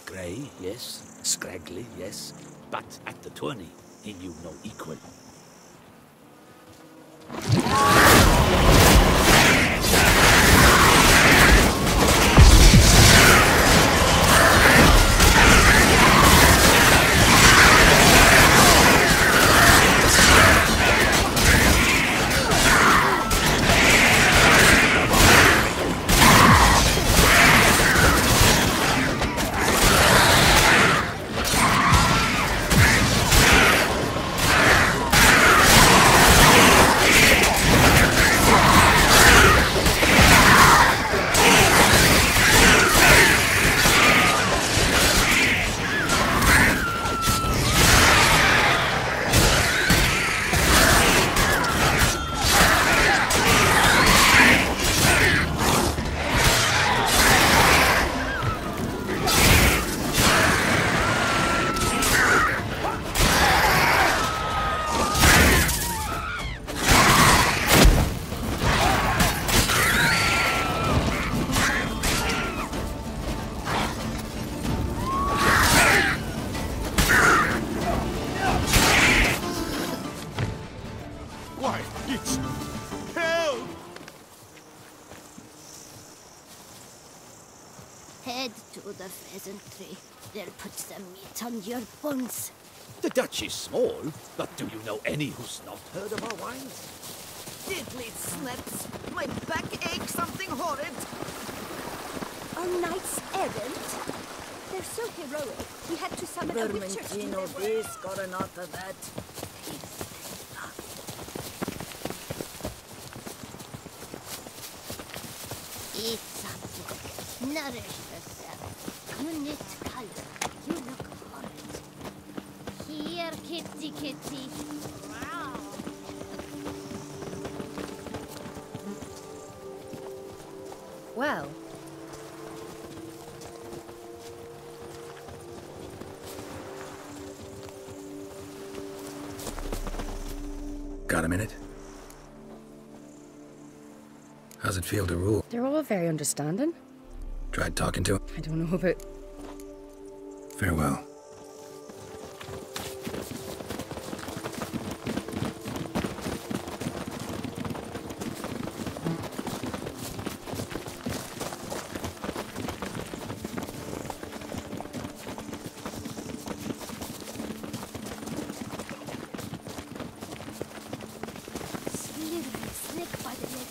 Grey, yes. Scraggly, yes. But at the tourney, he knew no equal. Head to the pheasantry. They'll put some meat on your bones. The Dutch is small, but do you know any who's not heard of our wines? Diddly snaps! My back aches something horrid! On knight's errand? They're so heroic. We had to summon a witcher to do their work. This got enough of that. Eat something. Nourish yourself. You knit color. You look horrid. Here, kitty kitty. Wow. Well. Got a minute? How's it feel to rule? They're all very understanding. Tried talking to him? I don't know about... Farewell. Snake by the leg.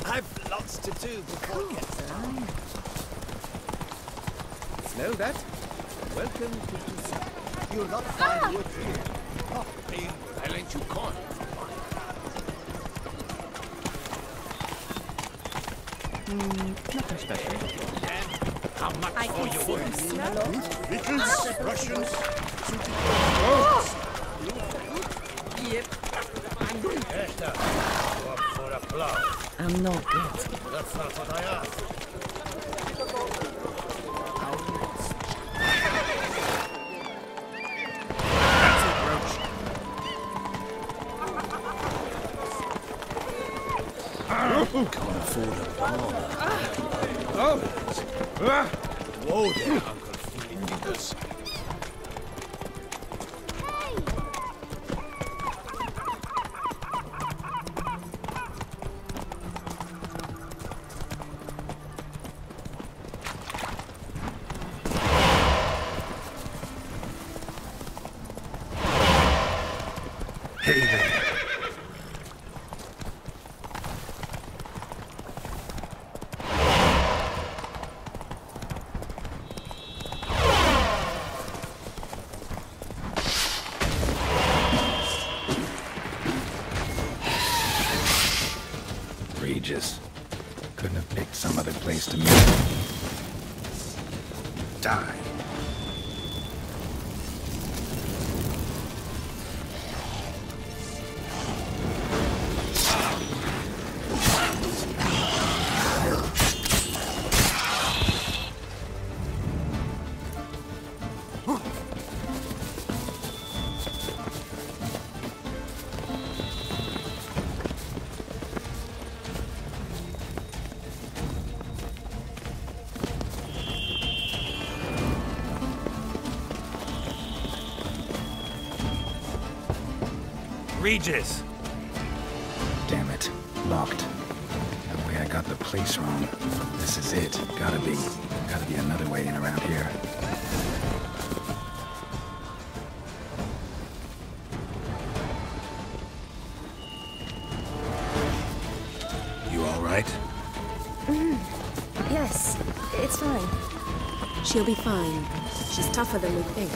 I've lots to do before it gets dark. Smell that? Welcome to the... You'll not find wood here. Oh, being I lent you corn. Nothing special. How much for your wood? Vickers, Russians, Yep. I'm going. Esther, go up for a plow. I'm not good. That's not what I asked. Can't afford a bar. Whoa there, Uncle Felix. Hey there. Regis. Couldn't have picked some other place to meet. Die. Regis! Damn it. Locked. No way I got the place wrong. This is it. Gotta be another way in around here. You all right? Yes, it's fine. She'll be fine. She's tougher than we think.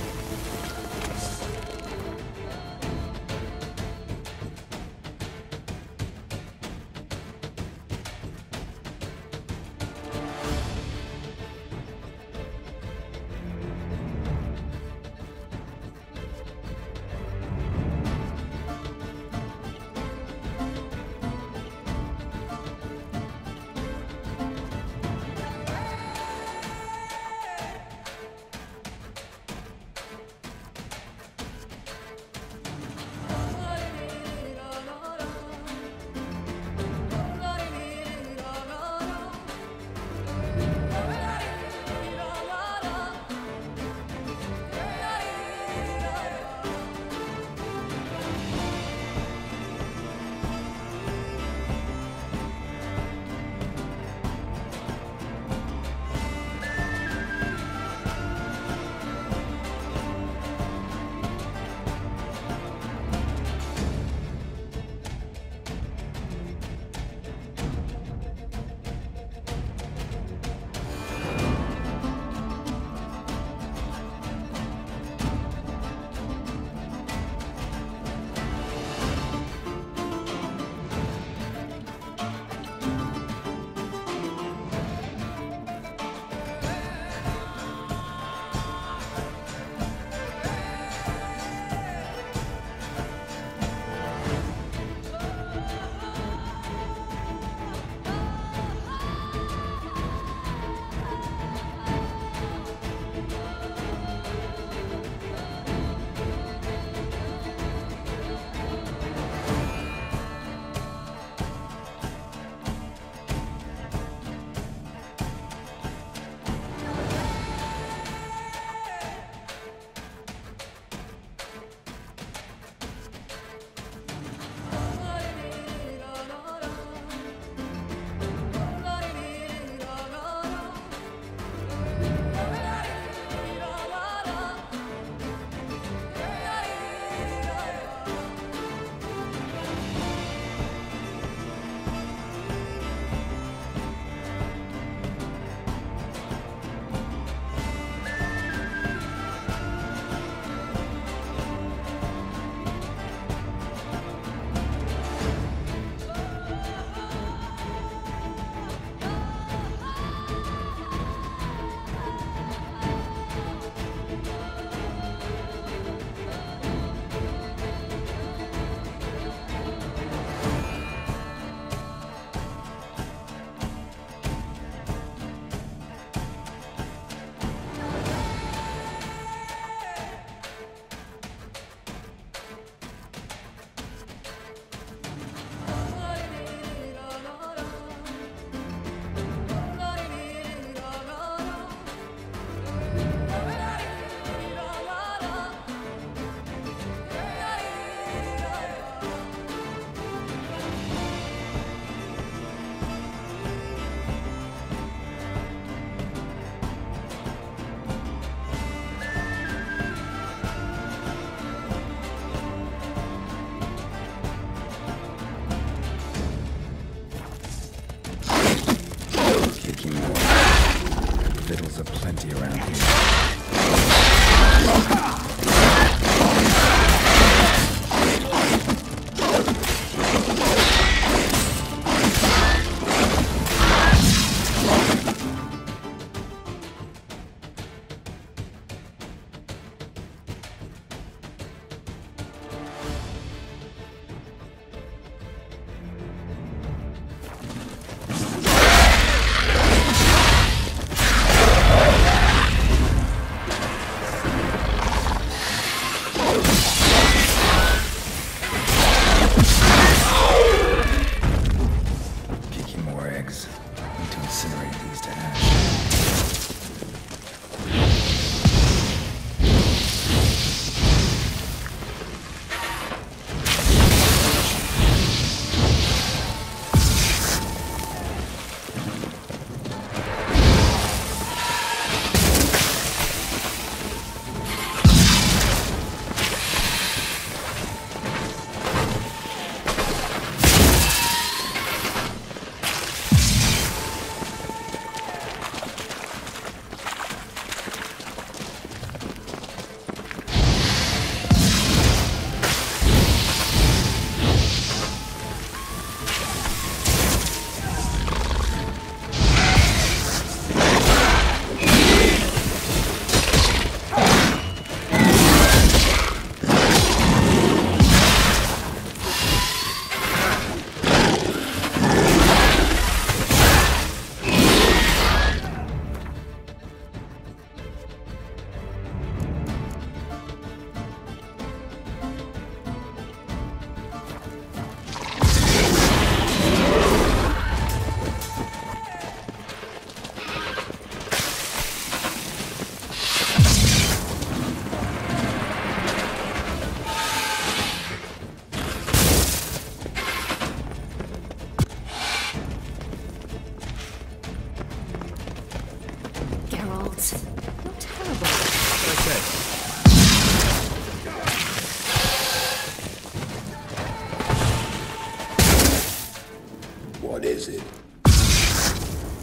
is it?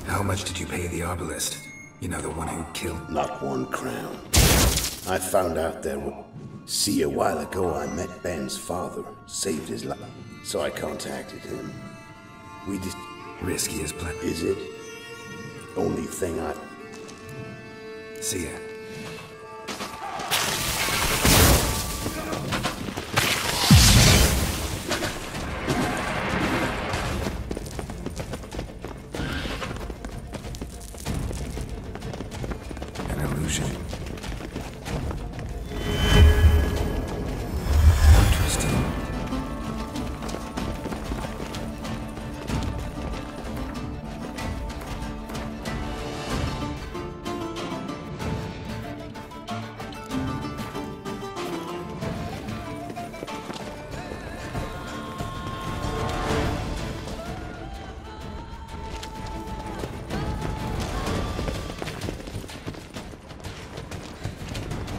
How much did you pay the arbalist? You know, the one who killed... Not 1 crown. I found out there were... See, a while ago I met Ben's father, saved his life, so I contacted him. We just... Risky as plenty. Is it? Only thing I... See ya. An illusion. Interesting.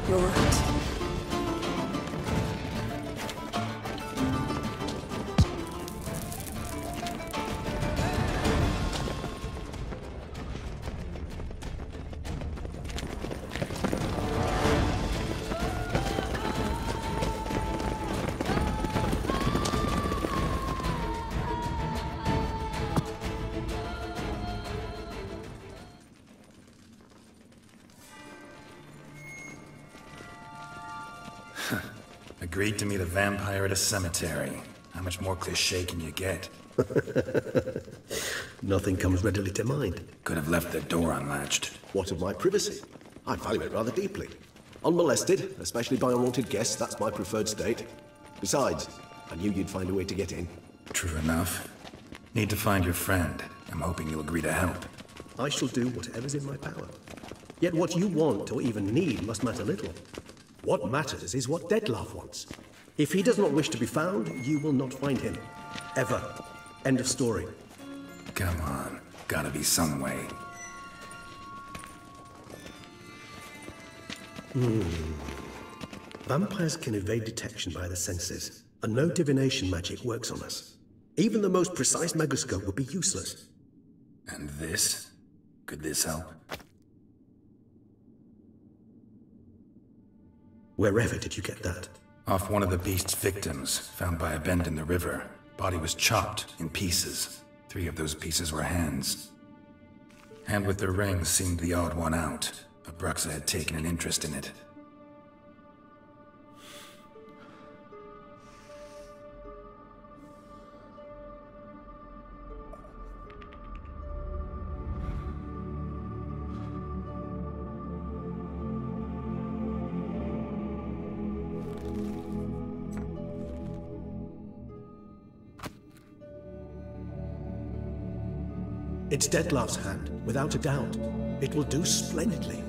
You're right. Agreed to meet a vampire at a cemetery. How much more cliché can you get? Nothing comes readily to mind. Could have left the door unlatched. What of my privacy? I value it rather deeply. Unmolested, especially by unwanted guests, that's my preferred state. Besides, I knew you'd find a way to get in. True enough. Need to find your friend. I'm hoping you'll agree to help. I shall do whatever's in my power. Yet what you want or even need must matter little. What matters is what Dettlaff wants. If he does not wish to be found, you will not find him. Ever. End of story. Come on. Gotta be some way. Vampires can evade detection by the senses, and no divination magic works on us. Even the most precise megascope would be useless. And this? Could this help? Wherever did you get that? Off one of the beast's victims, found by a bend in the river. Body was chopped in pieces. 3 of those pieces were hands. Hand with the ring seemed the odd one out. Abruxa had taken an interest in it. It's Dettlaff's hand, without a doubt. It will do splendidly.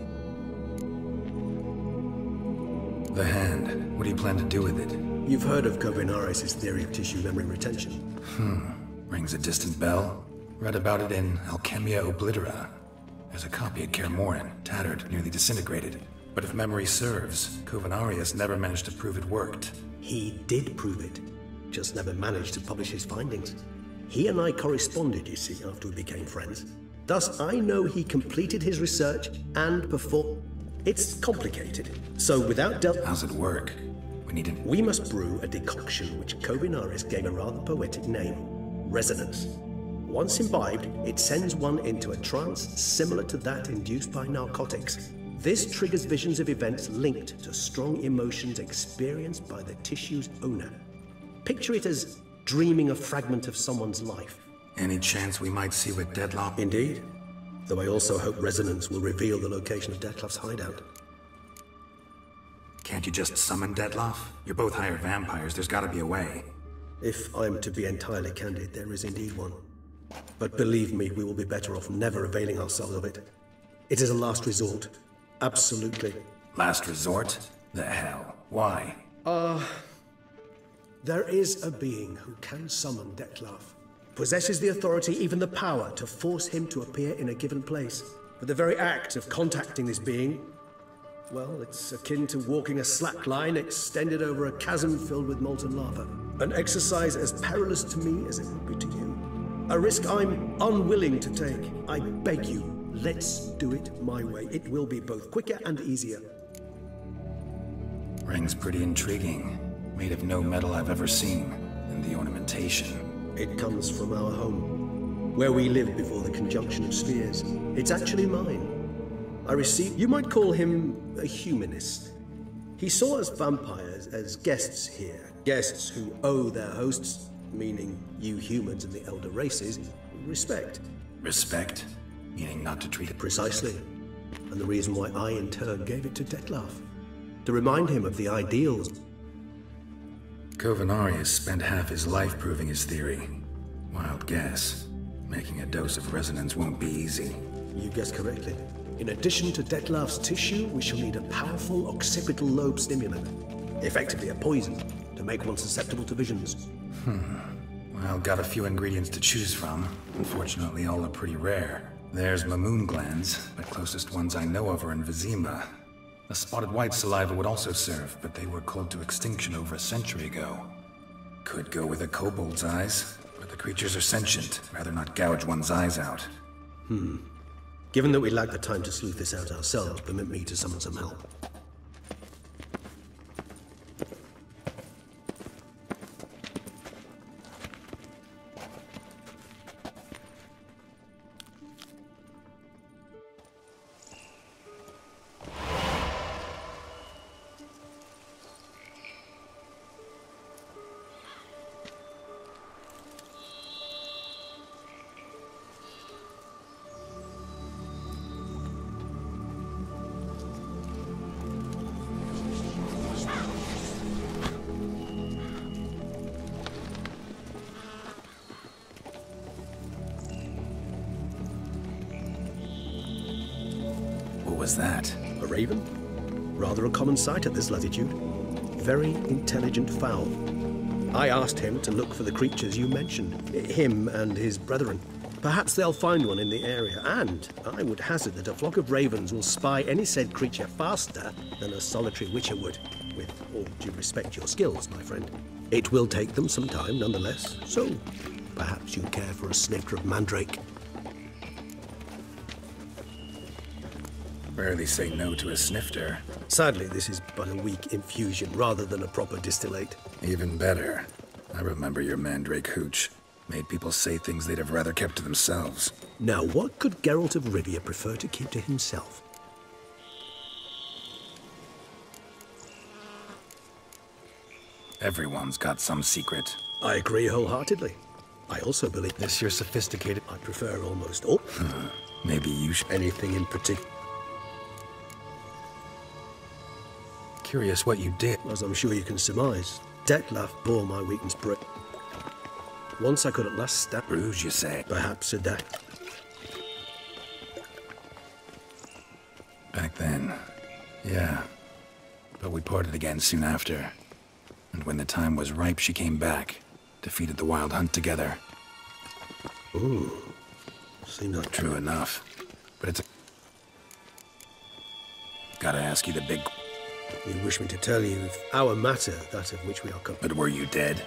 The hand. What do you plan to do with it? You've heard of Kovinaris' theory of tissue memory retention. Rings a distant bell. Read about it in Alchemia Oblitera. There's a copy at Kaer Morhen, tattered, nearly disintegrated. But if memory serves, Kovinaris never managed to prove it worked. He did prove it, just never managed to publish his findings. He and I corresponded, you see, after we became friends. Thus, I know he completed his research and before... It's complicated. So without How's it work? We must brew a decoction which Kovinaris gave a rather poetic name. Resonance. Once imbibed, it sends one into a trance similar to that induced by narcotics. This triggers visions of events linked to strong emotions experienced by the tissue's owner. Picture it as dreaming a fragment of someone's life. Any chance we might see what Dettlaff... Indeed. Though I also hope resonance will reveal the location of Dettlaff's hideout. Can't you just summon Dettlaff? You're both hired vampires, there's gotta be a way. If I'm to be entirely candid, there is indeed one. But believe me, we will be better off never availing ourselves of it. It is a last resort. Absolutely. Last resort? The hell? Why? There is a being who can summon Dettlaff. Possesses the authority, even the power, to force him to appear in a given place. But the very act of contacting this being, well, it's akin to walking a slack line extended over a chasm filled with molten lava. An exercise as perilous to me as it would be to you. A risk I'm unwilling to take. I beg you, let's do it my way. It will be both quicker and easier. Ring's pretty intriguing. Made of no metal I've ever seen. And the ornamentation. It comes from our home, where we lived before the conjunction of spheres. It's actually mine. I received... You might call him a humanist. He saw us vampires as guests here. Guests who owe their hosts, meaning you humans and the elder races, respect. Respect? Meaning not to treat it... Precisely. And the reason why I, in turn, gave it to Detlef. To remind him of the ideals. Covenarius spent half his life proving his theory. Wild guess. Making a dose of resonance won't be easy. You guessed correctly. In addition to Detlef's tissue, we shall need a powerful occipital lobe stimulant. Effectively a poison, to make one susceptible to visions. Well, got a few ingredients to choose from. Unfortunately, all are pretty rare. There's Mamoon glands, the closest ones I know of are in Vizima. A spotted white saliva would also serve, but they were cold to extinction over a century ago. Could go with a kobold's eyes, but the creatures are sentient. Rather not gouge one's eyes out. Given that we lack the time to sleuth this out ourselves, permit me to summon some help. What was that? A raven? Rather a common sight at this latitude. Very intelligent fowl. I asked him to look for the creatures you mentioned, him and his brethren. Perhaps they'll find one in the area, and I would hazard that a flock of ravens will spy any said creature faster than a solitary witcher would. With all due respect to your skills, my friend. It will take them some time, nonetheless, so perhaps you care for a snifter of mandrake. Rarely say no to a snifter. Sadly, this is but a weak infusion rather than a proper distillate. Even better. I remember your mandrake hooch. Made people say things they'd have rather kept to themselves. Now, what could Geralt of Rivia prefer to keep to himself? Everyone's got some secret. I agree wholeheartedly. I also believe... This your sophisticated... I prefer almost all... Maybe you should... Anything in particular... Curious what you did. As I'm sure you can surmise, Detlef bore my weakness brick. Once I could at last stab... Bruges, you say? Perhaps a day. Back then, yeah. But we parted again soon after. And when the time was ripe, she came back. Defeated the Wild Hunt together. Ooh. Seems like... True enough. But it's a... Gotta ask you the big... You wish me to tell you of our matter, that of which we are... But were you dead?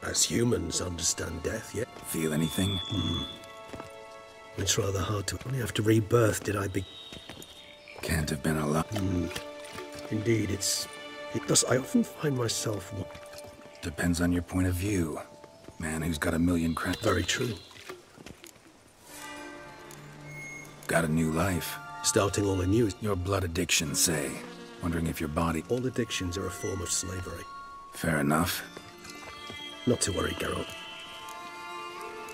As humans understand death, yet... Feel anything? It's rather hard to... Only after rebirth did I be... Can't have been a lot. Indeed, it's... Thus, I often find myself... Depends on your point of view. Man who's got a million crap... Very true. Got a new life. Starting all anew. Your blood addiction, say. Wondering if your body... All addictions are a form of slavery. Fair enough. Not to worry, Geralt.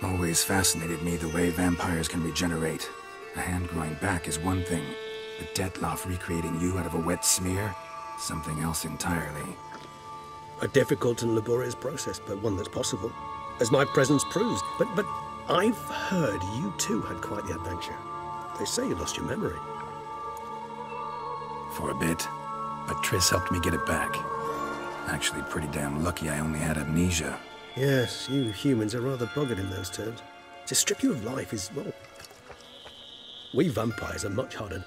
Always fascinated me the way vampires can regenerate. A hand growing back is one thing, but Detlef recreating you out of a wet smear? Something else entirely. A difficult and laborious process, but one that's possible. As my presence proves. But I've heard you too had quite the adventure. They say you lost your memory. For a bit, but Triss helped me get it back. Actually pretty damn lucky I only had amnesia. Yes, you humans are rather buggered in those terms. To strip you of life is, well... We vampires are much harder.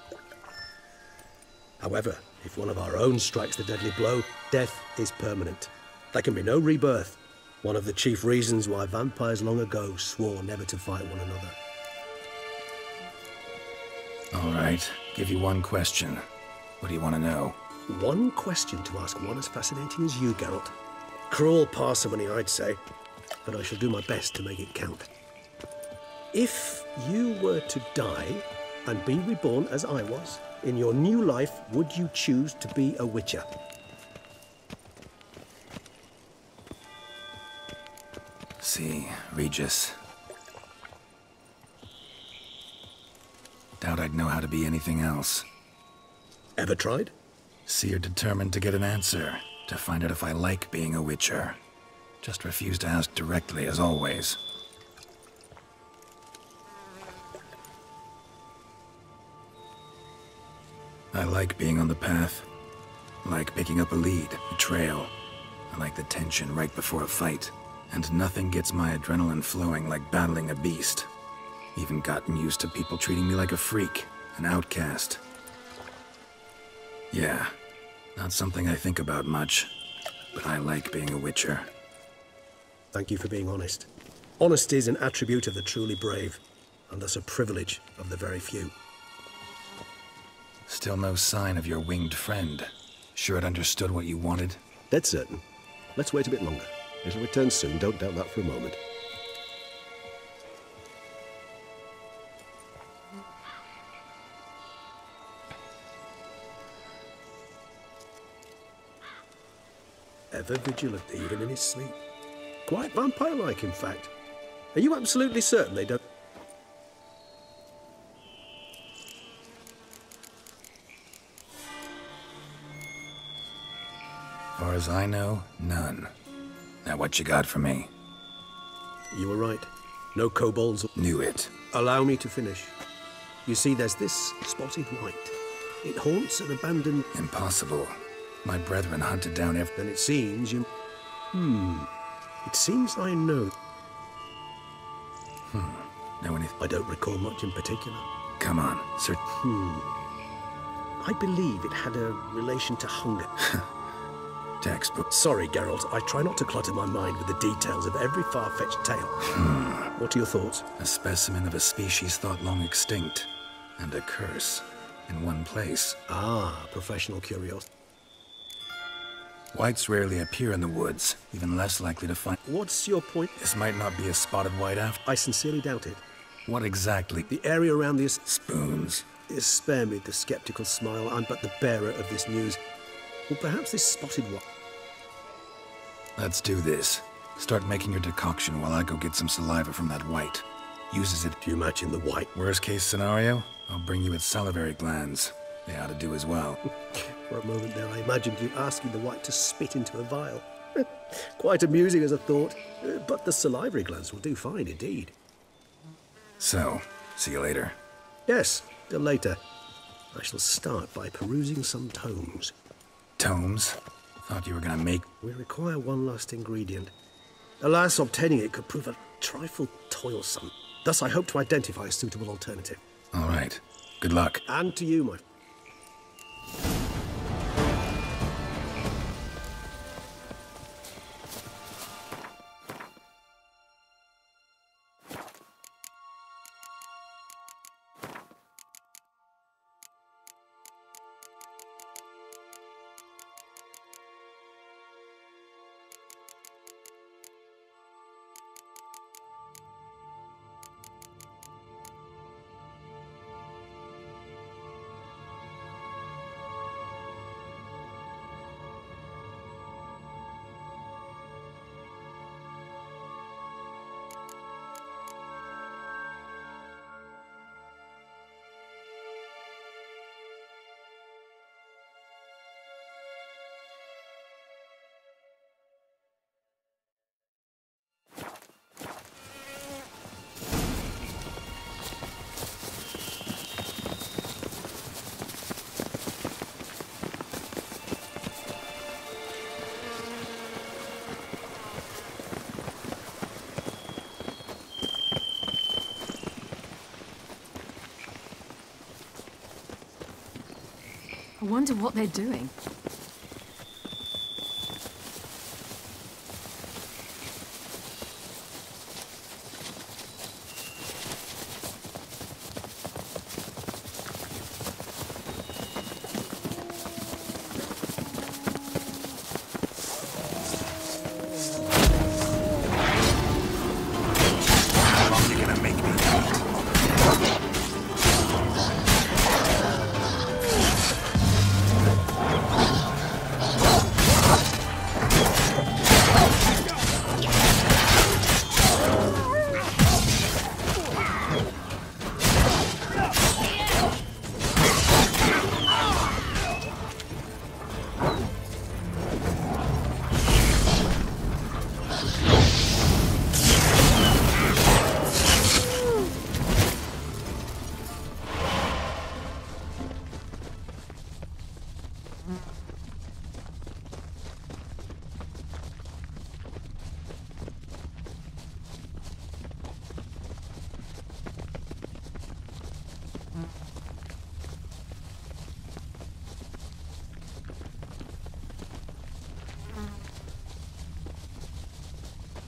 However, if one of our own strikes the deadly blow, death is permanent. There can be no rebirth. One of the chief reasons why vampires long ago swore never to fight one another. All right, give you one question. What do you want to know? One question to ask one as fascinating as you, Geralt. Cruel parsimony, I'd say, but I shall do my best to make it count. If you were to die and be reborn as I was, in your new life, would you choose to be a Witcher? See, Regis. Doubt I'd know how to be anything else. Ever tried? See, you're determined to get an answer, to find out if I like being a Witcher. Just refuse to ask directly, as always. I like being on the path. I like picking up a lead, a trail. I like the tension right before a fight. And nothing gets my adrenaline flowing like battling a beast. Even gotten used to people treating me like a freak, an outcast. Yeah, not something I think about much, but I like being a Witcher. Thank you for being honest. Honesty is an attribute of the truly brave, and thus a privilege of the very few. Still no sign of your winged friend. Sure it understood what you wanted? Dead certain. Let's wait a bit longer. It'll return soon, don't doubt that for a moment. Ever vigilant, even in his sleep. Quite vampire-like, in fact. Are you absolutely certain they don't... Far as I know, none. Now what you got for me? You were right. No kobolds. Knew it. Allow me to finish. You see, there's this spotted white. It haunts an abandoned... Impossible. My brethren hunted down every... Then it seems you... It seems I know. Know anything? I don't recall much in particular. Come on, sir. I believe it had a relation to hunger. Textbook. Sorry, Geralt. I try not to clutter my mind with the details of every far-fetched tale. What are your thoughts? A specimen of a species thought long extinct. And a curse. In one place. Ah, professional curiosity. Whites rarely appear in the woods, even less likely to find... What's your point? This might not be a spotted white after... I sincerely doubt it. What exactly? The area around the... Spoons. Spare me the skeptical smile. I'm but the bearer of this news. Or perhaps this spotted white... Let's do this. Start making your decoction while I go get some saliva from that white. Uses it... Do you imagine the white? Worst case scenario, I'll bring you its salivary glands. They ought to do as well. For a moment there, I imagined you asking the white to spit into a vial. Quite amusing as a thought, but the salivary glands will do fine indeed. So, see you later. Yes, till later. I shall start by perusing some tomes. Tomes? Thought you were gonna make... We require one last ingredient. Alas, obtaining it could prove a trifle toilsome. Thus, I hope to identify a suitable alternative. All right. Good luck. And to you, my... I wonder what they're doing.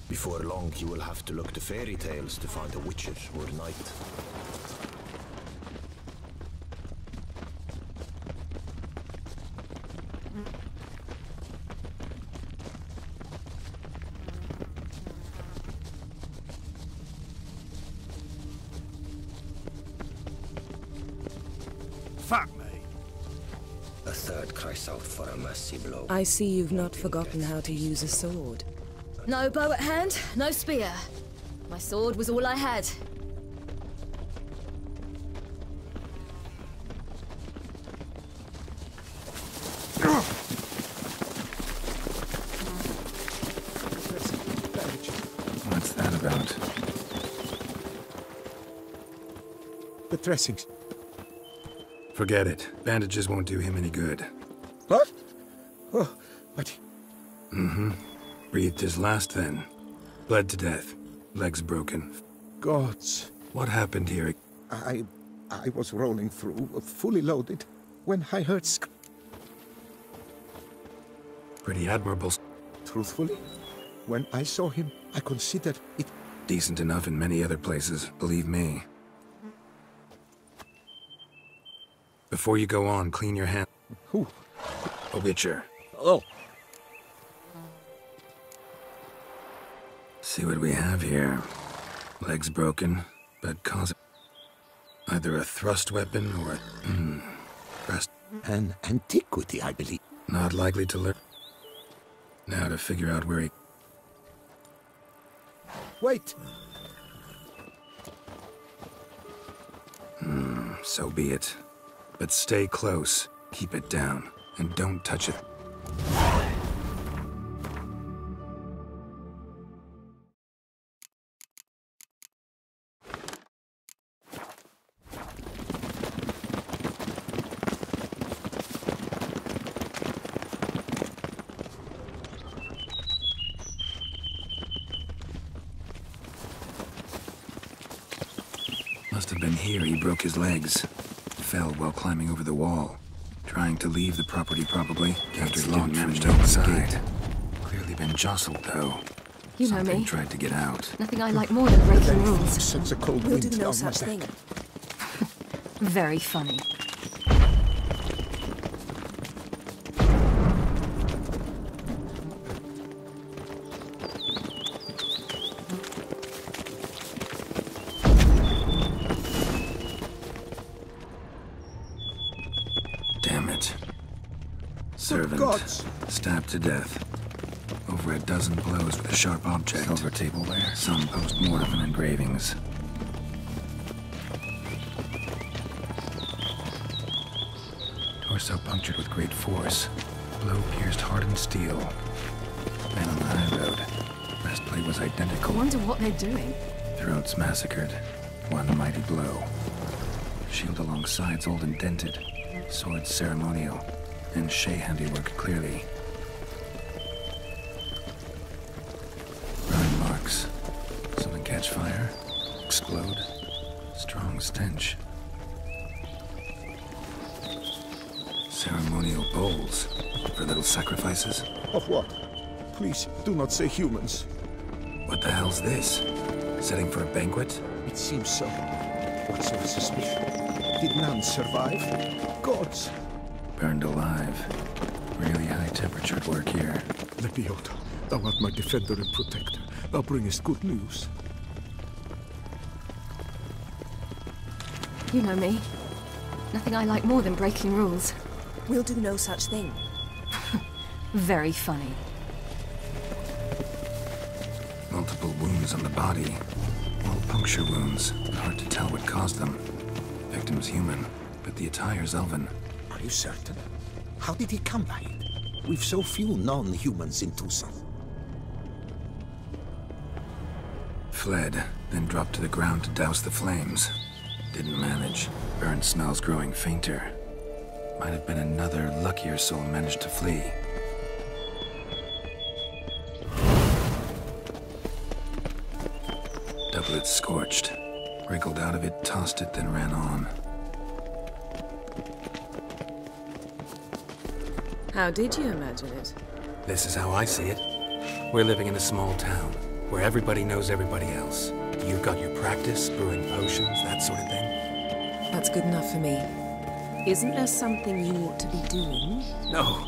Before long, you will have to look to fairy tales to find a witcher or knight. Fuck me. A third cries out for a mercy blow. I see you've not forgotten how to use a sword. No bow at hand, no spear. My sword was all I had. What's that about? The dressings. Forget it. Bandages won't do him any good. What? Oh, but... Mm-hmm. Breathed his last then. Bled to death. Legs broken. Gods. What happened here? I was rolling through, fully loaded, when I heard Pretty admirable. Truthfully, when I saw him, I considered it... Decent enough in many other places, believe me. Before you go on, clean your hand. Who? A witcher. Oh. See what we have here. Legs broken, but cause either a thrust weapon or a... thrust. An antiquity, I believe. Not likely to learn. Now to figure out where he... Wait! So be it. But stay close, keep it down, and don't touch it. Must have been here he broke his legs. Fell while climbing over the wall. Trying to leave the property, probably, after he didn't manage to escape. Clearly been jostled, though. You know Something me. tried to get out. Nothing I like more than breaking rules. Sends a cold We'll wind do no down such my thing. back. Very funny. Damn it. Servant. Gods. Stabbed to death. Over a dozen blows with a sharp object. Silver tableware. Some post-mortem engravings. Torso punctured with great force. Blow pierced hardened steel. Man on the high road. Breastplate was I identical. wonder what they're doing. Throats massacred. One mighty blow. Shield along sides old and dented. Sword ceremonial. And Shay handiwork clearly. Burn marks. Something catch fire. Explode. Strong stench. Ceremonial bowls. For little sacrifices. Of what? Please, do not say humans. What the hell's this? Setting for a banquet? It seems so. What's your suspicion? Did none survive? Gods! Burned alive. Really high temperatured work here. Lepiota, thou art my defender and protector. Thou bringest good news. You know me. Nothing I like more than breaking rules. We'll do no such thing. Very funny. Multiple wounds on the body. All puncture wounds, but hard to tell what caused them. Victim's human, but the attire's elven. Are you certain? How did he come by it? We've so few non-humans in Tucson. Fled, then dropped to the ground to douse the flames. Didn't manage. Burn smells growing fainter. Might have been another luckier soul managed to flee. Doublet scorched. Wriggled out of it, tossed it, then ran on. How did you imagine it? This is how I see it. We're living in a small town. where everybody knows everybody else. You've got your practice, brewing potions, that sort of thing. That's good enough for me. Isn't there something you ought to be doing? No.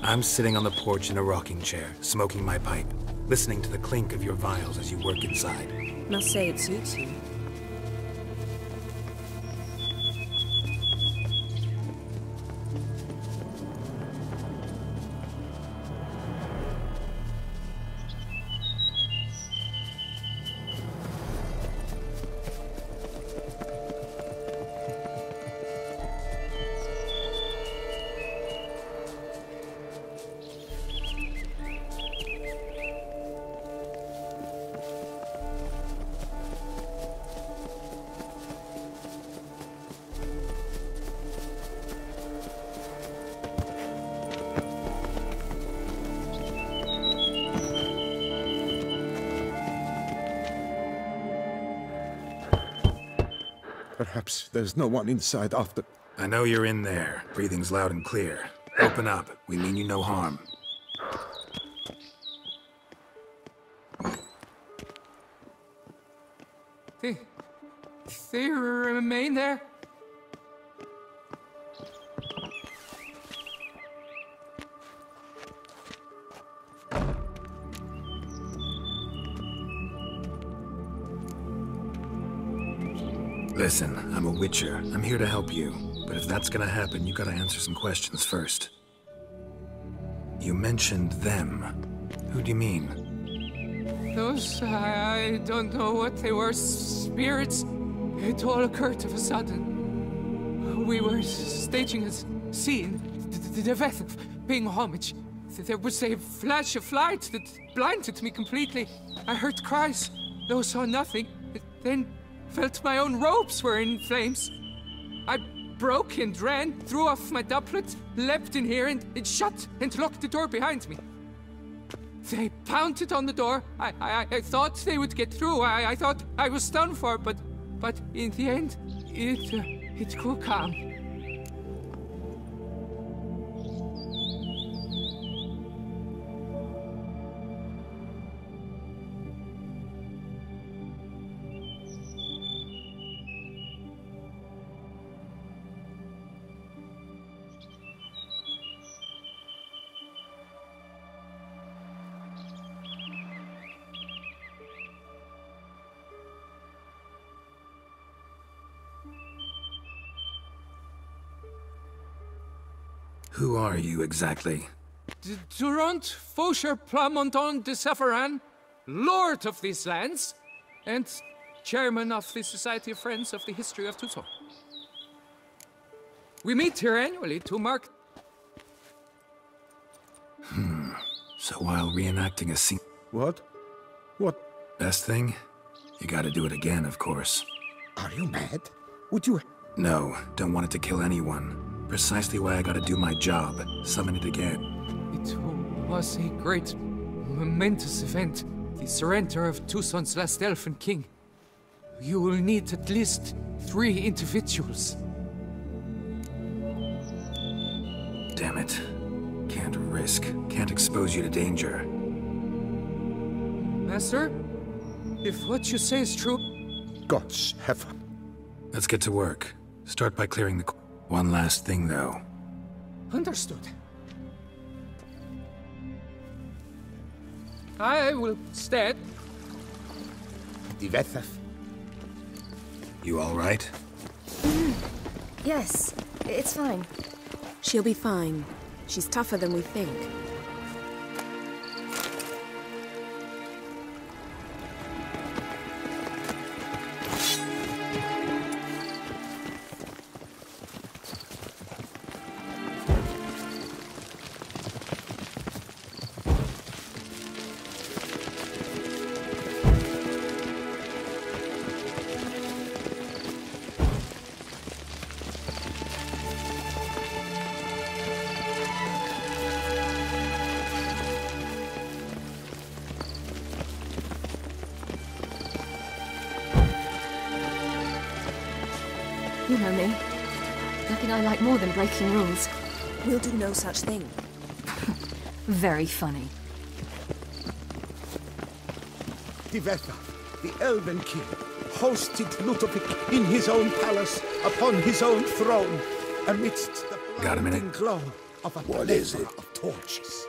I'm sitting on the porch in a rocking chair, smoking my pipe, listening to the clink of your vials as you work inside. Must say it suits you. Perhaps there's no one inside after... I know you're in there. Breathing's loud and clear. Open up. We mean you no harm. They remain there? Listen, I'm a witcher. I'm here to help you. But if that's gonna happen, you gotta answer some questions first. You mentioned them. Who do you mean? Those, I don't know what they were. Spirits. It all occurred of a sudden. We were staging a scene. The death of paying homage. There was a flash of light that blinded me completely. I heard cries, though saw nothing. Then felt my own robes were in flames. I broke and ran, threw off my doublet, leapt in here and it shut and locked the door behind me. They pounded on the door. I thought they would get through. I thought I was done for, but in the end, it grew calm. Who are you exactly? Durant Faucher Plamondon de Savaran, Lord of these lands, and Chairman of the Society of Friends of the History of Tucson. We meet here annually to mark... So while reenacting a scene... What? What? Best thing? You gotta do it again, of course. Are you mad? Would you... No, don't want it to kill anyone. Precisely why I gotta do my job. Summon it again. It was a great, momentous event. The surrender of Tucson's last elfin king. You will need at least 3 individuals. Damn it. Can't risk. Can't expose you to danger. Master, if what you say is true... Gods heaven. Let's get to work. Start by clearing the... One last thing, though. Understood. I will stand. You all right? Yes, it's fine. She'll be fine. She's tougher than we think. You know me. Nothing I like more than breaking rules. We'll do no such thing. Very funny. Divethaf, the Elven King, hosted Ludovic in his own palace, upon his own throne, amidst the Got a minute? blinding glow of a What is it? plethora of torches.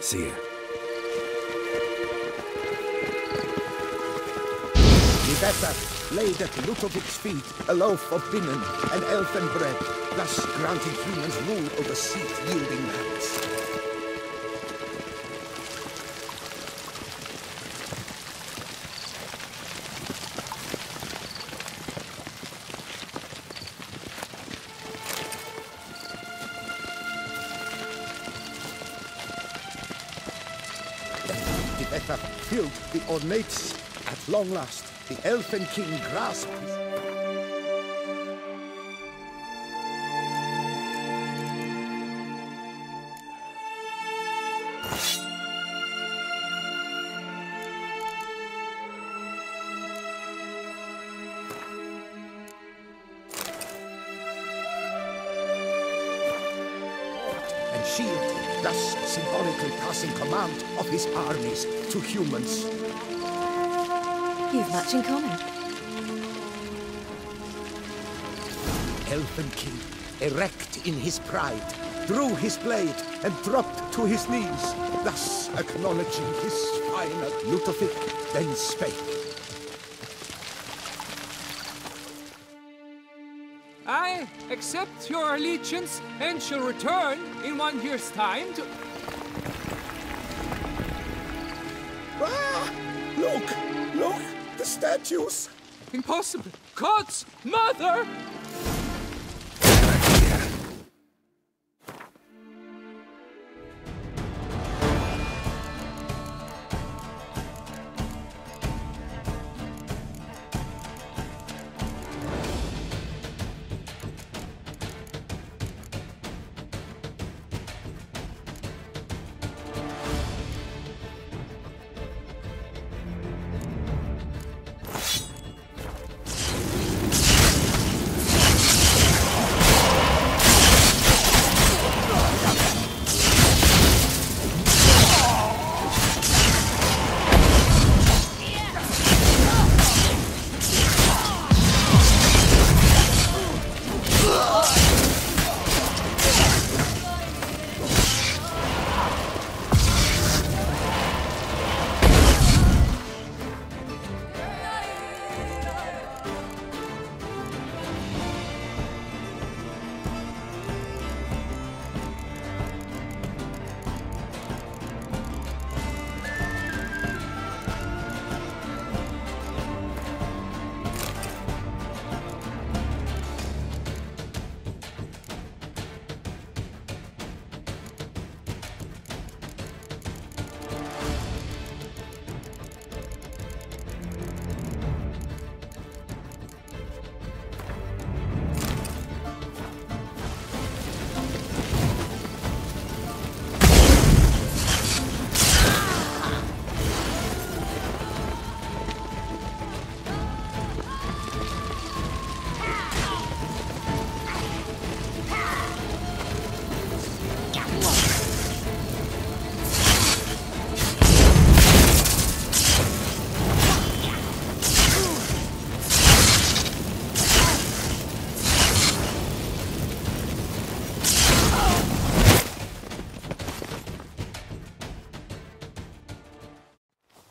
See ya. Divethaf laid at Ludovic's feet a loaf of binnen and elfin bread, thus granting humans rule over seed-yielding lands. Divethaf filled the ornates. At long last, the Elfin King grasped his... and shield, thus symbolically passing command of his armies to humans. You've much in common. Elfin King, erect in his pride, drew his blade and dropped to his knees, thus acknowledging his final. Ludovic then spake. I accept your allegiance and shall return in 1 year's time to... Ah! Look! The statues! Impossible! God's mother!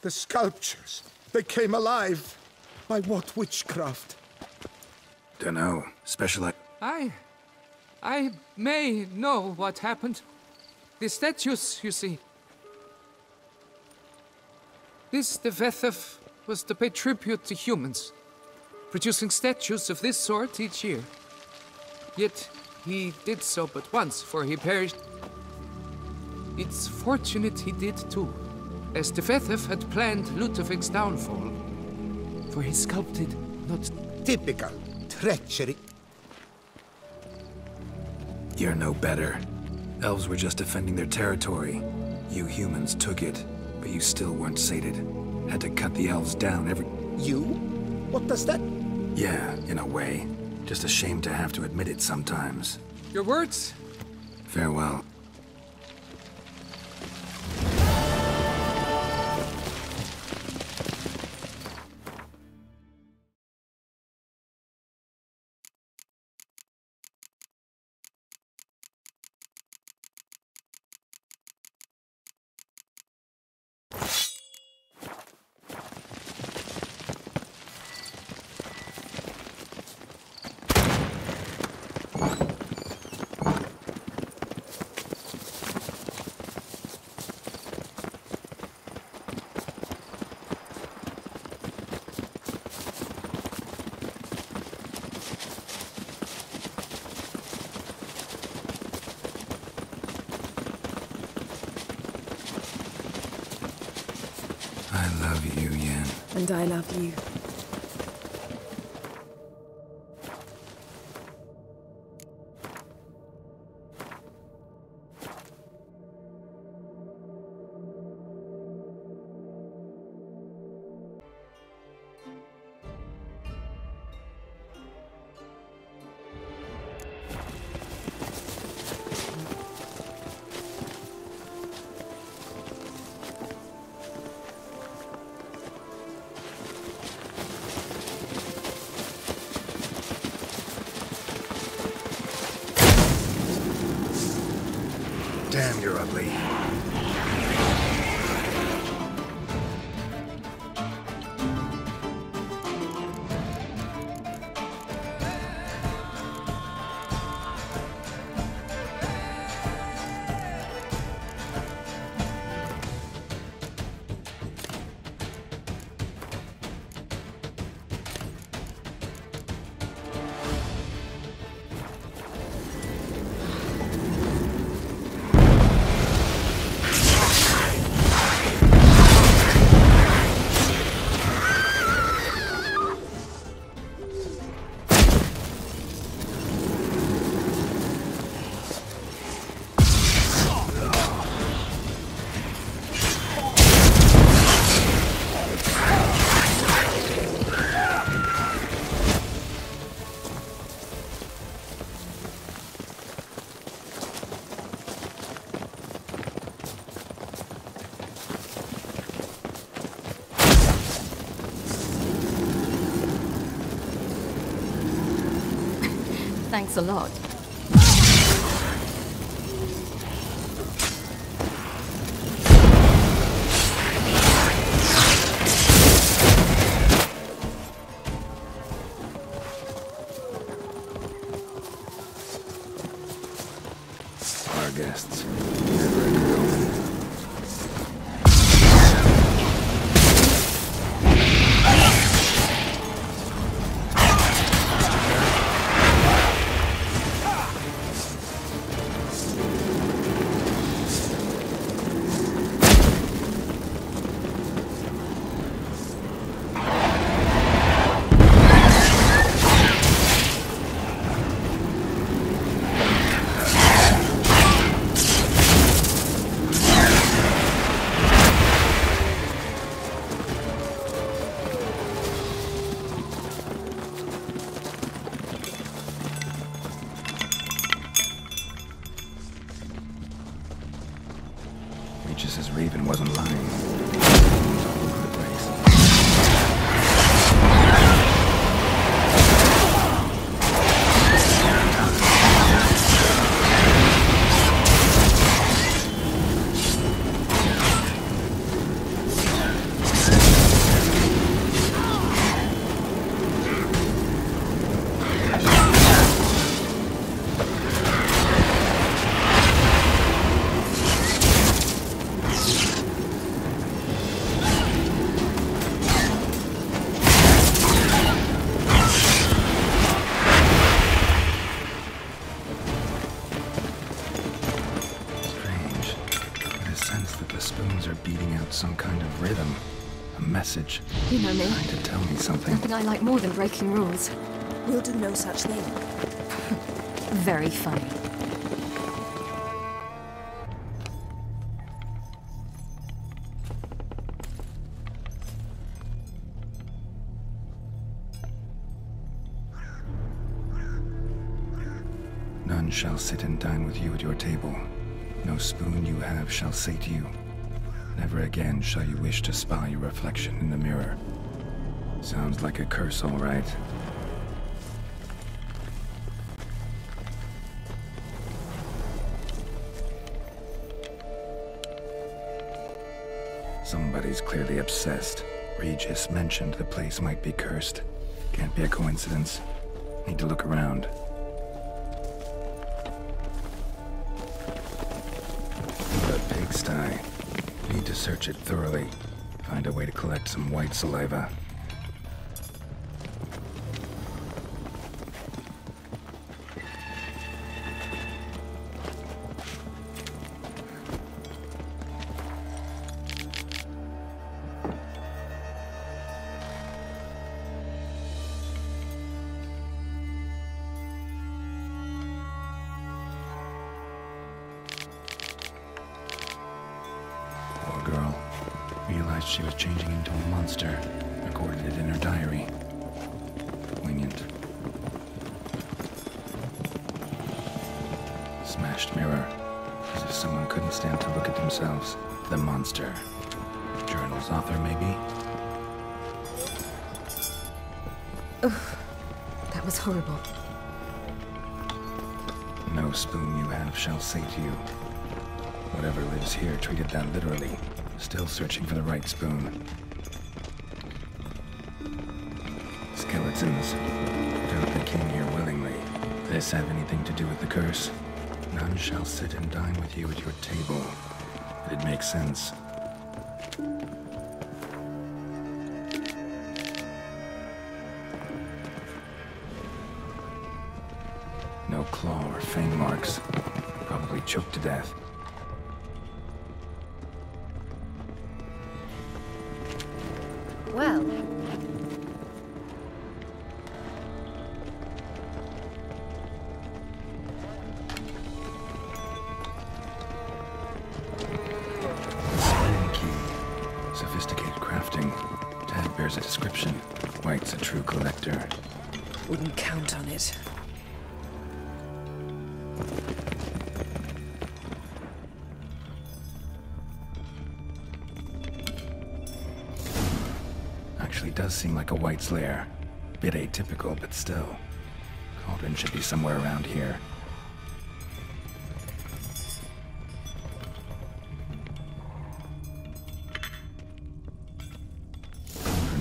The sculptures, they came alive. By what witchcraft? Dunno. Specialized. I may know what happened. The statues, you see. This Divethaf was to pay tribute to humans, producing statues of this sort each year. Yet he did so but once, for he perished. It's fortunate he did too, as Divethaf had planned Ludovic's downfall. For he sculpted not... Typical treachery. You're no better. Elves were just defending their territory. You humans took it, but you still weren't sated. Had to cut the elves down every... You? What does that... Yeah, in a way. Just a shame to have to admit it sometimes. Your words? Farewell. you, Yan. And I love you. Damn, you're ugly. Thanks a lot. Our guests. Never a good omen. Regis' Raven wasn't lying. All over the place. Some kind of rhythm. A message. You know me. Trying to tell me something. Nothing I like more than breaking rules. We'll do no such thing. Very funny. None shall sit and dine with you at your table. No spoon you have shall sate you. Never again shall you wish to spy your reflection in the mirror. Sounds like a curse, all right. Somebody's clearly obsessed. Regis mentioned the place might be cursed. Can't be a coincidence. Need to look around. The pigsty. Need to search it thoroughly. Find a way to collect some white saliva. she was changing into a monster. Recorded it in her diary. Poignant. Smashed mirror. As if someone couldn't stand to look at themselves. The monster. Journal's author, maybe? Ugh. That was horrible. No spoon you have shall sate you. Whatever lives here treated that literally. Still searching for the right spoon. Skeletons. Doubt they came here willingly. This have anything to do with the curse? None shall sit and dine with you at your table. It makes sense. No claw or fang marks. Probably choked to death. Well. Sophisticated crafting. Tag bears a description. White's a true collector. Wouldn't count on it. Actually does seem like a White's lair. Bit atypical, but still. Cauldron should be somewhere around here.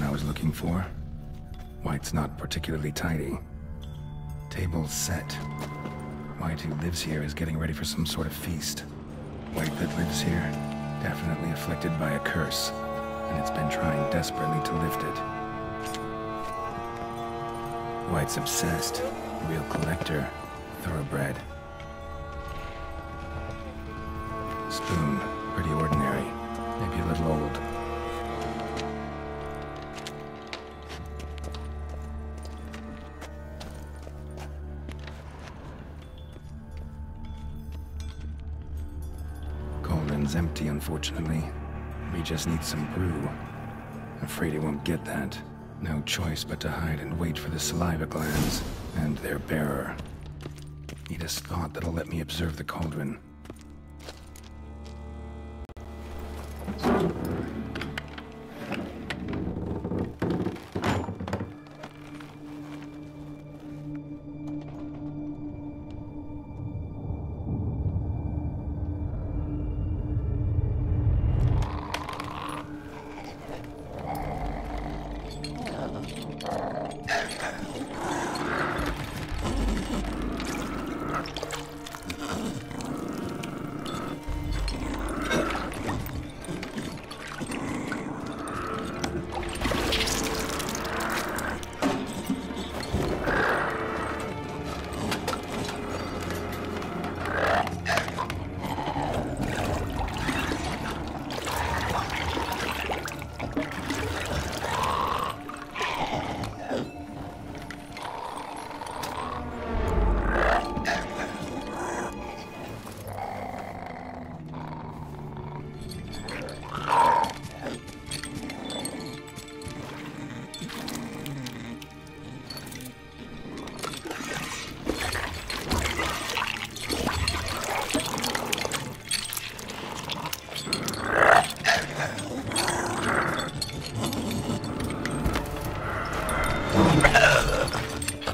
I was looking for. White's not particularly tidy. Table's set. White, who lives here, is getting ready for some sort of feast. White that lives here, definitely afflicted by a curse, and it's been trying desperately to lift it. White's obsessed. Real collector. Thoroughbred. Spoon. Pretty ordinary. Maybe a little old. Cauldron's empty, unfortunately. We just need some brew. Afraid he won't get that. No choice but to hide and wait for the saliva glands and their bearer. Need a spot that'll let me observe the cauldron.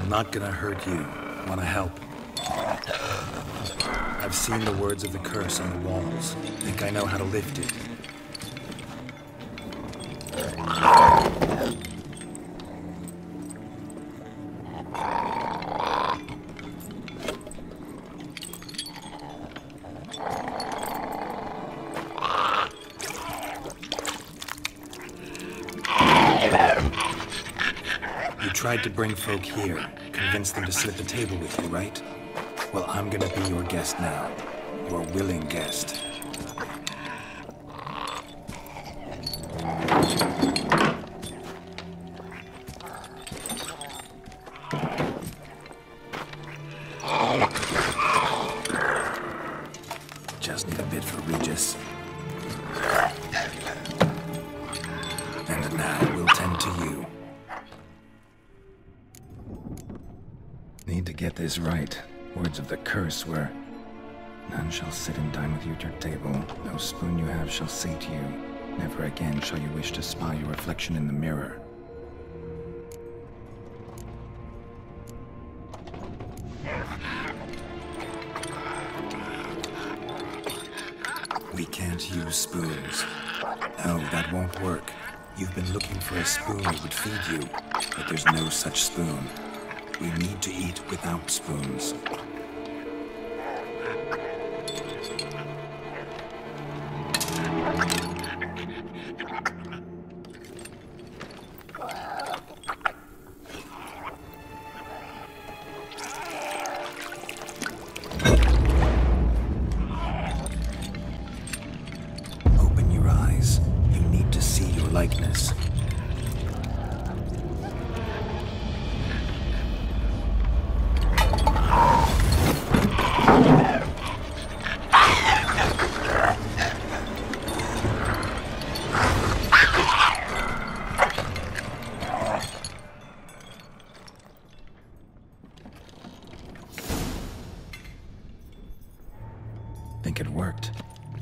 Not gonna hurt you. Wanna help? I've seen the words of the curse on the walls. Think I know how to lift it. You tried to bring folk here. Convince them to sit at the table with you, right? Well, I'm gonna be your guest now. Your willing guest. Just need a bit for Regis. need to get this right. Words of the curse were, "None shall sit and dine with you at your table. No spoon you have shall sate you. Never again shall you wish to spy your reflection in the mirror." We can't use spoons. No, that won't work. You've been looking for a spoon that would feed you, but there's no such spoon. We need to eat without spoons. Open your eyes. You need to see your likeness. Think it worked.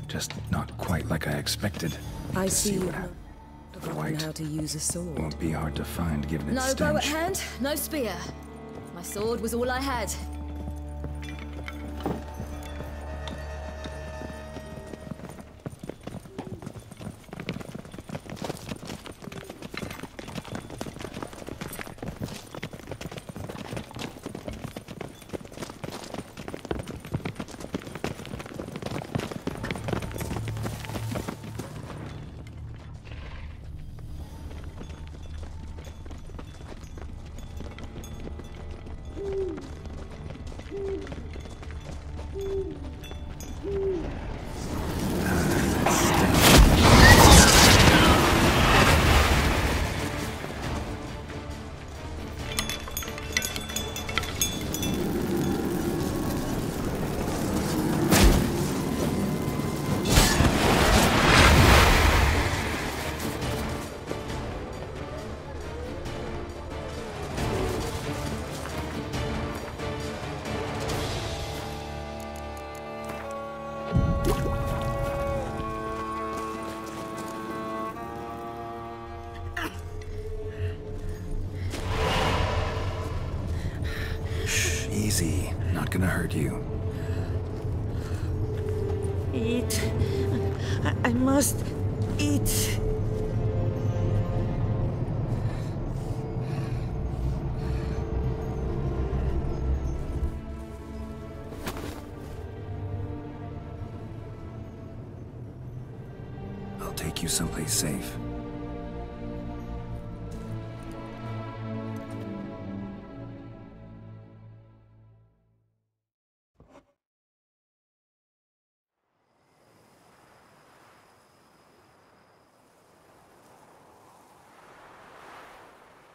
Just not quite like I expected. I see what you've happened. not The forgotten white how to use a sword. won't be hard to find given its No bow at stench. hand, no spear. My sword was all I had. Easy. Not gonna hurt you. Eat. I must eat. I'll take you someplace safe.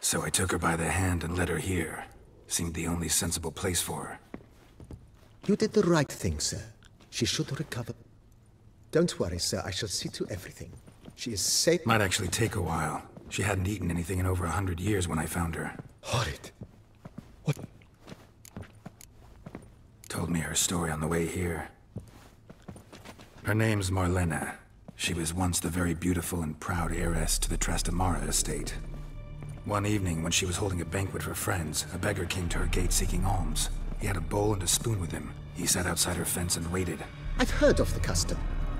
So I took her by the hand and led her here. Seemed the only sensible place for her. You did the right thing, sir. She should recover. Don't worry, sir. I shall see to everything. She is safe. Might actually take a while. She hadn't eaten anything in over 100 years when I found her. Horrid. What? Told me her story on the way here. Her name's Marlena. She was once the very beautiful and proud heiress to the Trastamara estate. One evening, when she was holding a banquet for friends, a beggar came to her gate seeking alms. He had a bowl and a spoon with him. He sat outside her fence and waited. I've heard of the custom.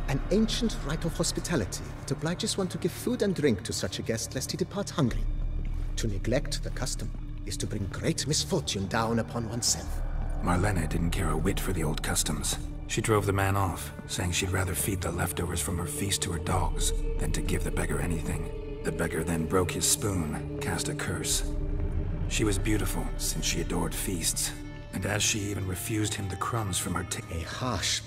An ancient rite of hospitality that obliges one to give food and drink to such a guest lest he depart hungry. To neglect the custom is to bring great misfortune down upon oneself. Marlena didn't care a whit for the old customs. She drove the man off, saying she'd rather feed the leftovers from her feast to her dogs than to give the beggar anything. The beggar then broke his spoon, cast a curse. She was beautiful, since she adored feasts, and as she even refused him the crumbs from her A harsh...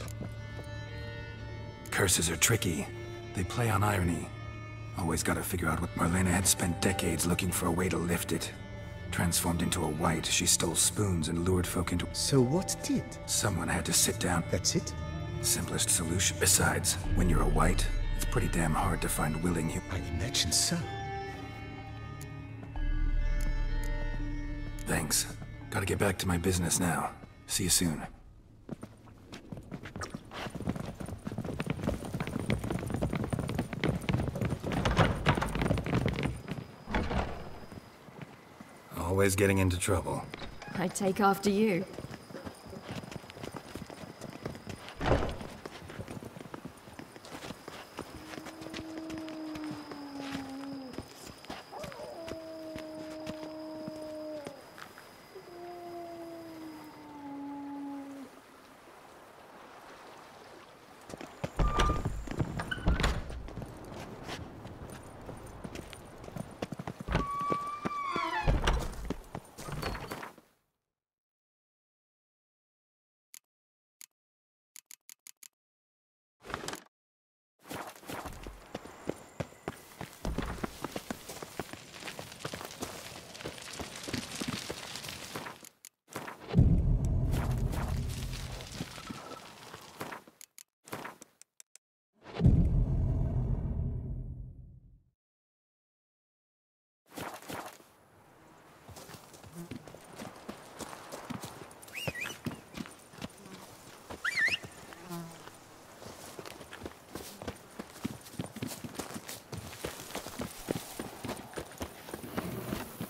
Curses are tricky. They play on irony. Always gotta figure out what Marlena had spent decades looking for a way to lift it. Transformed into a wight, she stole spoons and lured folk into... So what did? Someone had to sit down. That's it? Simplest solution. Besides, when you're a wight, it's pretty damn hard to find willing humans. I imagine so. Thanks. Gotta get back to my business now. See you soon. Always getting into trouble. I take after you.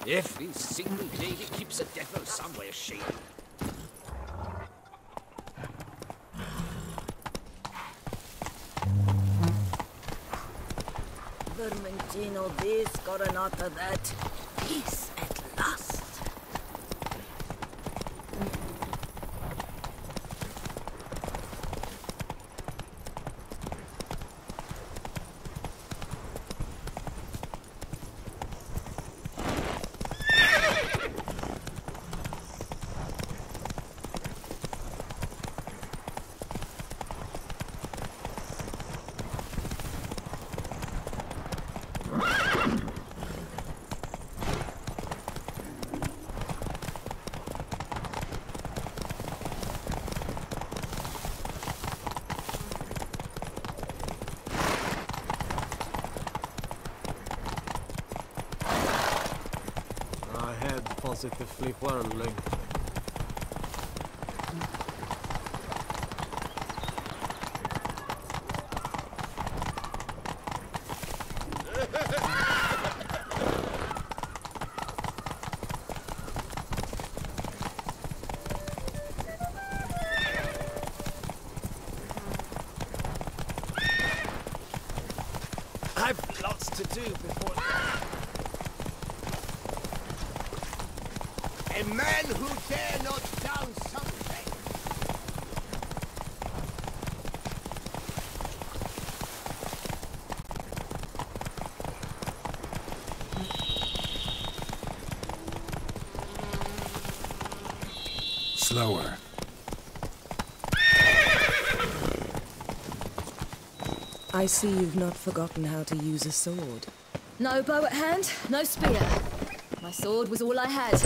Every single lady keeps a devil somewhere shady. Vermentino this, Coronata that. Peace at last. Positively whirling. I've lots to do before... A man who dare not down something. Slower. I see you've not forgotten how to use a sword. No bow at hand, no spear. My sword was all I had.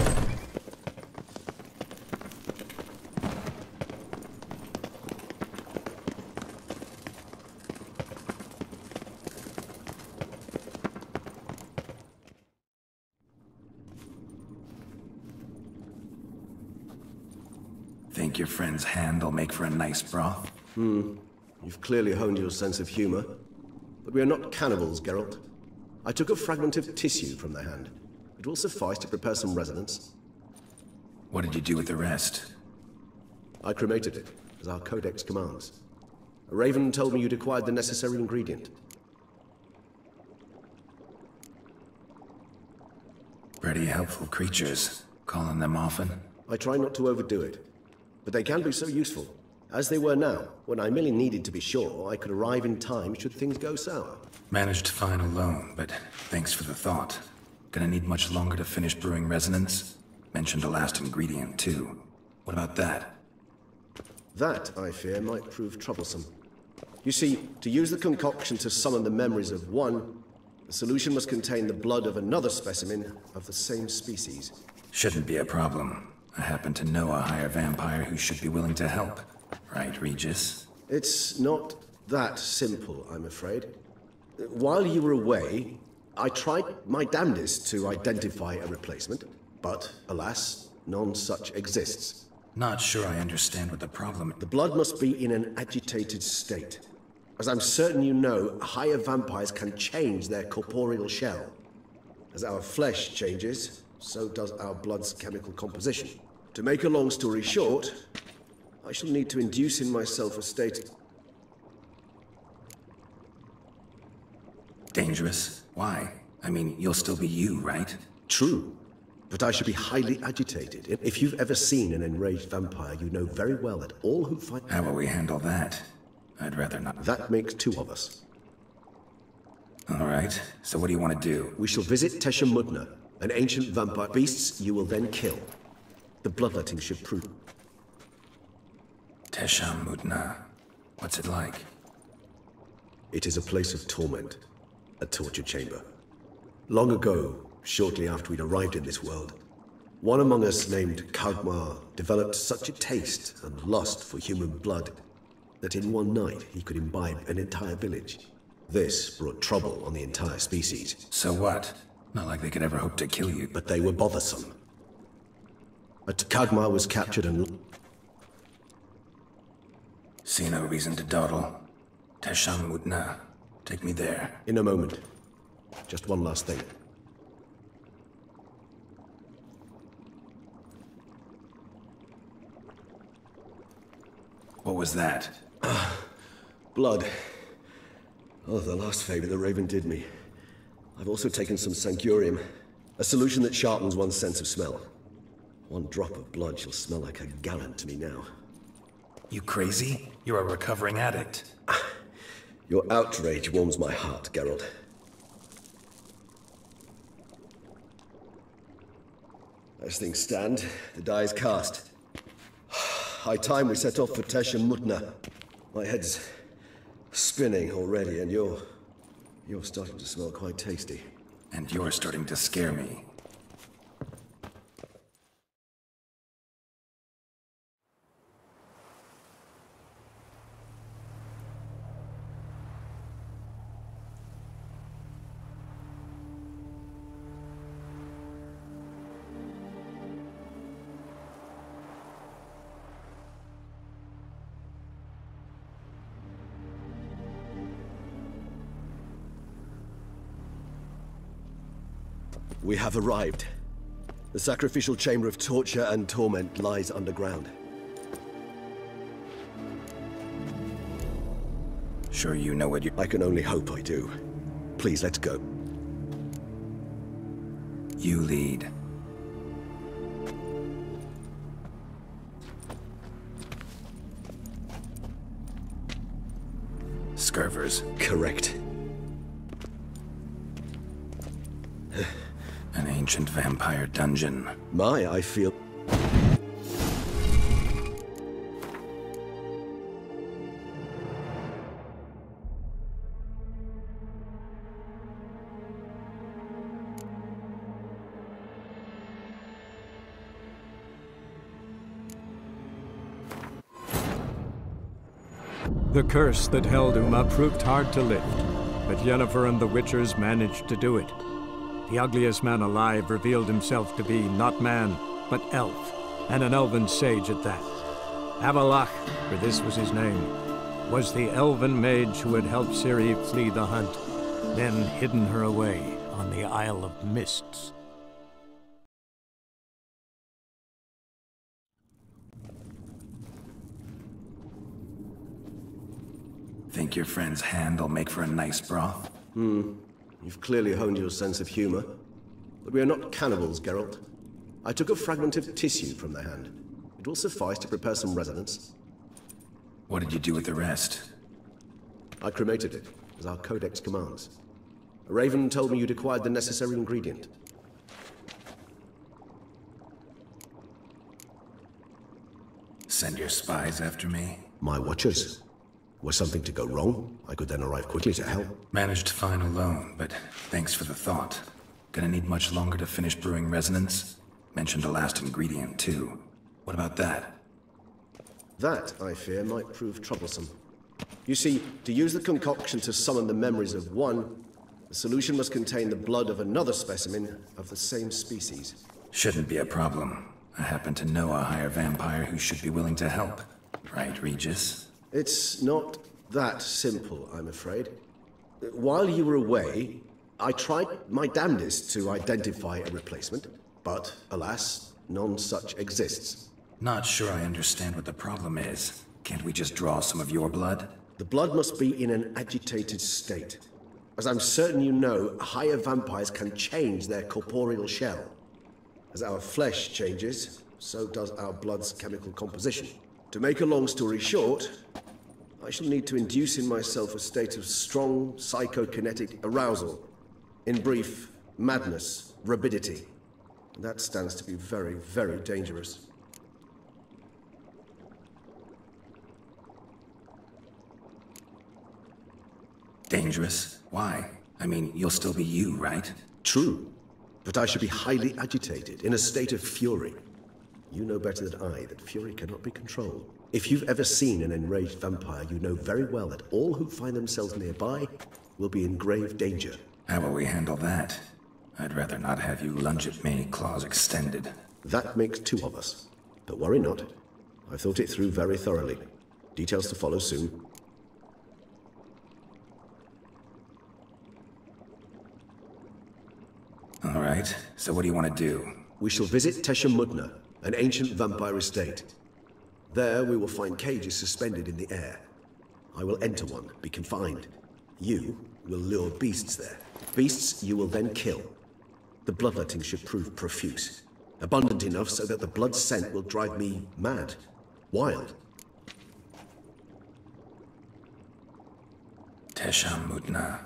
Think your friend's hand will make for a nice broth? You've clearly honed your sense of humor. But we are not cannibals, Geralt. I took a fragment of tissue from the hand. It will suffice to prepare some resonance. What did you do with the rest? I cremated it, as our codex commands. A raven told me you'd acquired the necessary ingredient. Pretty helpful creatures. Calling them often? I try not to overdo it. But they can be so useful. As they were now, when I merely needed to be sure I could arrive in time should things go sour. Managed fine alone, but thanks for the thought. Gonna need much longer to finish brewing resonance? Mentioned a last ingredient, too. What about that? That, I fear, might prove troublesome. You see, to use the concoction to summon the memories of one, the solution must contain the blood of another specimen of the same species. Shouldn't be a problem. I happen to know a higher vampire who should be willing to help. Right, Regis? It's not that simple, I'm afraid. While you were away, I tried my damnedest to identify a replacement, but, alas, none such exists. Not sure I understand what the problem is. The blood must be in an agitated state. As I'm certain you know, higher vampires can change their corporeal shell. As our flesh changes, so does our blood's chemical composition. To make a long story short, I shall need to induce in myself a state... Dangerous? Why? I mean, you'll still be you, right? True. But I should be highly agitated. If you've ever seen an enraged vampire, you know very well that all who fight... How will we handle that? I'd rather not. That makes two of us. All right. So what do you want to do? We shall visit Tesha Mudna, an ancient vampire. Beasts you will then kill. The bloodletting should prove... Tesha Mudna. What's it like? It is a place of torment. A torture chamber. Long ago, shortly after we'd arrived in this world, one among us named Kagmar developed such a taste and lust for human blood that in one night he could imbibe an entire village. This brought trouble on the entire species. So what? Not like they could ever hope to kill you. But they were bothersome. But Kagmar was captured and... See no reason to dawdle. Tesha Mudna. Take me there. In a moment. Just one last thing. What was that? Blood. Oh, the last favor the Raven did me. I've also taken some Sancurium, a solution that sharpens one's sense of smell. One drop of blood shall smell like a gallon to me now. You crazy? You're a recovering addict. Your outrage warms my heart, Geralt. As things stand, the die is cast. High time we set off for Tesha Mudna. My head's spinning already, and you're starting to smell quite tasty. And you're starting to scare me. We have arrived. The sacrificial chamber of torture and torment lies underground. Sure you know what you... I can only hope I do. Please, let's go. You lead. Scurvers. Correct. An ancient vampire dungeon. I feel... The curse that held Uma proved hard to lift, but Yennefer and the Witchers managed to do it. The ugliest man alive revealed himself to be not man, but elf, and an elven sage at that. Avalach, for this was his name, was the elven mage who had helped Ciri flee the hunt, then hidden her away on the Isle of Mists. Think your friend's hand will make for a nice broth? You've clearly honed your sense of humor. But we are not cannibals, Geralt. I took a fragment of tissue from the hand. It will suffice to prepare some resonance. What did you do with the rest? I cremated it, as our codex commands. A raven told me you'd acquired the necessary ingredient. Send your spies after me? My watchers. Were something to go wrong, I could then arrive quickly to help. Managed fine alone, but thanks for the thought. Gonna need much longer to finish brewing resonance? Mentioned a last ingredient, too. What about that? That, I fear, might prove troublesome. You see, to use the concoction to summon the memories of one, the solution must contain the blood of another specimen of the same species. Shouldn't be a problem. I happen to know a higher vampire who should be willing to help. Right, Regis? It's not that simple, I'm afraid. While you were away, I tried my damnedest to identify a replacement, but alas, none such exists. Not sure I understand what the problem is. Can't we just draw some of your blood? The blood must be in an agitated state. As I'm certain you know, higher vampires can change their corporeal shell. As our flesh changes, so does our blood's chemical composition. To make a long story short, I shall need to induce in myself a state of strong psychokinetic arousal. In brief, madness, rabidity. That stands to be very, very dangerous. Dangerous? Why? I mean, you'll still be you, right? True. But I should be highly agitated, in a state of fury. You know better than I that fury cannot be controlled. If you've ever seen an enraged vampire, you know very well that all who find themselves nearby will be in grave danger. How will we handle that? I'd rather not have you lunge at me, claws extended. That makes two of us. But worry not. I've thought it through very thoroughly. Details to follow soon. All right, so what do you want to do? We shall visit Teshamudna, an ancient vampire estate. There we will find cages suspended in the air. I will enter one, be confined. You will lure beasts there. Beasts you will then kill. The bloodletting should prove profuse. Abundant enough so that the blood scent will drive me mad. Wild. Teshamudna.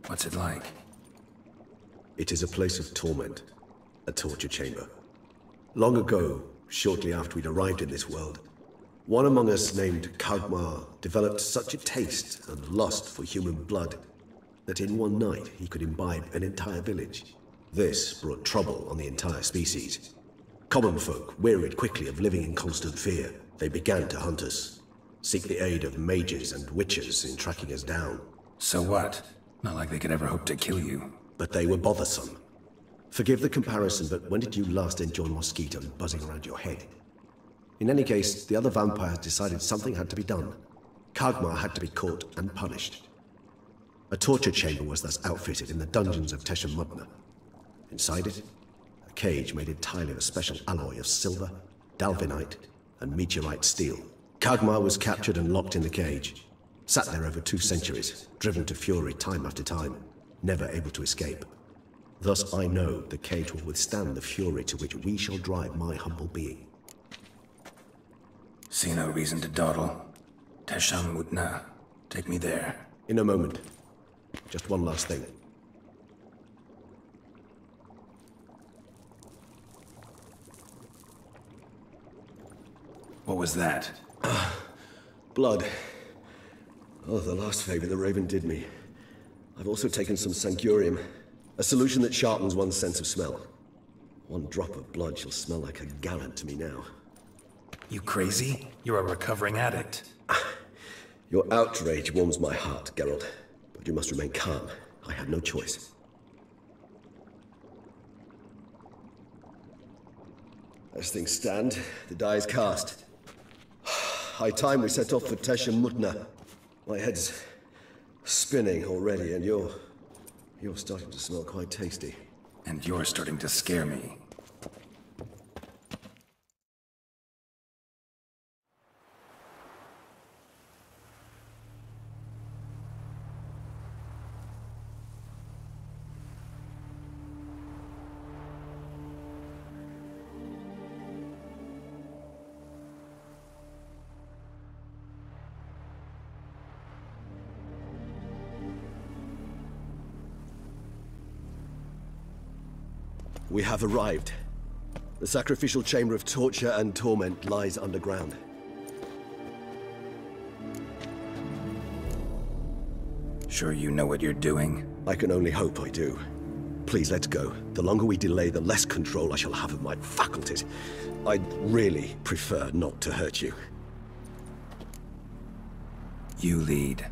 What's it like? It is a place of torment. A torture chamber. Long ago, shortly after we'd arrived in this world, one among us named Kagmar developed such a taste and lust for human blood that in one night he could imbibe an entire village. This brought trouble on the entire species. Common folk wearied quickly of living in constant fear. They began to hunt us, seek the aid of mages and witches in tracking us down. So what? Not like they could ever hope to kill you. But they were bothersome. Forgive the comparison, but when did you last enjoy mosquitoes buzzing around your head? In any case, the other vampires decided something had to be done. Kagmar had to be caught and punished. A torture chamber was thus outfitted in the dungeons of Teshamudna. Inside it, a cage made entirely of a special alloy of silver, dalvinite, and meteorite steel. Kagmar was captured and locked in the cage. Sat there over 2 centuries, driven to fury time after time, never able to escape. Thus I know the cage will withstand the fury to which we shall drive my humble being. See no reason to dawdle. Teshamudna. Take me there. In a moment. Just one last thing. What was that? Blood. Oh, the last favor the Raven did me. I've also taken some sancurium, a solution that sharpens one's sense of smell. One drop of blood shall smell like a gallon to me now. You crazy? You're a recovering addict. Your outrage warms my heart, Geralt. But you must remain calm. I had no choice. As things stand, the die is cast. High time we set off for Teshamudna. My head's spinning already, and you're starting to smell quite tasty. And you're starting to scare me. We have arrived. The sacrificial chamber of torture and torment lies underground. Sure you know what you're doing? I can only hope I do. Please, let's go. The longer we delay, the less control I shall have of my faculties. I'd really prefer not to hurt you. You lead.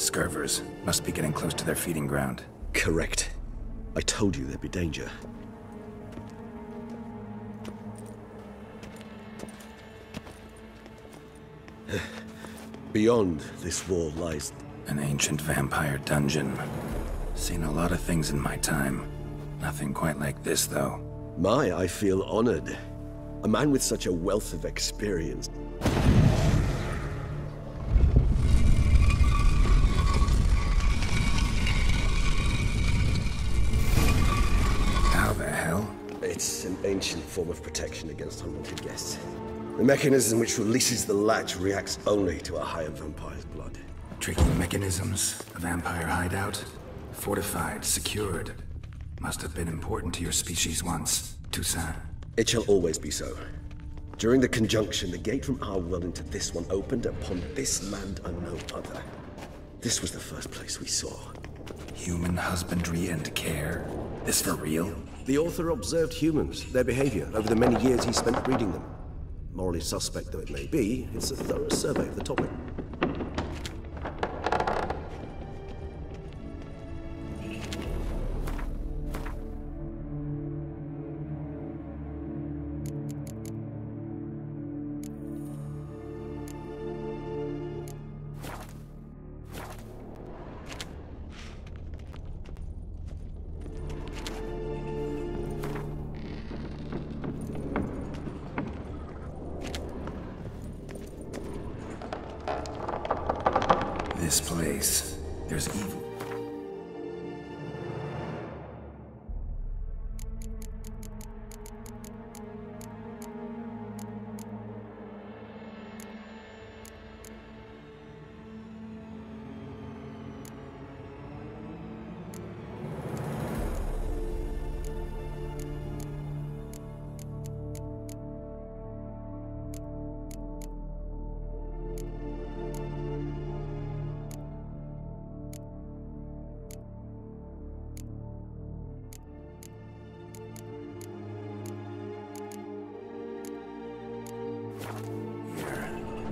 Scurvers must be getting close to their feeding ground. Correct. I told you there'd be danger. Beyond this wall lies an ancient vampire dungeon. Seen a lot of things in my time. Nothing quite like this, though. I feel honored. A man with such a wealth of experience. How the hell? It's an ancient form of protection against unwanted guests. The mechanism which releases the latch reacts only to a higher vampire's blood. Tricky mechanisms, a vampire hideout. Fortified, secured. Must have been important to your species once, Toussaint. It shall always be so. During the conjunction, the gate from our world into this one opened upon this land and no other. This was the first place we saw. Human husbandry and care? This for real? The author observed humans, their behavior, over the many years he spent breeding them. Morally suspect though it may be, it's a thorough survey of the topic. This place, there's evil.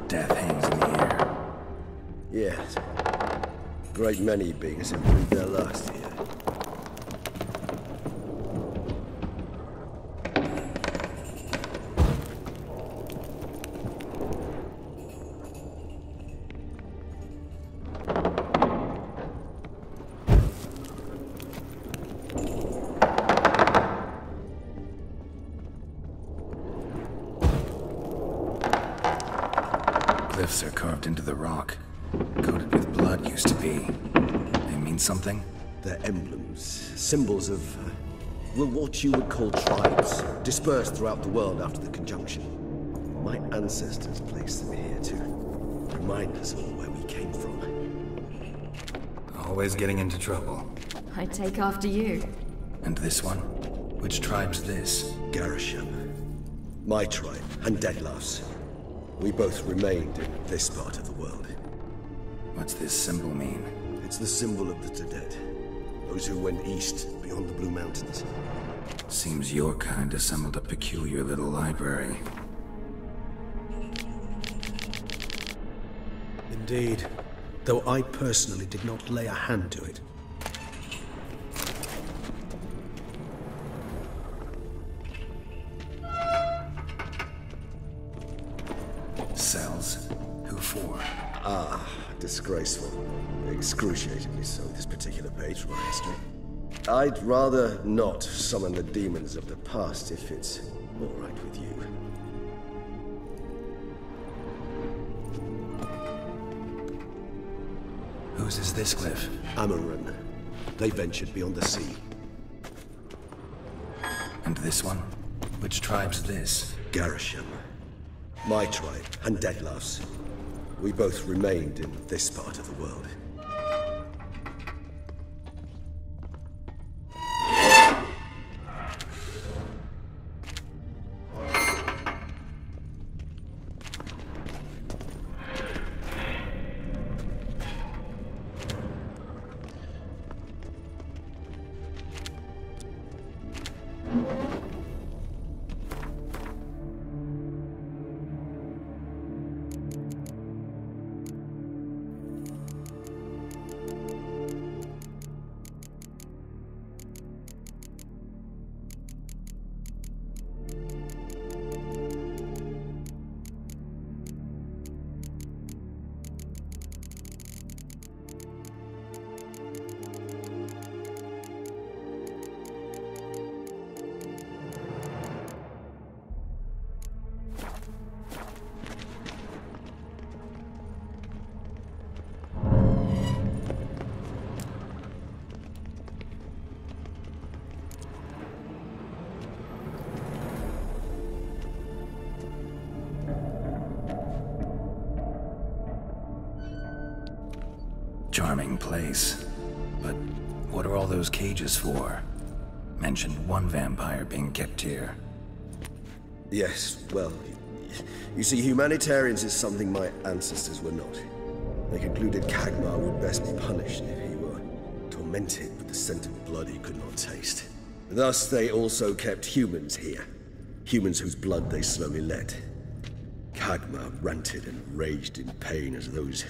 Death hangs in the air. Yes. Great many beings have breathed their last here. Glyphs are carved into the rock. Coated with blood used to be. They mean something? They're emblems, symbols of, well, what you would call tribes, dispersed throughout the world after the conjunction. My ancestors placed them here to remind us all where we came from. Always getting into trouble. I take after you. And this one? Which tribe's this? Garisham. My tribe, and Deadlough's. We both remained in this part of the world. What's this symbol mean? It's the symbol of the Dead. Those who went east, beyond the Blue Mountains. Seems your kind assembled a peculiar little library. Indeed. Though I personally did not lay a hand to it. Cells? Who for? Ah, disgraceful. Excruciatingly so, this particular page from our history. I'd rather not summon the demons of the past if it's all right with you. Whose is this glyph? Amaran. They ventured beyond the sea. And this one? Which tribe's this? Garisham. My tribe, and Deadlough's. We both remained in this part of the world. charming place. But what are all those cages for? Mentioned one vampire being kept here. Yes, well, you see, humanitarians is something my ancestors were not. They concluded Kagmar would best be punished if he were tormented with the scent of blood he could not taste. Thus, they also kept humans here. Humans whose blood they slowly let. Kagmar ranted and raged in pain as those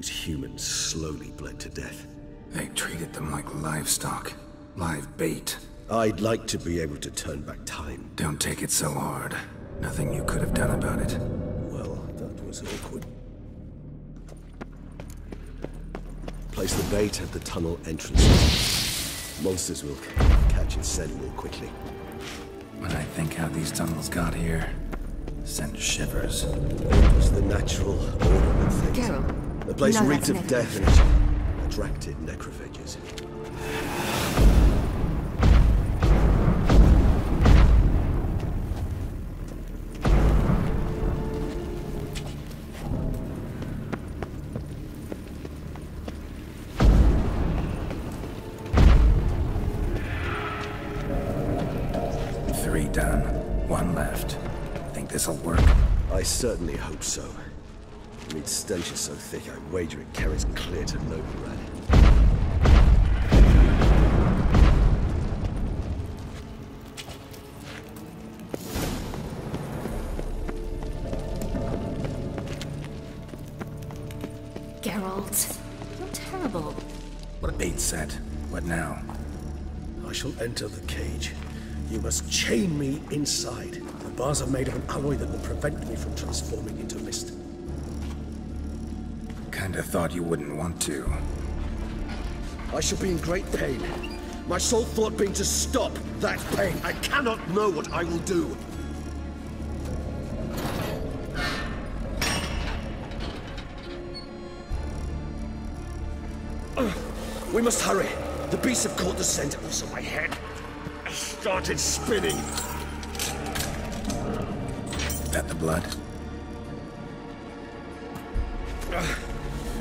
humans slowly bled to death. They treated them like livestock. Live bait. I'd like to be able to turn back time. Don't take it so hard. Nothing you could have done about it. Well, that was awkward. Place the bait at the tunnel entrance. Monsters will catch its scent more quickly. When I think how these tunnels got here, send shivers. It was the natural order of things. Geralt. The place No, reeked that's of death and it attracted necrophages. Done. One left. Think this'll work? I certainly hope so. The meat stench is so thick, I wager it carries clear to Novigrad. Geralt, you're terrible. What a bait set. What now? I shall enter the cage. You must chain me inside. The bars are made of an alloy that will prevent me from transforming into mist. Kinda thought you wouldn't want to. I shall be in great pain. My sole thought being to stop that pain. I cannot know what I will do. We must hurry. The beasts have caught the scent, also my head started spinning. That the blood?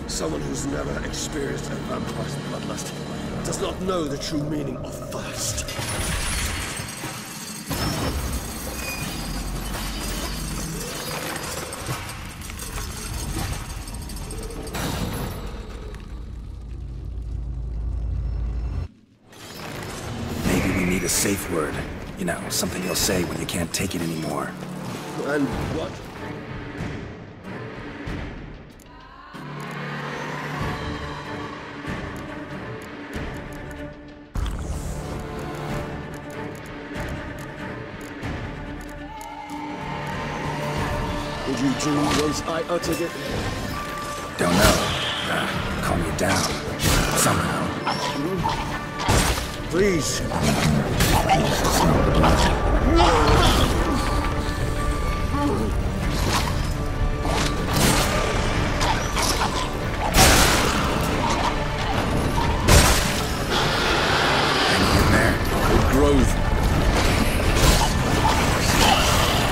Someone who's never experienced a vampire's bloodlust does not know the true meaning of thirst. A safe word. You know, something you'll say when you can't take it anymore. And what? Would you do once I uttered it? Don't know. Calm you down. Somehow. Please. Growth.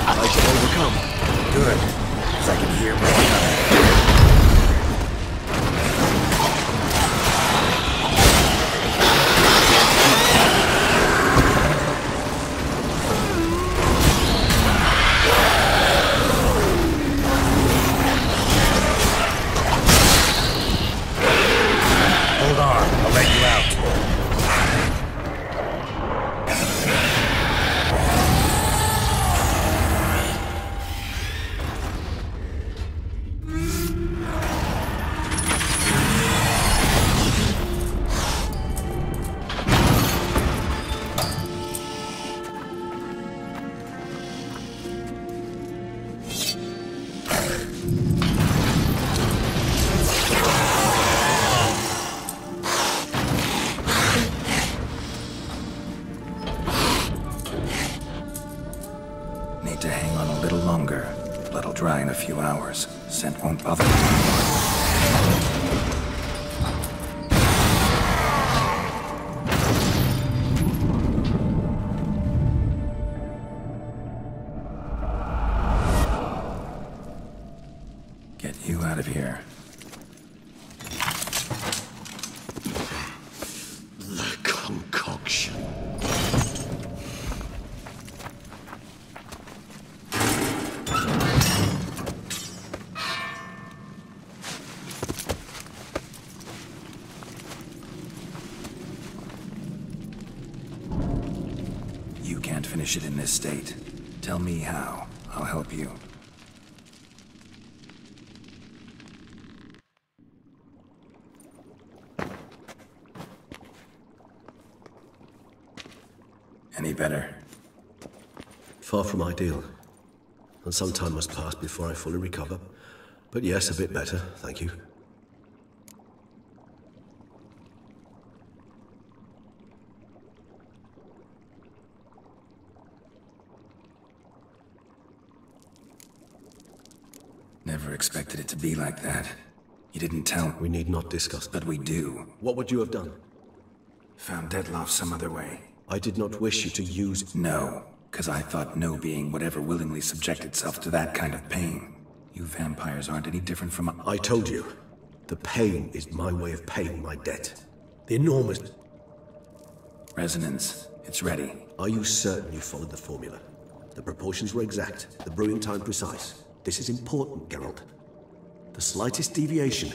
I shall overcome. Good. As I can hear more coming. Hold on, I'll let you out. Need to hang on a little longer. Blood'll dry in a few hours. Scent won't bother me anymore. Get you out of here. finish it in this state. Tell me how. I'll help you. Any better? Far from ideal. And some time must pass before I fully recover. But yes, a bit better, thank you. Never expected it to be like that. You didn't tell... We need not discuss. But we do. What would you have done? Found Dettlaff some other way. I did not wish you to use... No, because I thought no being would ever willingly subject itself to that kind of pain. You vampires aren't any different from... I told you. The pain is my way of paying my debt. The enormous... Resonance. It's ready. Are you certain you followed the formula? The proportions were exact, the brewing time precise. This is important, Geralt. The slightest deviation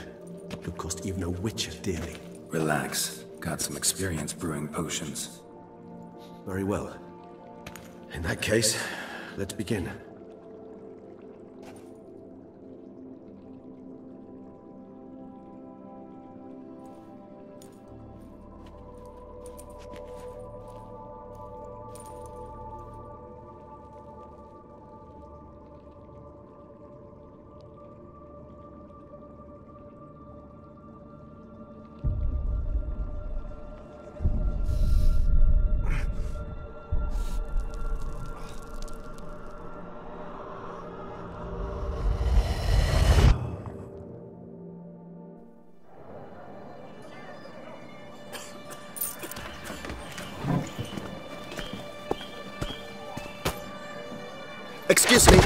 could cost even a witcher dearly. Relax. Got some experience brewing potions. Very well. In that case, let's begin. Excuse me.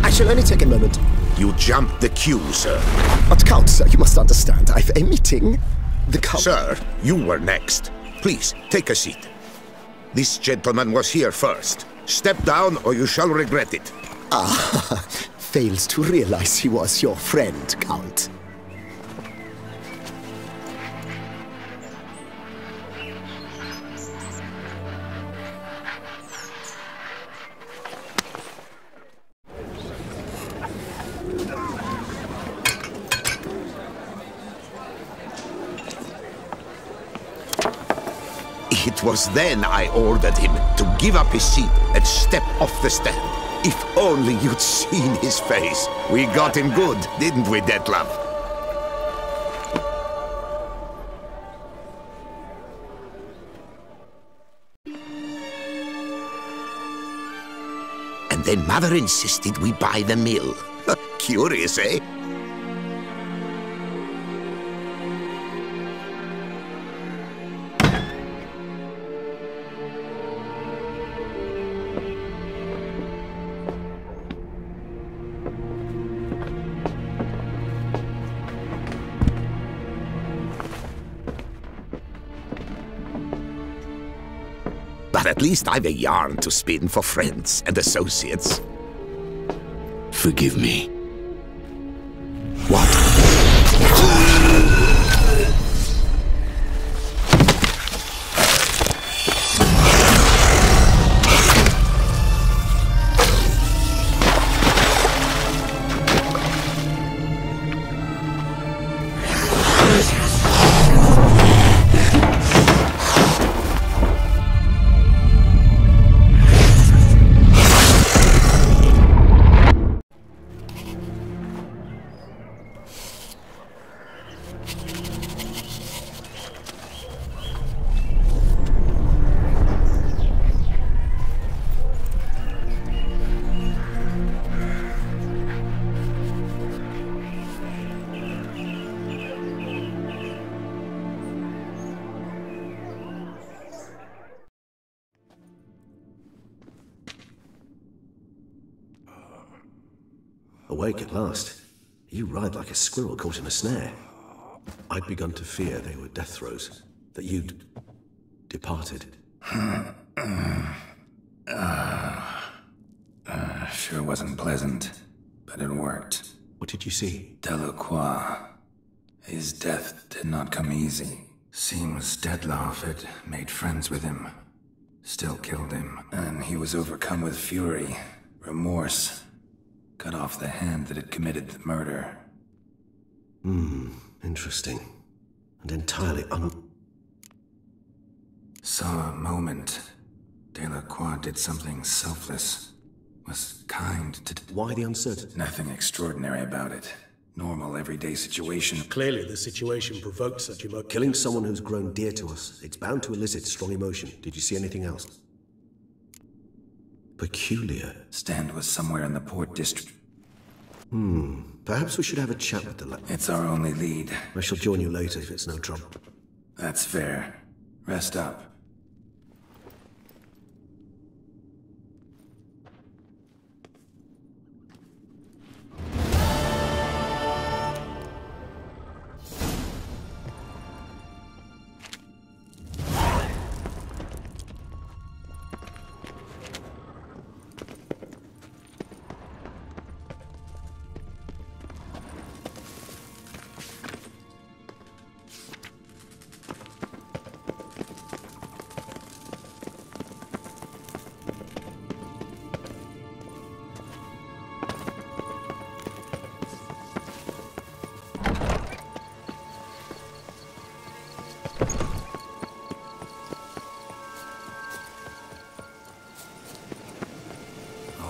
I shall only take a moment. You jumped the queue, sir. But Count, sir, you must understand. I've a meeting. The Count... Sir, you were next. Please, take a seat. This gentleman was here first. Step down or you shall regret it. Ah, fails to realize he was your friend, Count. It was then I ordered him to give up his seat and step off the stand. If only you'd seen his face. We got him good, didn't we, Dettlaff? And then Mother insisted we buy the mill. Curious, eh? But at least I've a yarn to spin for friends and associates. Forgive me. What? Awake at last. You writhe like a squirrel caught in a snare. I'd begun to fear they were death throes, that you'd departed. Sure wasn't pleasant, but it worked. What did you see? Delacroix. His death did not come easy. Seems Dettlaff had made friends with him. Still killed him, and he was overcome with fury, remorse. Cut off the hand that had committed the murder. Interesting. And entirely Saw a moment. Delacroix did something selfless. Was kind to... Why the uncertainty? Nothing extraordinary about it. Normal, everyday situation. Clearly, the situation provoked such emotion. Killing someone who's grown dear to us, it's bound to elicit strong emotion. Did you see anything else? Peculiar. Stand was somewhere in the port district. Perhaps we should have a chat with the lad. It's our only lead. I shall join you later if it's no trouble. That's fair. Rest up.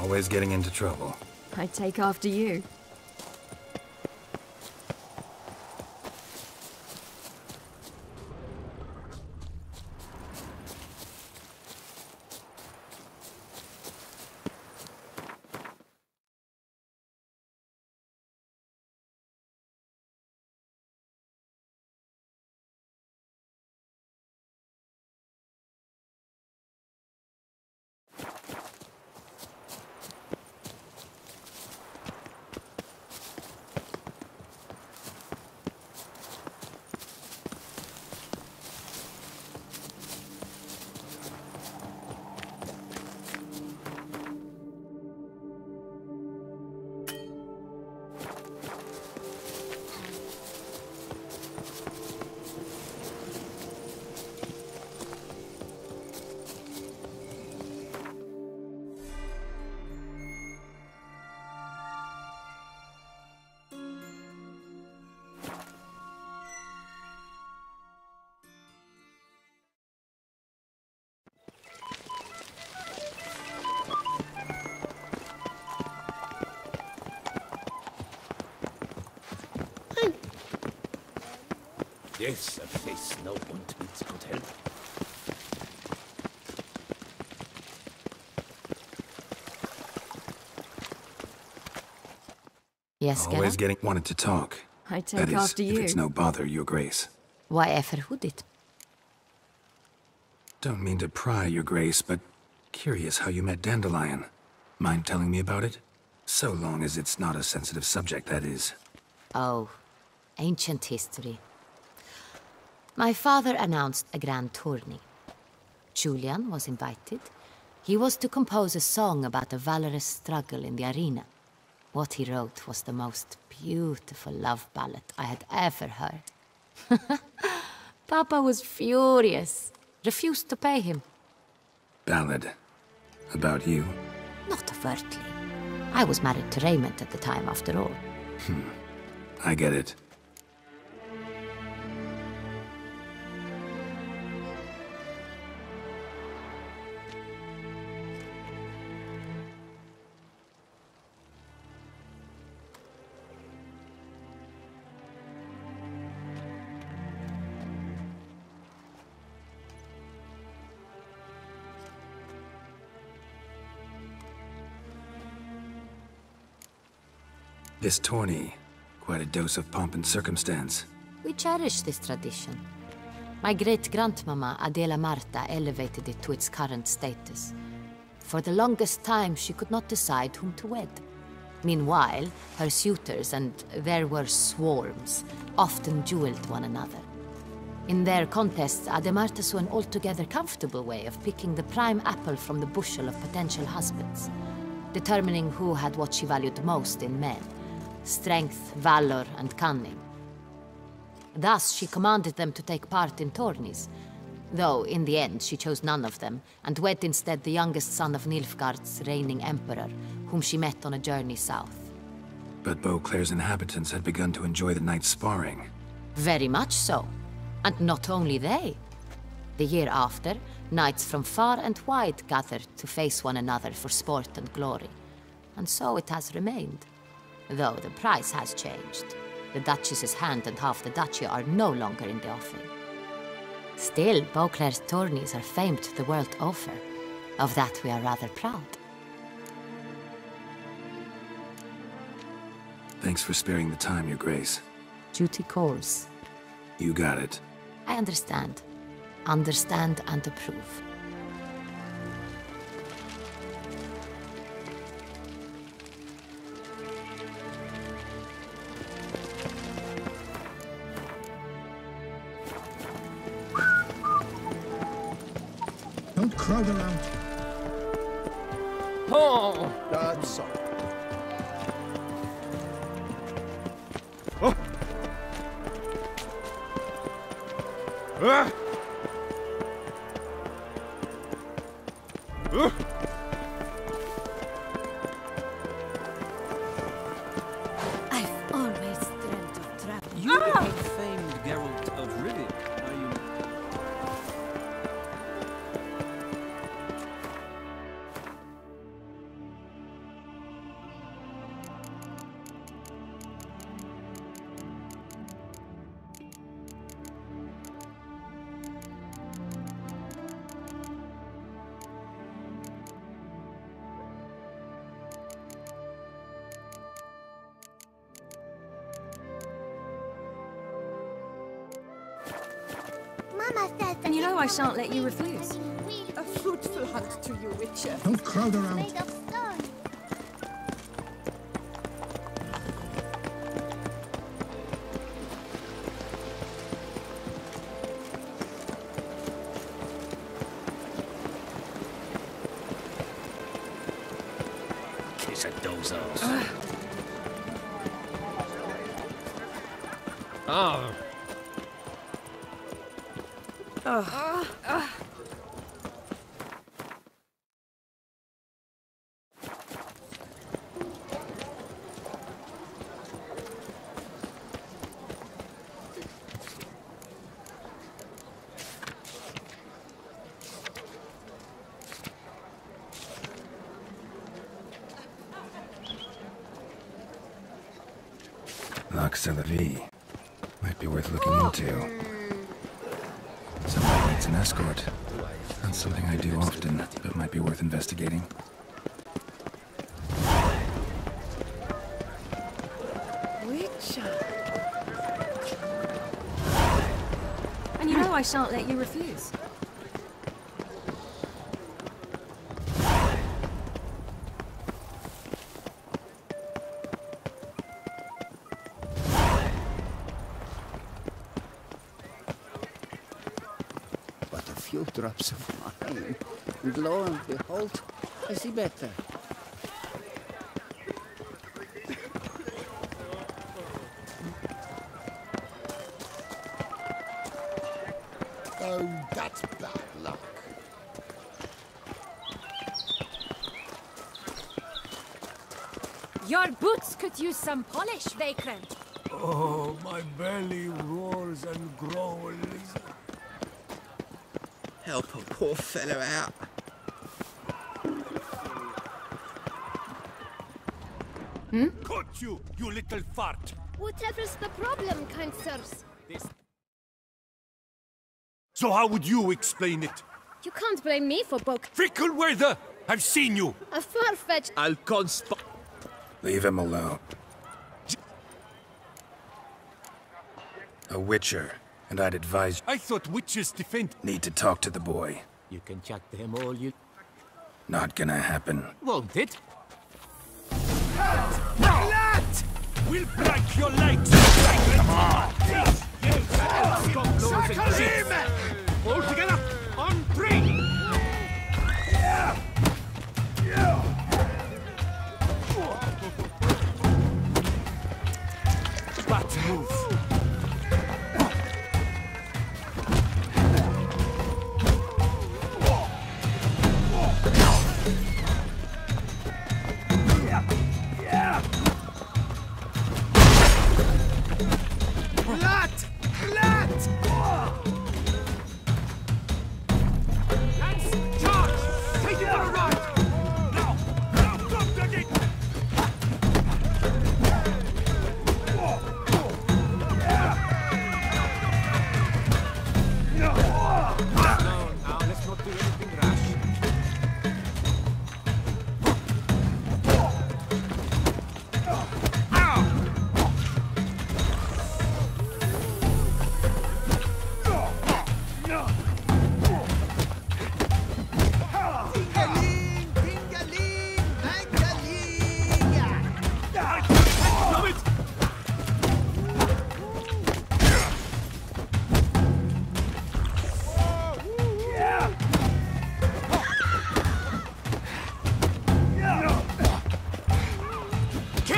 Always getting into trouble. I take after you. Yes, a place no ointments could help. Yes, Always wanted to talk. I take after you. If it's no bother, Your Grace. Why ever would it? Don't mean to pry, Your Grace, but curious how you met Dandelion. Mind telling me about it? So long as it's not a sensitive subject, that is. Oh, ancient history. My father announced a grand tourney. Julian was invited. He was to compose a song about a valorous struggle in the arena. What he wrote was the most beautiful love ballad I had ever heard. Papa was furious. Refused to pay him. Ballad. About you? Not overtly. I was married to Raymond at the time, after all. I get it. This tourney, quite a dose of pomp and circumstance. We cherish this tradition. My great-grandmama, Adela Marta, elevated it to its current status. For the longest time, she could not decide whom to wed. Meanwhile, her suitors, and there were swarms, often dueled one another. In their contests, Ademarta saw an altogether comfortable way of picking the prime apple from the bushel of potential husbands, determining who had what she valued most in men: strength, valor, and cunning. Thus, she commanded them to take part in tourneys, Though, in the end, she chose none of them, and wed instead the youngest son of Nilfgaard's reigning emperor, whom she met on a journey south. But Beauclair's inhabitants had begun to enjoy the night's sparring. Very much so. And not only they. The year after, knights from far and wide gathered to face one another for sport and glory. And so it has remained. Though the price has changed. The Duchess's hand and half the duchy are no longer in the offing. Still, Beauclair's tourneys are famed the world over. Of that we are rather proud. Thanks for sparing the time, Your Grace. Duty calls. You got it. I understand. Understand and approve. Don't crowd around. Oh! That's all. Oh! Ah! I've always dreamt of traveling. You the famed Geralt of Rivia, are you? Mama said And you know I shan't let you refuse. A fruitful hunt to you, Witcher. Don't crowd around. made of stone. Kiss a dozos. Ah! Lac Celavie. Might be worth looking into. Somebody needs an escort. Not something I do often, but might be worth investigating. Witcher. And you know I shan't let you refuse. But a few drops of wine, and lo and behold, I see better. Oh, that's bad luck. Your boots could use some polish, Vagrant. Oh, my belly roars and growls. Help a poor fellow out. Caught you, you little fart! Whatever's the problem, kind sirs? So how would you explain it? You can't blame me for book. Fickle weather! I've seen you! A far-fetched. I'll conspire. Leave him alone. A witcher, and I'd advise I thought witches defend... need to talk to the boy. You can chat to him all you... Not gonna happen. Won't it? Lad! We'll break your legs! Come on! All together! On three! Bat move!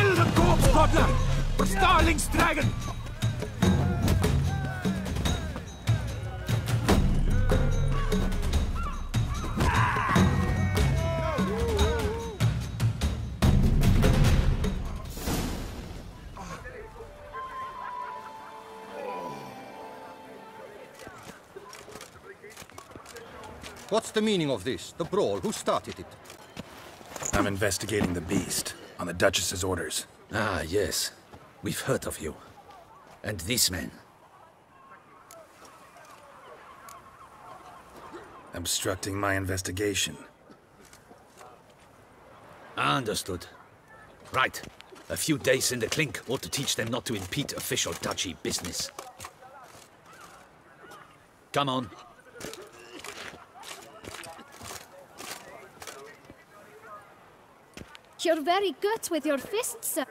Kill the corpse butler! Starling's dragon! What's the meaning of this? The brawl? Who started it? I'm investigating the beast, on the Duchess's orders. Ah, yes. We've heard of you. And this man. Obstructing my investigation. Understood. Right. A few days in the clink ought to teach them not to impede official duchy business. Come on. You're very good with your fists, sir.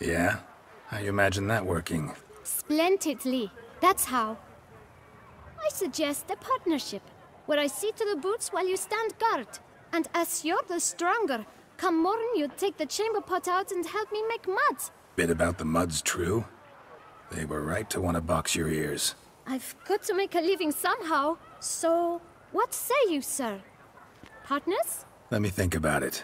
Yeah? How you imagine that working? Splendidly. That's how. I suggest a partnership, where I see to the boots while you stand guard. And as you're the stronger, come morn you take the chamber pot out and help me make mud. Bit about the mud's true? They were right to want to box your ears. I've got to make a living somehow, so what say you, sir? Partners? Let me think about it.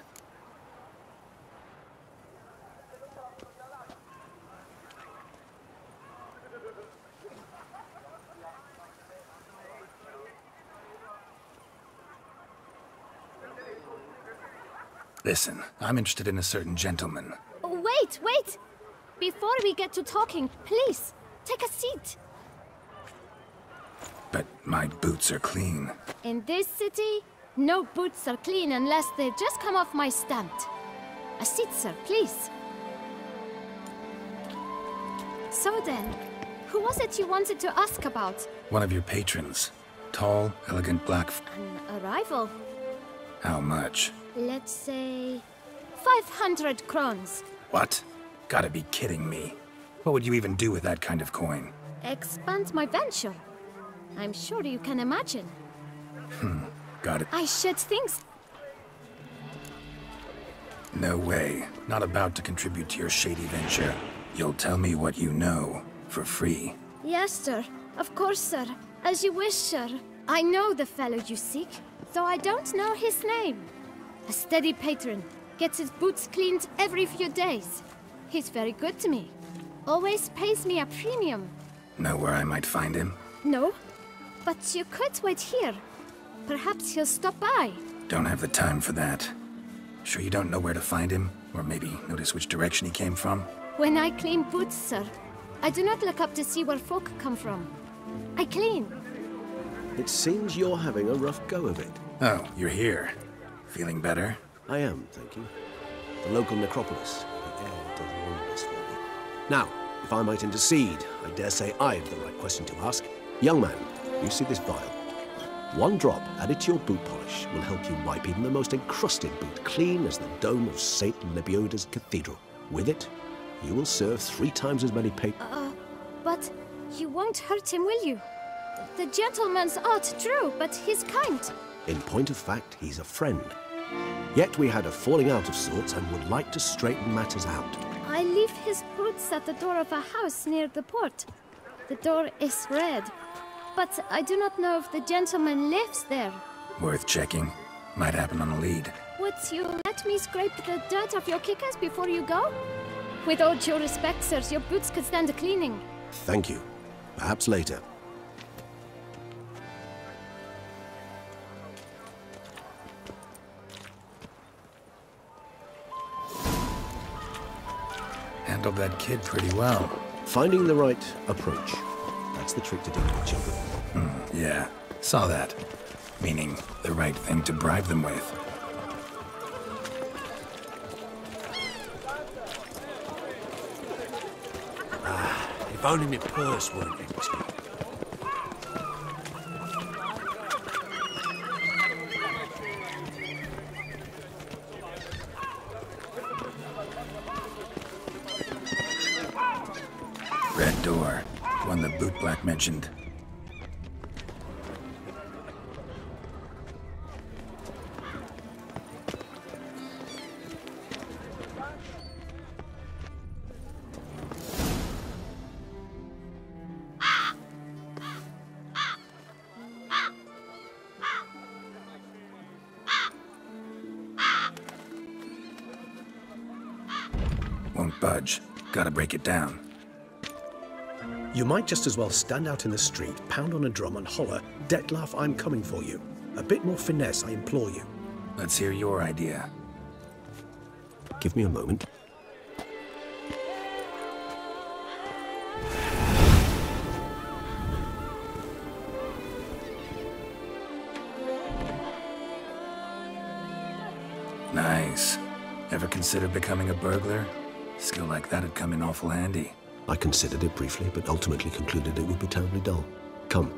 Listen, I'm interested in a certain gentleman. Wait, wait! Before we get to talking, please, take a seat. But my boots are clean. In this city, no boots are clean unless they just come off my stand. A seat, sir, please. So then, who was it you wanted to ask about? One of your patrons. Tall, elegant black... An arrival. How much? Let's say... 500 crowns. What? Gotta be kidding me. What would you even do with that kind of coin? Expand my venture. I'm sure you can imagine. Got it. I should think... No way. Not about to contribute to your shady venture. You'll tell me what you know, for free. Yes, sir. Of course, sir. As you wish, sir. I know the fellow you seek, though I don't know his name. A steady patron. Gets his boots cleaned every few days. He's very good to me. Always pays me a premium. Know where I might find him? No, but you could wait here. Perhaps he'll stop by. Don't have the time for that. Sure you don't know where to find him? Or maybe notice which direction he came from? When I clean boots, sir, I do not look up to see where folk come from. I clean. It seems you're having a rough go of it. Oh, you're here. Feeling better? I am, thank you. The local necropolis. The air does wonders for me. Now, if I might intercede, I dare say I've the right question to ask. Young man, you see this vial? One drop added to your boot polish will help you wipe even the most encrusted boot clean as the dome of St. Lebioda's cathedral. With it, you will serve 3 times as many but you won't hurt him, will you? The gentleman's odd, true, but he's kind. In point of fact, he's a friend. Yet we had a falling out of sorts and would like to straighten matters out. I leave his boots at the door of a house near the port. The door is red, but I do not know if the gentleman lives there. Worth checking. Might happen on a lead. Would you let me scrape the dirt off your kickers before you go? With all due respect, sirs, your boots could stand a cleaning. Thank you. Perhaps later. Handled that kid pretty well. Finding the right approach. That's the trick to dealing with children. Yeah, saw that. Meaning, the right thing to bribe them with. If only my purse weren't empty. Red door. One the bootblack mentioned. won't budge. Gotta break it down. You might just as well stand out in the street, pound on a drum and holler, "Dettlaff, I'm coming for you." A bit more finesse, I implore you. Let's hear your idea. Give me a moment. Nice. Ever consider becoming a burglar? Skill like that'd come in awful handy. I considered it briefly, but ultimately concluded it would be terribly dull. Come.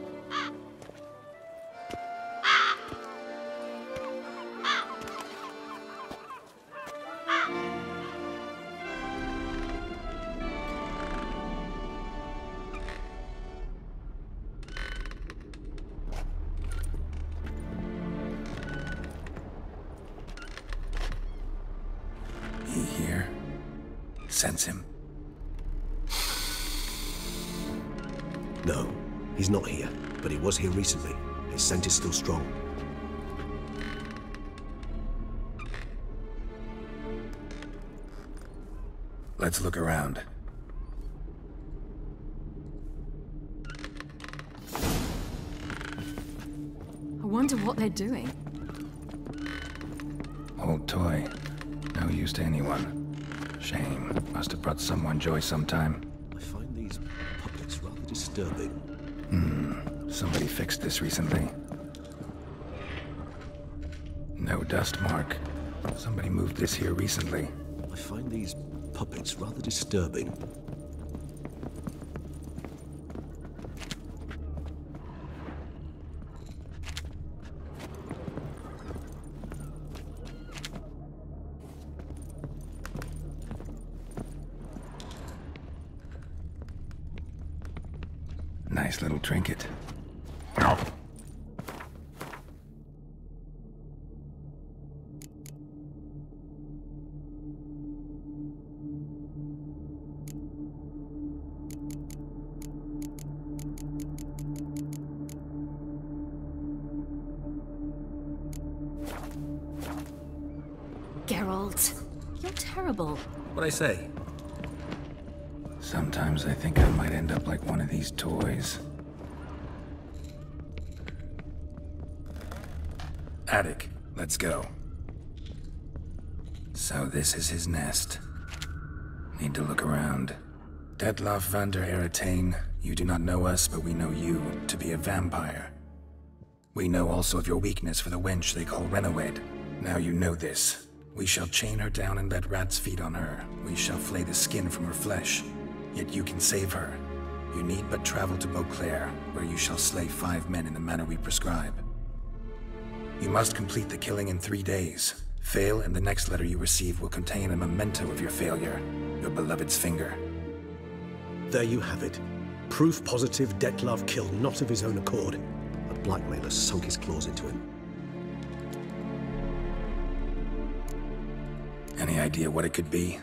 He here? Sense him. No, he's not here, but he was here recently. His scent is still strong. Let's look around. I wonder what they're doing. Old toy. No use to anyone. Shame. Must have brought someone joy sometime. I find these puppets rather disturbing. Somebody fixed this recently. No dust mark. Somebody moved this here recently. I find these puppets rather disturbing. Nice little trinket. Geralt, you're terrible. What'd I say? Sometimes I think I might end up like one of these toys. Attic, let's go. So this is his nest. Need to look around. Dettlaff van der Eretain, you do not know us, but we know you to be a vampire. We know also of your weakness for the wench they call Renawed. Now you know this. We shall chain her down and let rats feed on her. We shall flay the skin from her flesh. Yet you can save her. You need but travel to Beauclair, where you shall slay 5 men in the manner we prescribe. You must complete the killing in 3 days. Fail, and the next letter you receive will contain a memento of your failure, your beloved's finger. There you have it. Proof positive Dettlaff killed not of his own accord. A blackmailer sunk his claws into him. Any idea what it could be?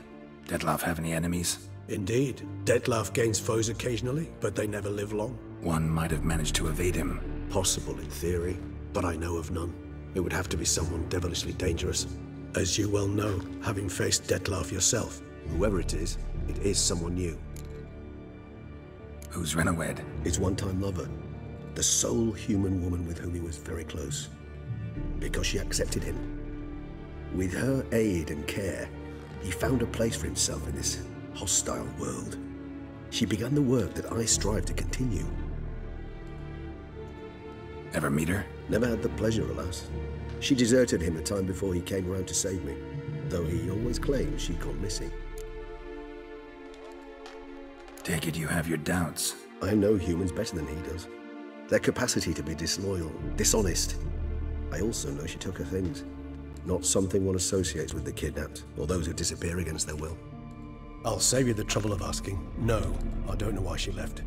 Dettlaff have any enemies? Indeed. Dettlaff gains foes occasionally, but they never live long. One might have managed to evade him. Possible in theory, but I know of none. It would have to be someone devilishly dangerous. As you well know, having faced Dettlaff yourself, whoever it is someone new. Who's Renawed? His one-time lover. The sole human woman with whom he was very close. Because she accepted him. With her aid and care, he found a place for himself in this hostile world. She began the work that I strive to continue. Ever meet her? Never had the pleasure, alas. She deserted him a time before he came around to save me, though he always claimed she'd gone missing. Take it you have your doubts. I know humans better than he does. Their capacity to be disloyal, dishonest. I also know she took her things. Not something one associates with the kidnapped, or those who disappear against their will. I'll save you the trouble of asking. No, I don't know why she left.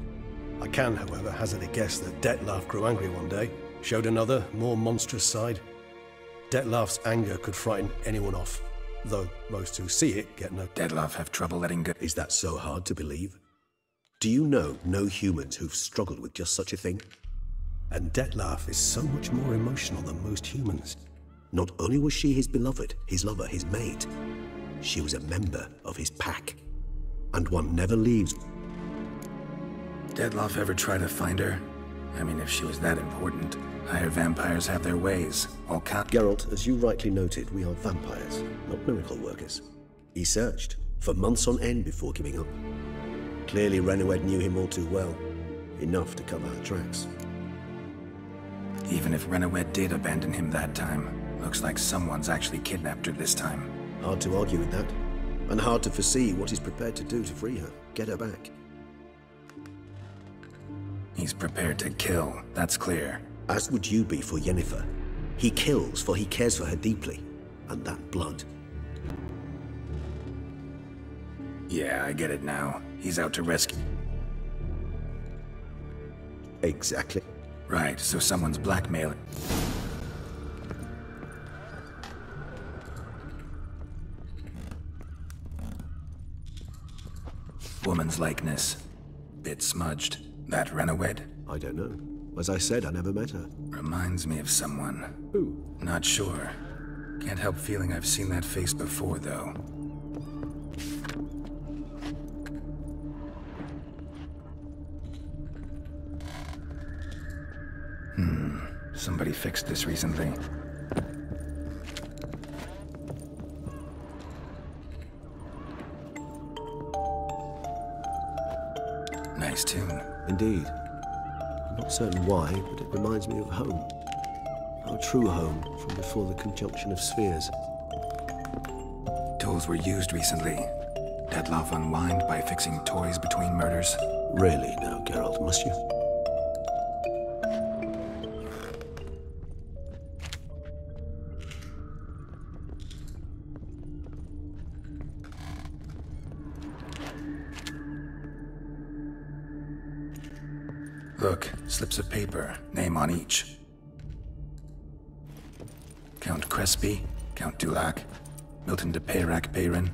I can, however, hazard a guess that Dettlaff grew angry one day, showed another, more monstrous side. Dettlaff's anger could frighten anyone off, though most who see it get no... Dettlaff have trouble letting go. Is that so hard to believe? Do you know no humans who've struggled with just such a thing? And Dettlaff is so much more emotional than most humans. Not only was she his beloved, his lover, his mate, she was a member of his pack. and one never leaves. Dettlaff ever try to find her? I mean, if she was that important. Higher vampires have their ways. All Geralt, as you rightly noted, we are vampires, not miracle workers. He searched for months on end before giving up. Clearly Renowed knew him all too well. Enough to cover her tracks. Even if Renowed did abandon him that time, looks like someone's actually kidnapped her this time. Hard to argue with that. And hard to foresee what he's prepared to do to free her, get her back. He's prepared to kill, that's clear. As would you be for Yennefer. He kills for he cares for her deeply. And that blood. Yeah, I get it now. He's out to rescue. Exactly. Right, so someone's blackmailing. Woman's likeness. Bit smudged. That Renowed? I don't know. As I said, I never met her. Reminds me of someone. Who? Not sure. Can't help feeling I've seen that face before, though. Somebody fixed this recently. Nice tune. Indeed. I'm not certain why, but it reminds me of home. Our true home from before the conjunction of spheres. Tools were used recently. Dettlaff unwind by fixing toys between murders. Really now, Geralt, must you? Look, slips of paper, name on each. Count Crespi, Count Dulac, Milton de Peyrac-Peyrin,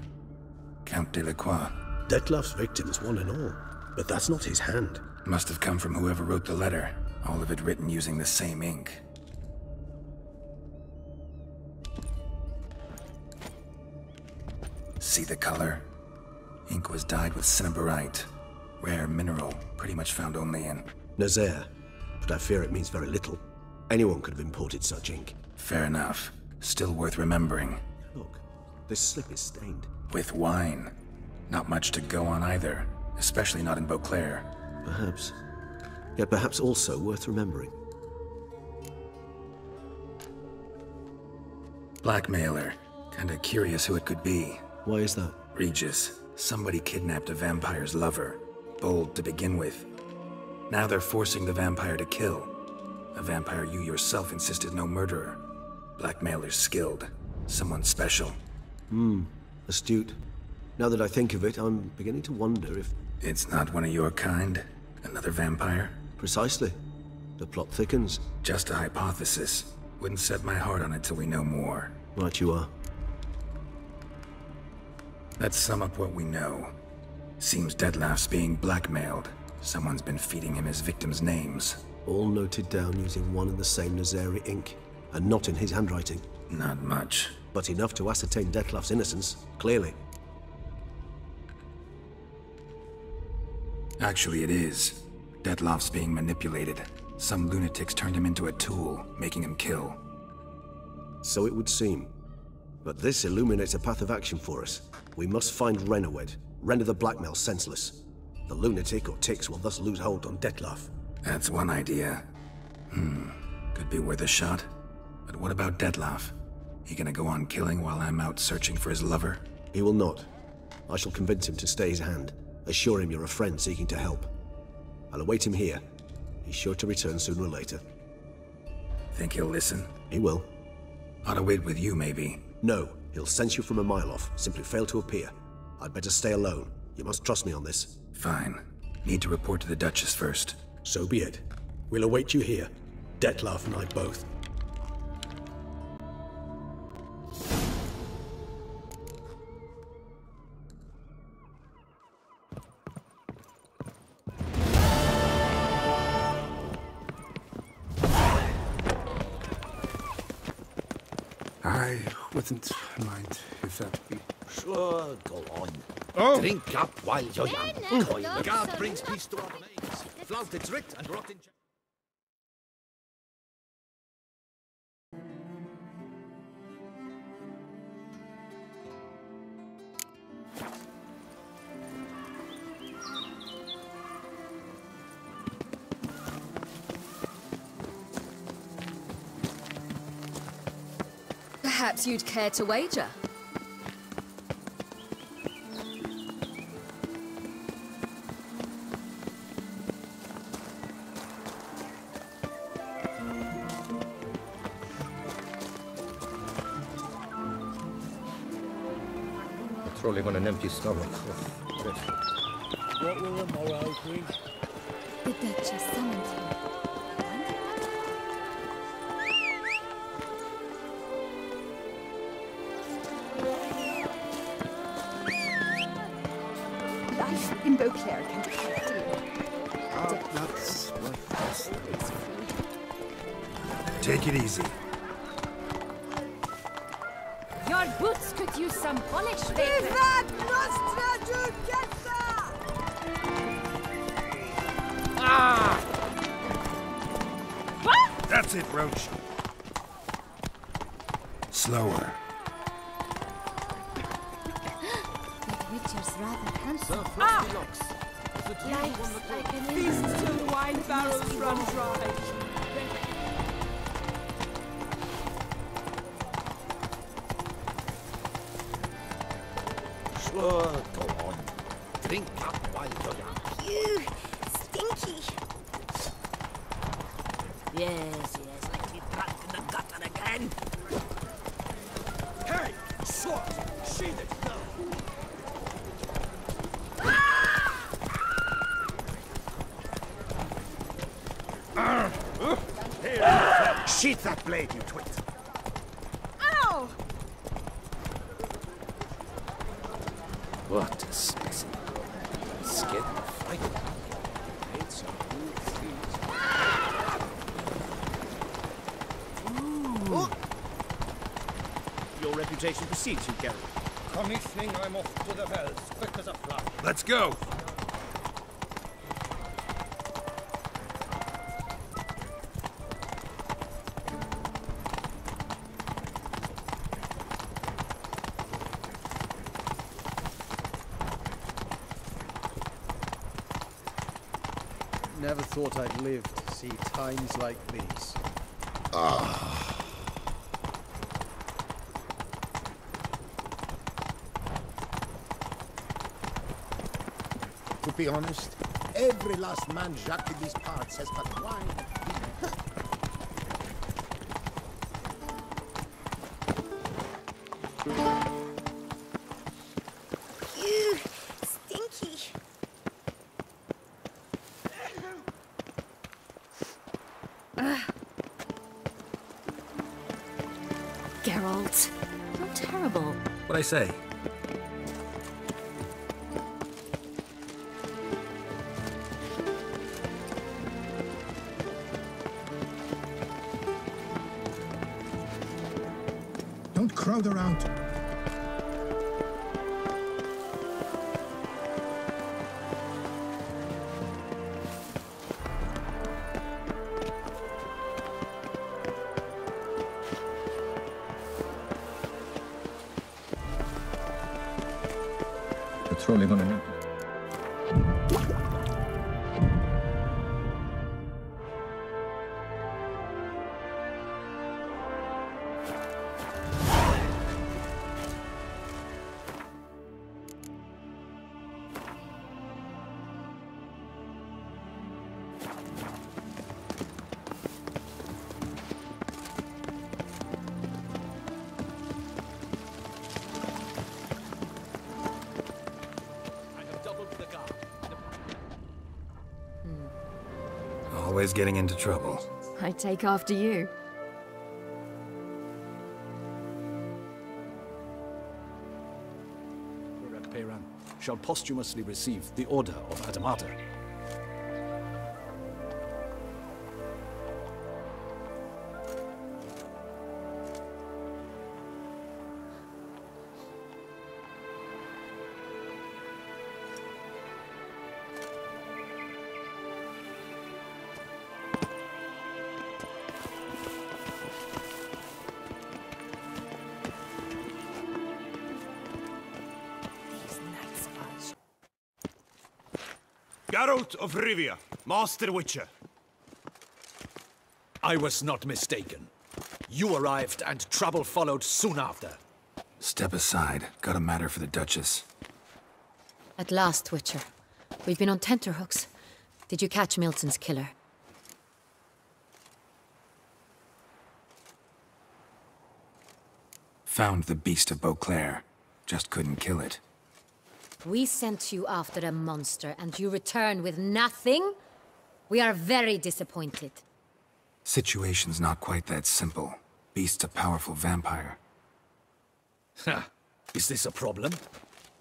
Count Delacroix. Dettlaff's victims, one and all. But that's not his hand. Must have come from whoever wrote the letter. All of it written using the same ink. See the color? Ink was dyed with cinnabarite. Rare mineral, pretty much found only in Nazaire, but I fear it means very little. Anyone could have imported such ink. Fair enough. Still worth remembering. Look, this slip is stained. With wine. Not much to go on either, especially not in Beauclair. Perhaps. Yet perhaps also worth remembering. Blackmailer. Kinda curious who it could be. Why is that? Regis. Somebody kidnapped a vampire's lover. Bold to begin with. Now they're forcing the vampire to kill. A vampire you yourself insisted no murderer. Blackmailer's skilled. Someone special. Astute. Now that I think of it, I'm beginning to wonder if... It's not one of your kind? Another vampire? Precisely. The plot thickens. Just a hypothesis. Wouldn't set my heart on it till we know more. Right you are. Let's sum up what we know. Seems Dettlaff's being blackmailed. Someone's been feeding him his victims' names. All noted down using one and the same Nazaire ink. And not in his handwriting. Not much. But enough to ascertain Dettlaff's innocence, clearly. Actually, it is. Dettlaff's being manipulated. Some lunatics turned him into a tool, making him kill. So it would seem. But this illuminates a path of action for us. We must find Renowed, render the blackmail senseless. The lunatic or ticks will thus lose hold on Dettlaff. That's one idea. Could be worth a shot. But what about Dettlaff? He gonna go on killing while I'm out searching for his lover? He will not. I shall convince him to stay his hand. Assure him you're a friend seeking to help. I'll await him here. He's sure to return sooner or later. Think he'll listen? He will. Ought to wait with you, maybe. No, he'll sense you from a mile off. Simply fail to appear. I'd better stay alone. You must trust me on this. Fine. Need to report to the Duchess first. So be it. We'll await you here. Dettlaff and I both. I wouldn't mind if that... Sure, go on. Drink up while you're young. The guard brings peace to our domains. Flout its writ and rot in... Perhaps you'd care to wager? Patrolling on an empty stomach. What will the morrow bring? The Duchess summoned him. Life in Beauclair can be hectic. That's what Take it easy. Your boots could use some polish, Vivat Nostra Duchessa! Ah! That's it, Roach. Slower. That Witcher's rather handsome. Yikes, like an feast till the wine barrels run dry. Sure, go on. Drink up while you're young. Phew, stinky. Yes, let me drunk in the gutter again. Hey, sword! Sheathe it now! Here, sheath that blade, you twit. Ow! What a specimen. Scared of fighting. Made some good things. Your reputation precedes you, Geralt. Commissioning, I'm off to the hells, quick as a flash. Let's go. Never thought I'd live to see times like these. To be honest, every last man Jacques in these parts has got wine. Phew, stinky. Geralt, you're terrible. What'd I say? Don't crowd around. Patrolling on an empty... Always getting into trouble. I take after you. Peyran shall posthumously receive the Order of Adamata. Geralt of Rivia, Master Witcher. I was not mistaken. You arrived and trouble followed soon after. Step aside. Got a matter for the Duchess. At last, Witcher. We've been on tenterhooks. Did you catch Milton's killer? Found the beast of Beauclair. Just couldn't kill it. We sent you after a monster, and you return with nothing? We are very disappointed. Situation's not quite that simple. Beast's a powerful vampire. Ha! Is this a problem?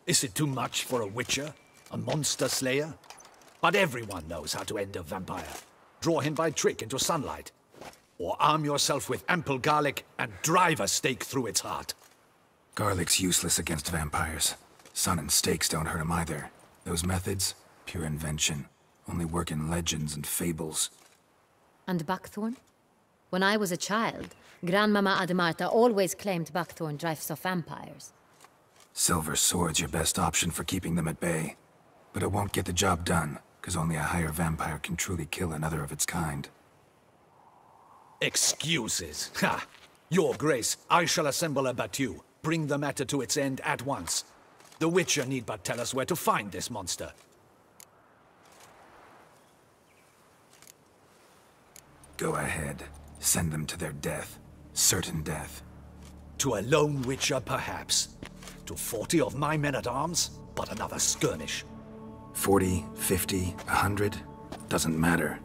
Is it too much for a witcher? A monster slayer? But everyone knows how to end a vampire. Draw him by trick into sunlight. Or arm yourself with ample garlic and drive a stake through its heart. Garlic's useless against vampires. Sun and stakes don't hurt him either. Those methods, pure invention. Only work in legends and fables. And buckthorn? When I was a child, Grandmama Ademarta always claimed buckthorn drives off vampires. Silver sword's your best option for keeping them at bay. But it won't get the job done, because only a higher vampire can truly kill another of its kind. Excuses. Ha! Your Grace, I shall assemble a battue. Bring the matter to its end at once. The Witcher need but tell us where to find this monster. Go ahead. Send them to their death. Certain death. To a lone Witcher, perhaps. To 40 of my men-at-arms, but another skirmish. 40, 50, 100? Doesn't matter.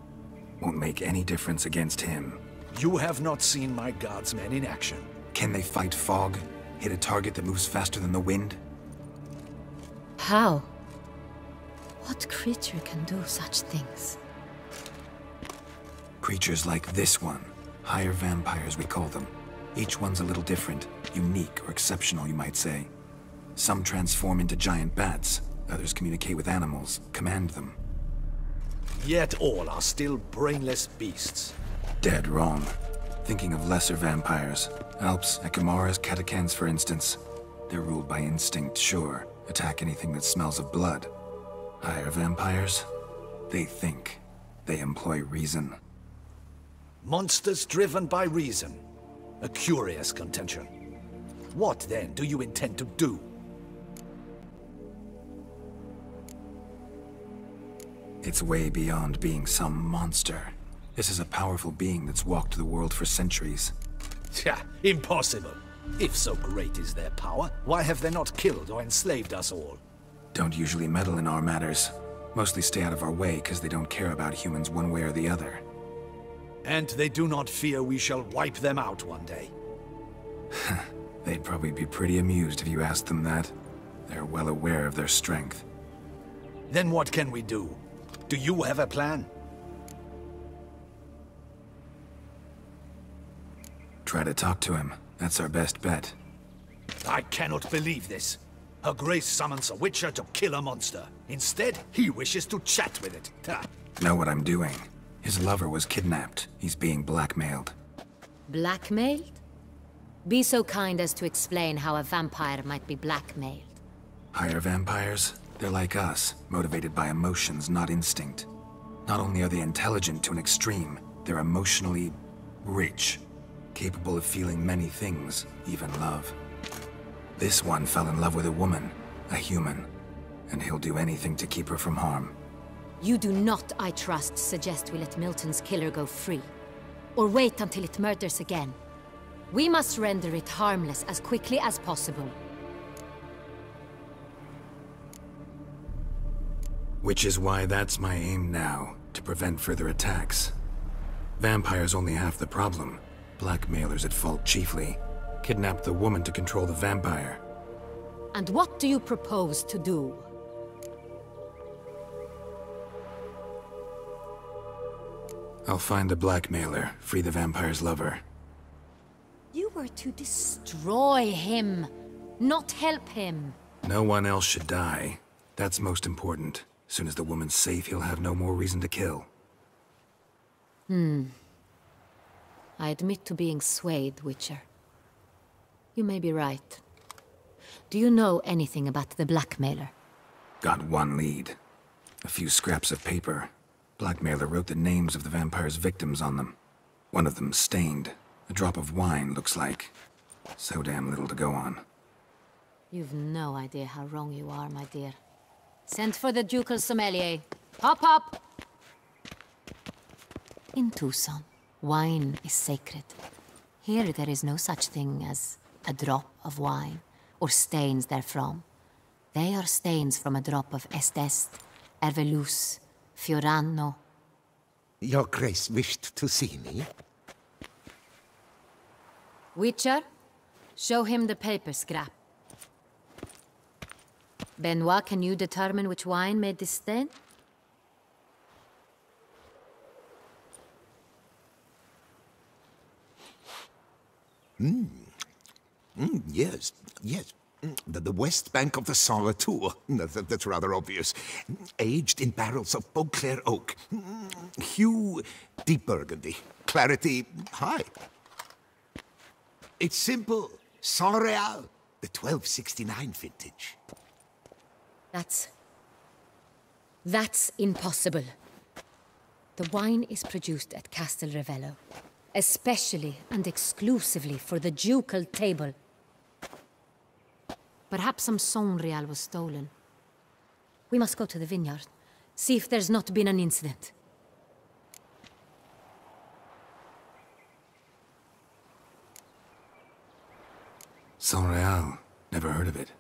Won't make any difference against him. You have not seen my guardsmen in action. Can they fight fog? Hit a target that moves faster than the wind? How? What creature can do such things? Creatures like this one. Higher vampires, we call them. Each one's a little different. Unique or exceptional, you might say. Some transform into giant bats. Others communicate with animals, command them. Yet all are still brainless beasts. Dead wrong. Thinking of lesser vampires. Alps, Ekamaras, Catacans, for instance. They're ruled by instinct, sure. Attack anything that smells of blood. Higher vampires? They think. They employ reason. Monsters driven by reason. A curious contention. What, then, do you intend to do? It's way beyond being some monster. This is a powerful being that's walked the world for centuries. Tja, impossible. If so great is their power, why have they not killed or enslaved us all? Don't usually meddle in our matters. Mostly stay out of our way because they don't care about humans one way or the other. And they do not fear we shall wipe them out one day. They'd probably be pretty amused if you asked them that. They're well aware of their strength. Then what can we do? Do you have a plan? Try to talk to him. That's our best bet. I cannot believe this. Her Grace summons a Witcher to kill a monster. Instead, he wishes to chat with it. Ha. Know what I'm doing. His lover was kidnapped. He's being blackmailed. Blackmailed? Be so kind as to explain how a vampire might be blackmailed. Higher vampires? They're like us, motivated by emotions, not instinct. Not only are they intelligent to an extreme, they're emotionally rich. Capable of feeling many things, even love. This one fell in love with a woman, a human, and he'll do anything to keep her from harm. You do not, I trust, suggest we let Milton's killer go free. Or wait until it murders again. We must render it harmless as quickly as possible. Which is why that's my aim now, to prevent further attacks. Vampires only half the problem. Blackmailers at fault chiefly. Kidnapped the woman to control the vampire. And what do you propose to do? I'll find the blackmailer, free the vampire's lover. You were to destroy him, not help him. No one else should die. That's most important. As soon as the woman's safe, he'll have no more reason to kill. I admit to being swayed, Witcher. You may be right. Do you know anything about the blackmailer? Got one lead. A few scraps of paper. Blackmailer wrote the names of the vampire's victims on them. One of them stained. A drop of wine, looks like. So damn little to go on. You've no idea how wrong you are, my dear. Send for the ducal sommelier. Hop, hop! In Tucson, wine is sacred. Here there is no such thing as a drop of wine, or stains therefrom. They are stains from a drop of Estest, Ervelus, Fiorano. Your Grace wished to see me? Witcher, show him the paper scrap. Benoit, can you determine which wine made this stain? Yes. The west bank of the Saint Latour. That's rather obvious. Aged in barrels of Beauclair oak. Hue, deep burgundy. Clarity, high. It's simple. Saint Real, the 1269 vintage. That's impossible. The wine is produced at Castel Ravello, especially and exclusively for the ducal table. Perhaps some Saint Real was stolen. We must go to the vineyard, see if there's not been an incident. Saint Real. Never heard of it.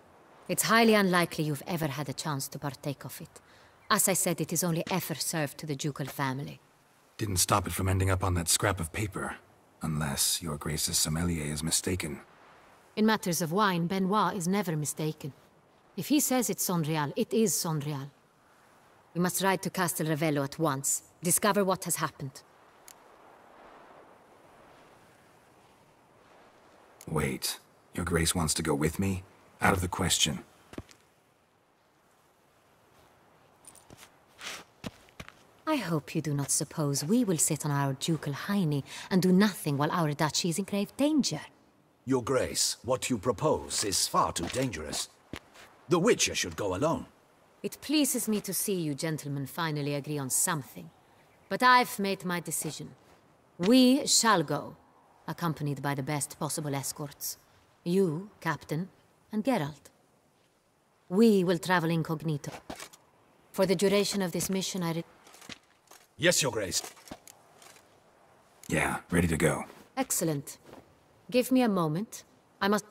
It's highly unlikely you've ever had a chance to partake of it. As I said, it is only ever served to the ducal family. Didn't stop it from ending up on that scrap of paper. Unless your Grace's sommelier is mistaken. In matters of wine, Benoit is never mistaken. If he says it's Saint Real, it is Saint Real. We must ride to Castel Ravello at once. Discover what has happened. Wait. Your Grace wants to go with me? Out of the question. I hope you do not suppose we will sit on our ducal hiney and do nothing while our duchy is in grave danger. Your Grace, what you propose is far too dangerous. The Witcher should go alone. It pleases me to see you gentlemen finally agree on something. But I've made my decision. We shall go, accompanied by the best possible escorts. You, Captain, and Geralt. We will travel incognito. For the duration of this mission, Yes, Your Grace. Yeah, ready to go. Excellent. Give me a moment. I must...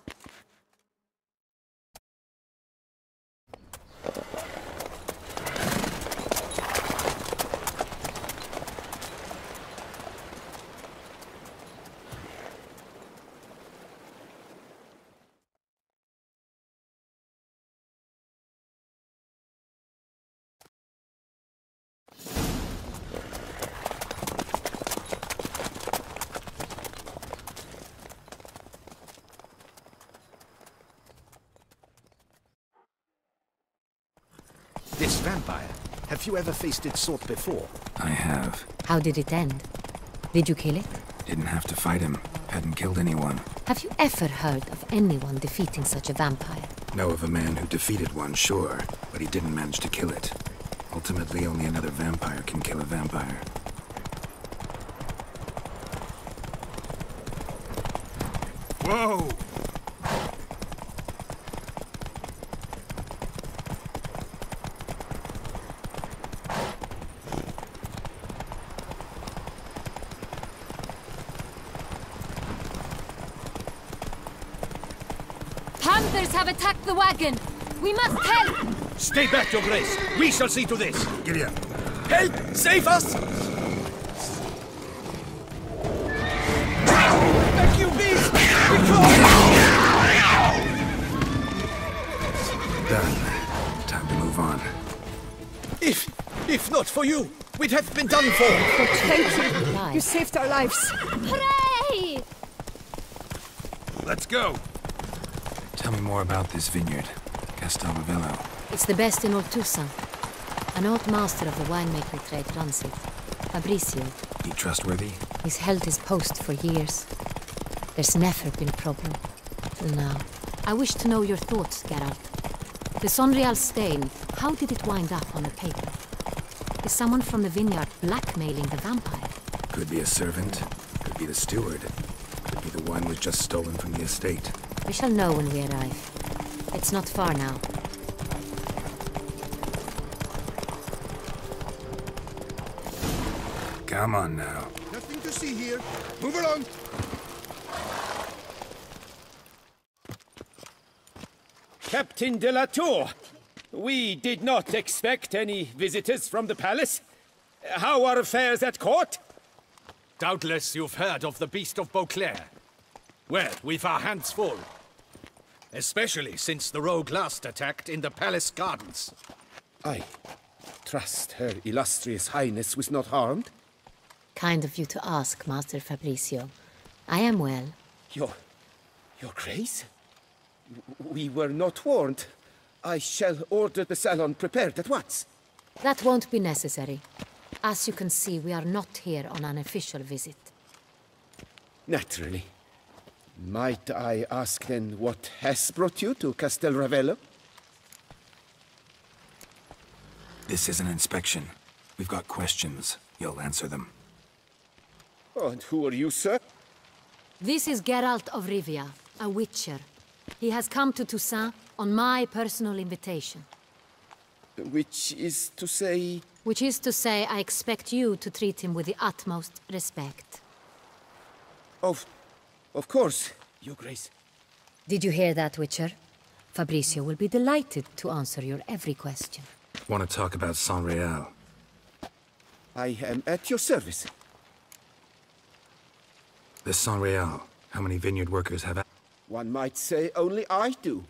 This vampire, have you ever faced its sort before? I have. How did it end? Did you kill it? Didn't have to fight him. Hadn't killed anyone. Have you ever heard of anyone defeating such a vampire? Know of a man who defeated one, sure, but he didn't manage to kill it. Ultimately, only another vampire can kill a vampire. Whoa! Panthers have attacked the wagon! We must help! Stay back, Your Grace! We shall see to this! Giddy up! Help! Save us! Back, you beast! Done. Time to move on. If not for you, we'd have been done for! Thank you! You saved our lives! Hooray! Let's go! Tell me more about this vineyard. Castel Ravello. It's the best in all Tucson. An old master of the winemaking trade runs it. Fabricio. He trustworthy? He's held his post for years. There's never been a problem. Till now. I wish to know your thoughts, Geralt. The Saint Real stain, how did it wind up on the paper? someone from the vineyard blackmailing the vampire. Could be a servant, could be the steward, could be the wine was just stolen from the estate. We shall know when we arrive. It's not far now. Come on now. Nothing to see here. Move along. Captain de la Tour, we did not expect any visitors from the palace. How are affairs at court? Doubtless you've heard of the Beast of Beauclair. Well, we've our hands full. Especially since the rogue last attacked in the palace gardens. I trust Her Illustrious Highness was not harmed? Kind of you to ask, Master Fabricio. I am well. Your Grace? We were not warned. I shall order the salon prepared at once. That won't be necessary. As you can see, we are not here on an official visit. Naturally. Might I ask then what has brought you to Castel Ravello? This is an inspection. We've got questions. You'll answer them. Oh, and who are you, sir? This is Geralt of Rivia, a witcher. He has come to Toussaint on my personal invitation. Which is to say... Which is to say, I expect you to treat him with the utmost respect. Of course, Your Grace. Did you hear that, Witcher? Fabricio will be delighted to answer your every question. Want to talk about Saint-Réal? I am at your service. This Saint-Réal, how many vineyard workers have... One might say only I do.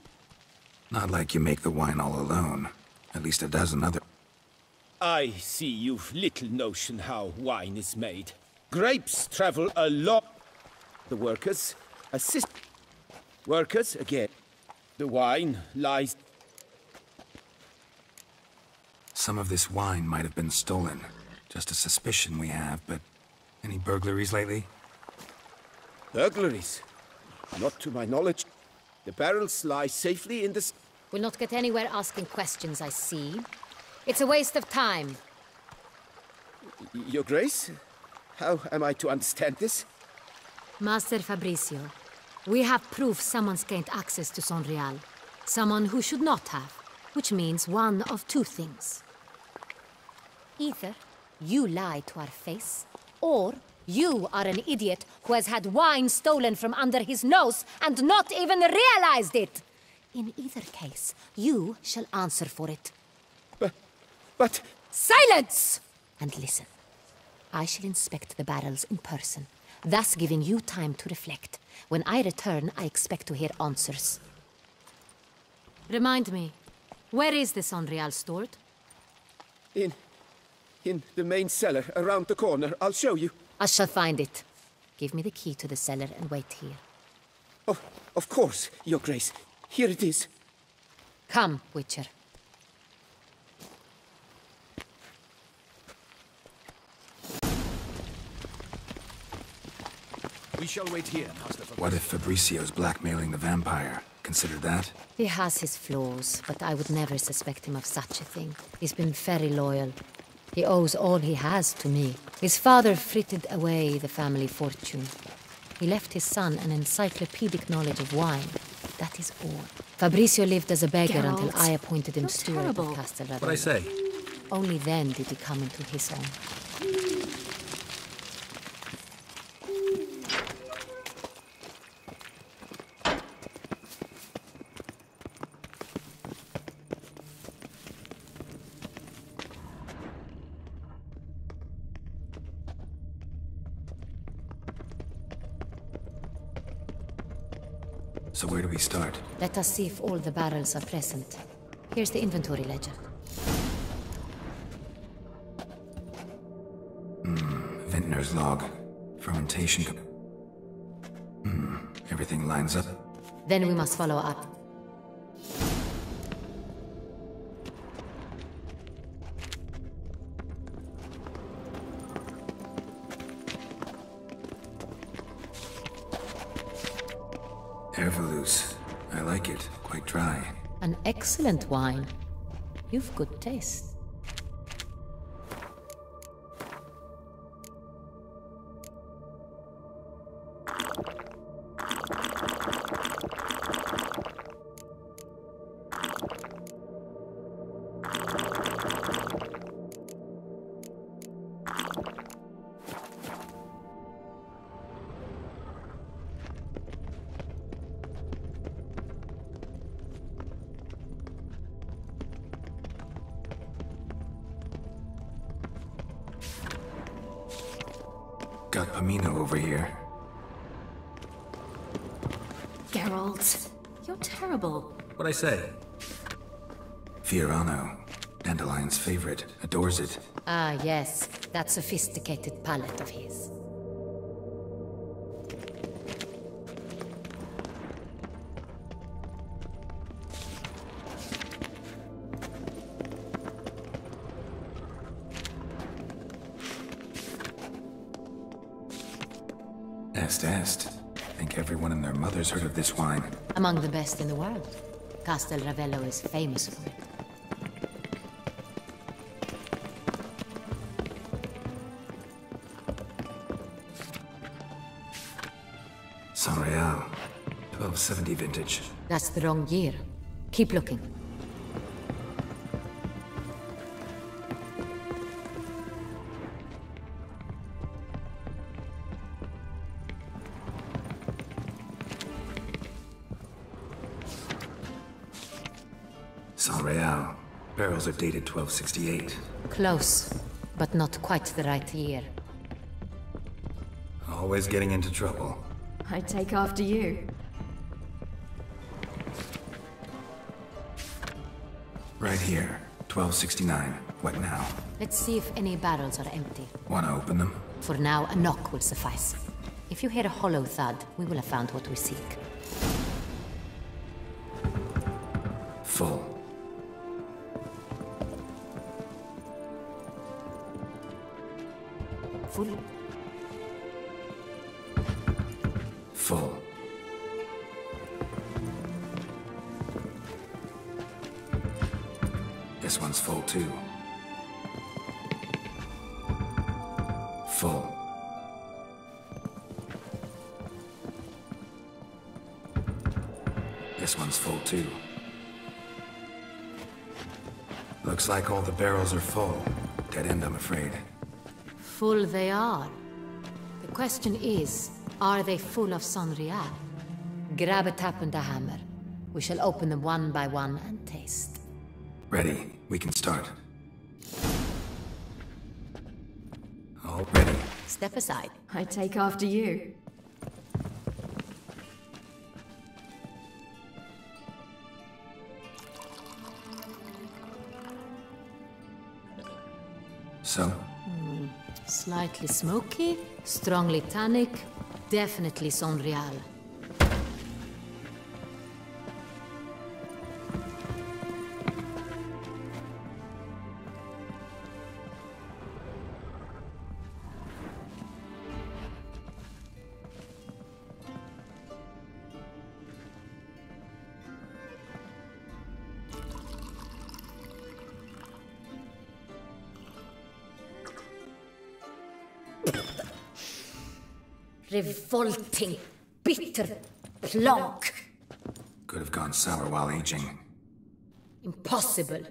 Not like you make the wine all alone. At least a dozen other... I see you've little notion how wine is made. Grapes travel a lot. The workers assist. Workers again. The wine lies... Some of this wine might have been stolen. Just a suspicion we have, but... Any burglaries lately? Burglaries? Not to my knowledge. The barrels lie safely in the... We'll not get anywhere asking questions, I see. It's a waste of time. Your Grace? How am I to understand this? Master Fabricio, we have proof someone's gained access to Saint-Réal. Someone who should not have. Which means one of two things. Either you lie to our face, or you are an idiot who has had wine stolen from under his nose and not even realized it. In either case, you shall answer for it. But... Silence! And listen. I shall inspect the barrels in person, thus giving you time to reflect. When I return, I expect to hear answers. Remind me, where is the Saint-Réal stored? In the main cellar, around the corner. I'll show you. I shall find it. Give me the key to the cellar and wait here. Oh, of course, Your Grace. Here it is. Come, Witcher. We shall wait here, Master Fabricio. What if Fabricio's blackmailing the vampire? Consider that? He has his flaws, but I would never suspect him of such a thing. He's been very loyal. He owes all he has to me. His father frittered away the family fortune. He left his son an encyclopedic knowledge of wine. That is all. Fabricio lived as a beggar until I appointed him steward of Castel Ravello. What'd I say? Only then did he come into his own. So where do we start? Let us see if all the barrels are present. Here's the inventory ledger. Vintner's log. Fermentation. Everything lines up. Then we must follow up. Ervelous. I like it. Quite dry. An excellent wine. You've good taste. Got Pamino over here. Geralt, you're terrible. What'd I say? Fiorano, Dandelion's favorite, adores it. Ah, yes. That sophisticated palate of his. Est. I think everyone and their mother's heard of this wine. Among the best in the world. Castel Ravello is famous for it. San Real, 1270 vintage. That's the wrong year. Keep looking. San Real. Barrels are dated 1268. Close, but not quite the right year. Always getting into trouble. I take after you. Right here, 1269. What now? Let's see if any barrels are empty. Wanna open them? For now, a knock will suffice. If you hear a hollow thud, we will have found what we seek. Full. Full. Full. This one's full too. Full. This one's full too. Looks like all the barrels are full. Dead end, I'm afraid. Full they are. The question is, are they full of San Real? Grab a tap and a hammer. We shall open them one by one and taste. Ready. We can start. All ready. Step aside. I take after you. So? Slightly smoky, strongly tannic, definitely San Real. Revolting, bitter plonk. Could have gone sour while aging. Impossible.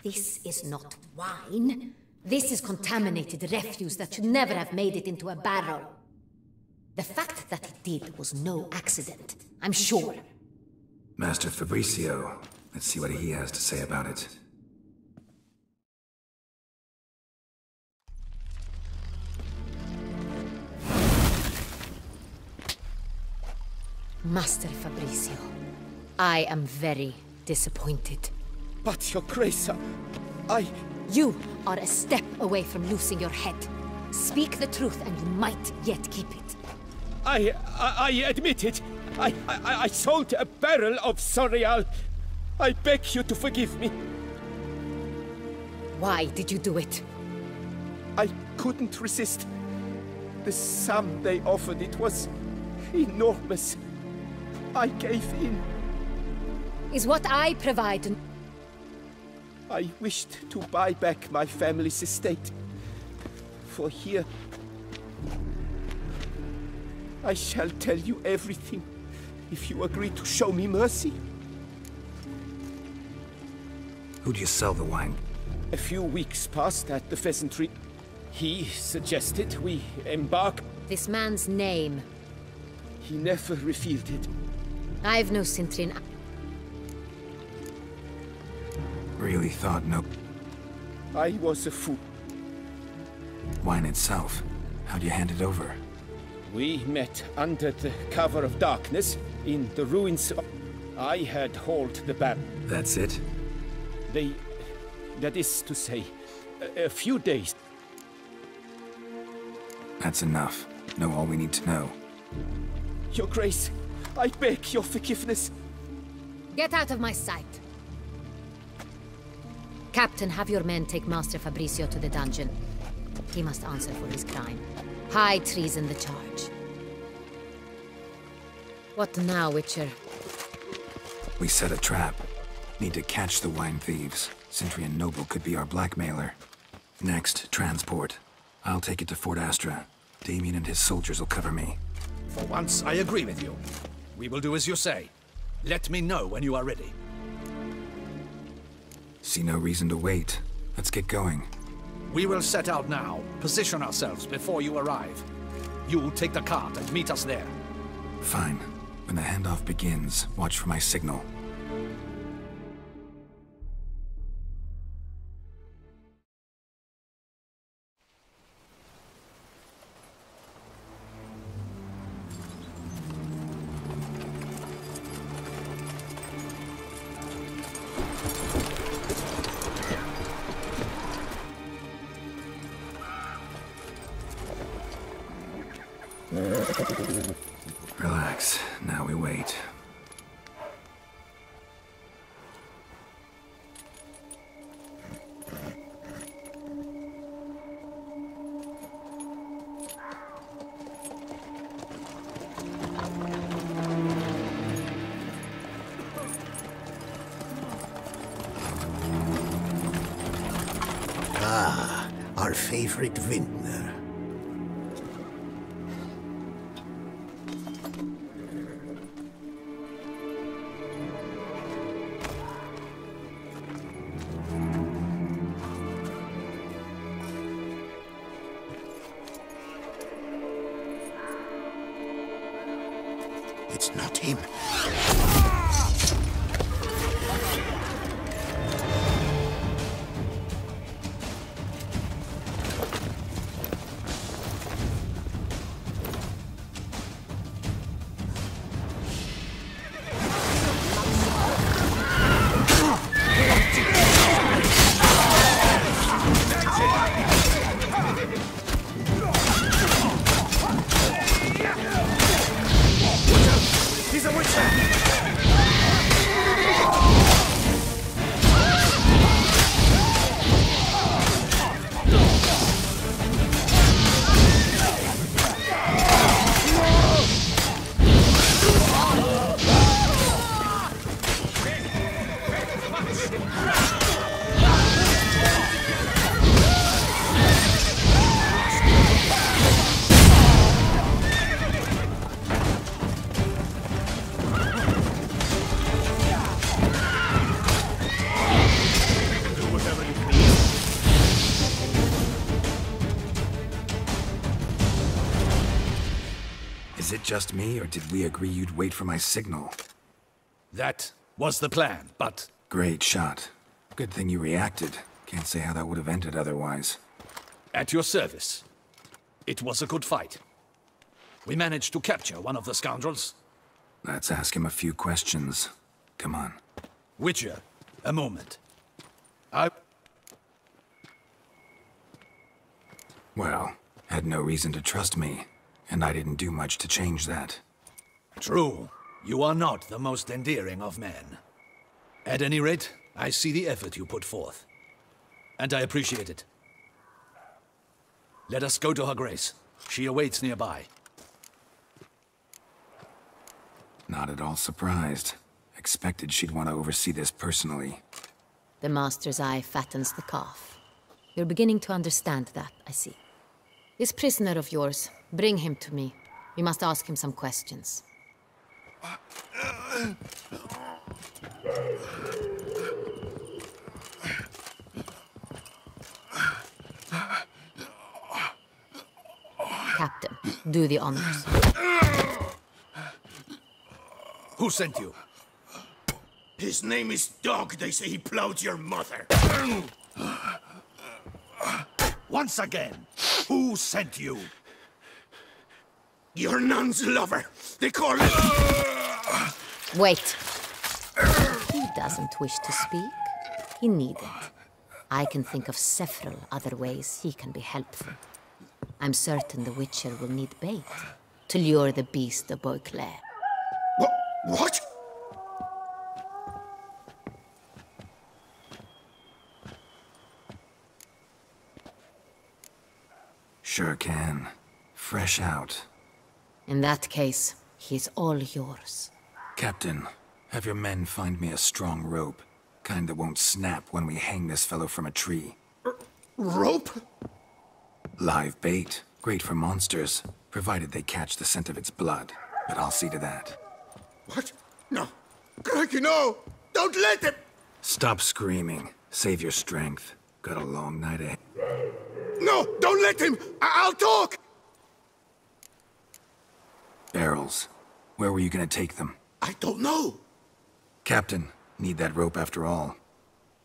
This is not wine. This is contaminated refuse that should never have made it into a barrel. The fact that it did was no accident, I'm sure. Master Fabricio. Let's see what he has to say about it. Master Fabricio, I am very disappointed. But, Your Grace, You are a step away from losing your head. Speak the truth and you might yet keep it. I admit it. I sold a barrel of San Real. I beg you to forgive me. Why did you do it? I couldn't resist. The sum they offered, it was enormous. I gave in. Is what I provide. I wished to buy back my family's estate. For here, I shall tell you everything if you agree to show me mercy. Who do you sell the wine? A few weeks passed at the pheasantry. He suggested we embark. This man's name. He never revealed it. I've no Sintrin. Really thought no... I was a fool. Wine itself. How'd you hand it over? We met under the cover of darkness in the ruins of... I had hauled the band. That's it? That is to say, a few days. That's enough. Know all we need to know. Your Grace, I beg your forgiveness. Get out of my sight. Captain, have your men take Master Fabrizio to the dungeon. He must answer for his crime. High treason the charge. What now, Witcher? We set a trap. Need to catch the wine thieves. Centurion Noble could be our blackmailer. Next, transport. I'll take it to Fort Astra. Damien and his soldiers will cover me. For once, I agree with you. We will do as you say. Let me know when you are ready. See no reason to wait. Let's get going. We will set out now. Position ourselves before you arrive. You'll take the cart and meet us there. Fine. When the handoff begins, watch for my signal. Relax. Now we wait. Ah, our favorite vintner. It's not him. He's a witcher! Is it just me, or did we agree you'd wait for my signal? That was the plan, but... Great shot. Good thing you reacted. Can't say how that would have ended otherwise. At your service. It was a good fight. We managed to capture one of the scoundrels. Let's ask him a few questions. Come on. Witcher, a moment. Well, had no reason to trust me, and I didn't do much to change that. True. You are not the most endearing of men. At any rate, I see the effort you put forth. And I appreciate it. Let us go to her grace. She awaits nearby. Not at all surprised. Expected she'd want to oversee this personally. The Master's eye fattens the calf. You're beginning to understand that, I see. This prisoner of yours, bring him to me. We must ask him some questions. Captain, do the honors. Who sent you? His name is Dog. They say he plowed your mother. Once again, who sent you? Your nun's lover. They call him... Wait. He doesn't wish to speak. He needn't. I can think of several other ways he can be helpful. I'm certain the Witcher will need bait to lure the beast of Beauclair. What? Sure can. Fresh out. In that case, he's all yours. Captain, have your men find me a strong rope. Kind that won't snap when we hang this fellow from a tree. Rope? Live bait. Great for monsters, provided they catch the scent of its blood. But I'll see to that. What? No. Crikey, no! Don't let him! Stop screaming. Save your strength. Got a long night ahead. No! Don't let him! I'll talk! Barrels. Where were you gonna take them? I don't know. Captain, need that rope after all.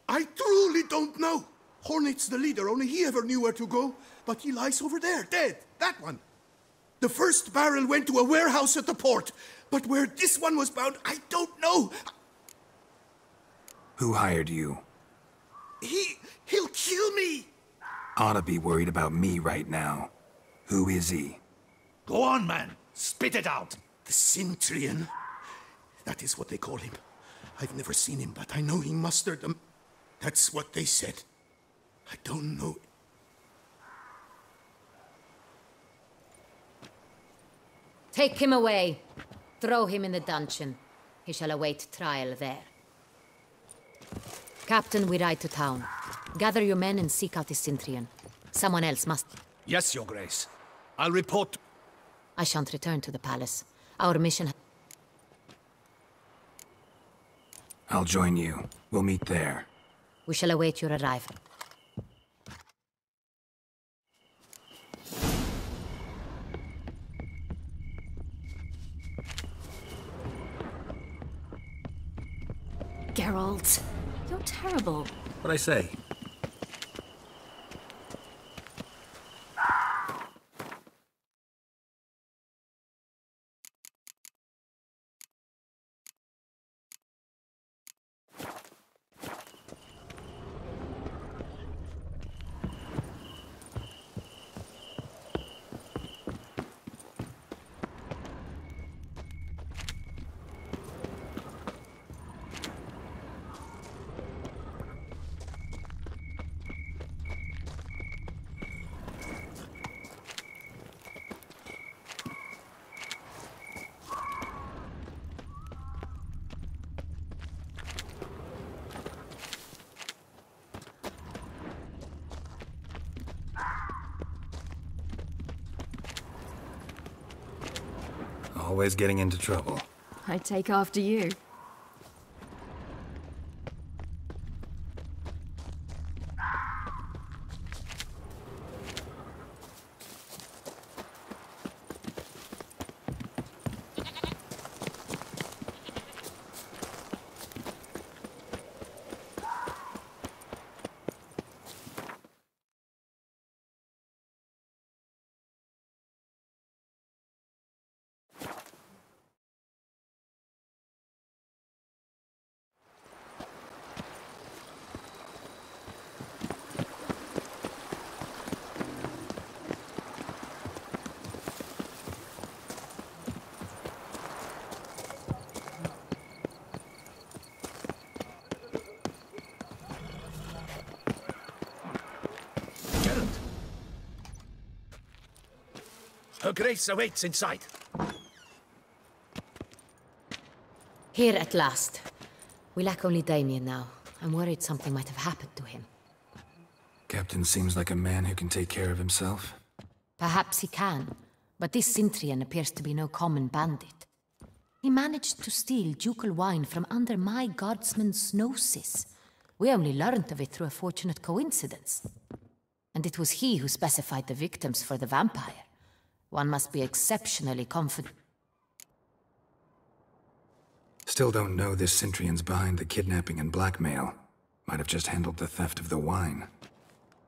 I truly don't know. Hornet's the leader, only he ever knew where to go. But he lies over there, dead. That one. The first barrel went to a warehouse at the port. But where this one was bound, I don't know. Who hired you? He'll kill me. Ought to be worried about me right now. Who is he? Go on, man. Spit it out. The Centurion. That is what they call him. I've never seen him, but I know he mustered them. That's what they said. I don't know. Take him away. Throw him in the dungeon. He shall await trial there. Captain, we ride to town. Gather your men and seek out the Centurion. Someone else must... Yes, Your Grace. I'll report... I shan't return to the palace. Our mission... I'll join you. We'll meet there. We shall await your arrival. Geralt, you're terrible. What'd I say? Always getting into trouble. I'd take after you. Her Grace awaits inside. Here at last. We lack only Damien now. I'm worried something might have happened to him. Captain seems like a man who can take care of himself. Perhaps he can, but this Centurion appears to be no common bandit. He managed to steal ducal wine from under my guardsman's noses. We only learned of it through a fortunate coincidence. And it was he who specified the victims for the vampire. One must be exceptionally confident. Still don't know this Centrion's behind the kidnapping and blackmail. Might have just handled the theft of the wine.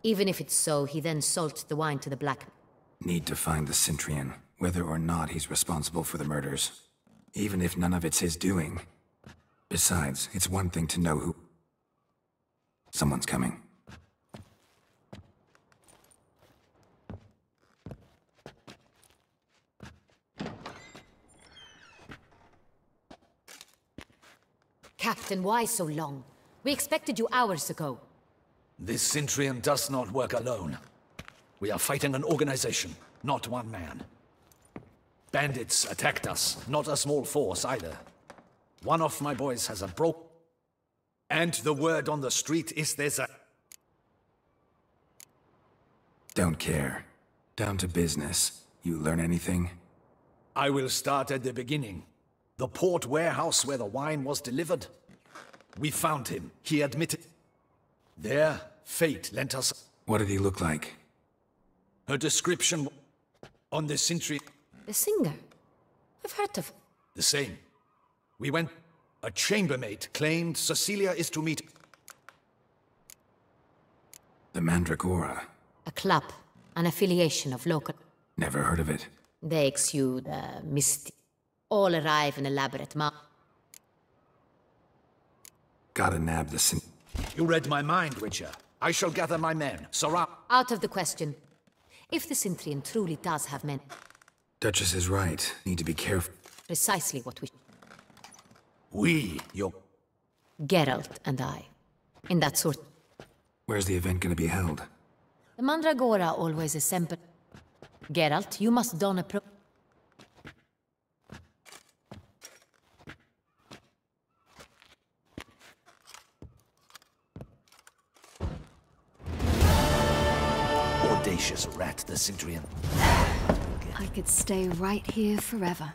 Even if it's so, he then sold the wine to the black... Need to find the Centrion, whether or not he's responsible for the murders. Even if none of it's his doing. Besides, it's one thing to know who... Someone's coming. Captain, why so long? We expected you hours ago. This Centurion does not work alone. We are fighting an organization, not one man. Bandits attacked us, not a small force either. One of my boys has a broke... And the word on the street is there's a... Don't care. Down to business. You learn anything? I will start at the beginning. The port warehouse where the wine was delivered. We found him. He admitted... There, fate lent us... What did he look like? Her description on the Centurion... The singer? I've heard of... The same. We went... A chambermaid claimed Cecilia is to meet... The Mandragora. A club. An affiliation of local... Never heard of it. They exude mystic. All arrive in elaborate Gotta nab the You read my mind, Witcher. I shall gather my men. Surround... Out of the question. If the Centurion truly does have men... Duchess is right. Need to be careful. Precisely what we... your... Geralt and I. In that sort... Where's the event gonna be held? The Mandragora always assemble... Geralt, you must don a pro... Audacious rat, the Centurion. I could stay right here forever.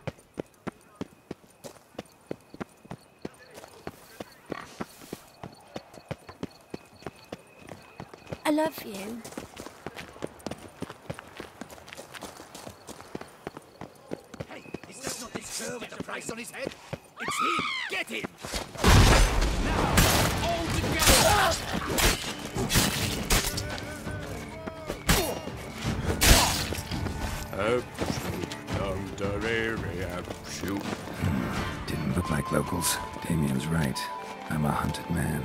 I love you. Hey, is that not this girl with the price on his head? It's him! Get him! Now, all together! Didn't look like locals. Damien's right. I'm a hunted man.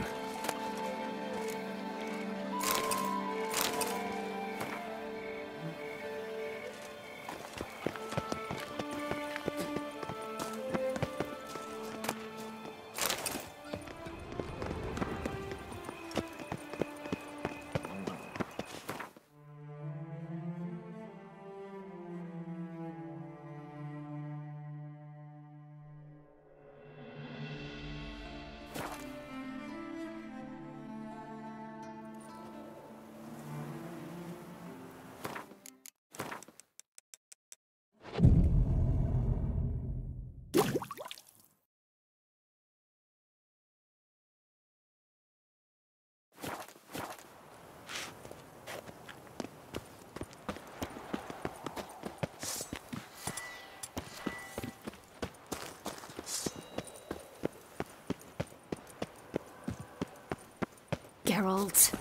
Geralt.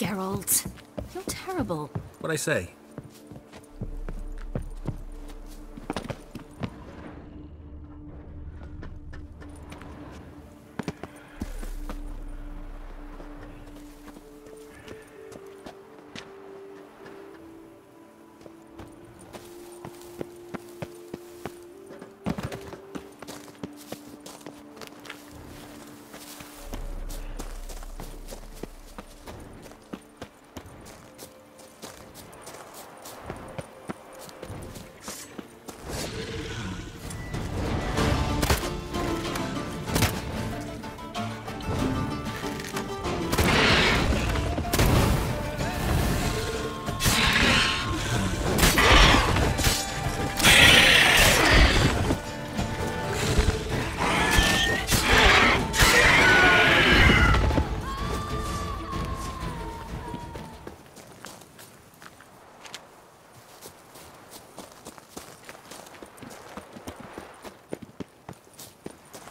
Geralt, you're terrible. What'd I say?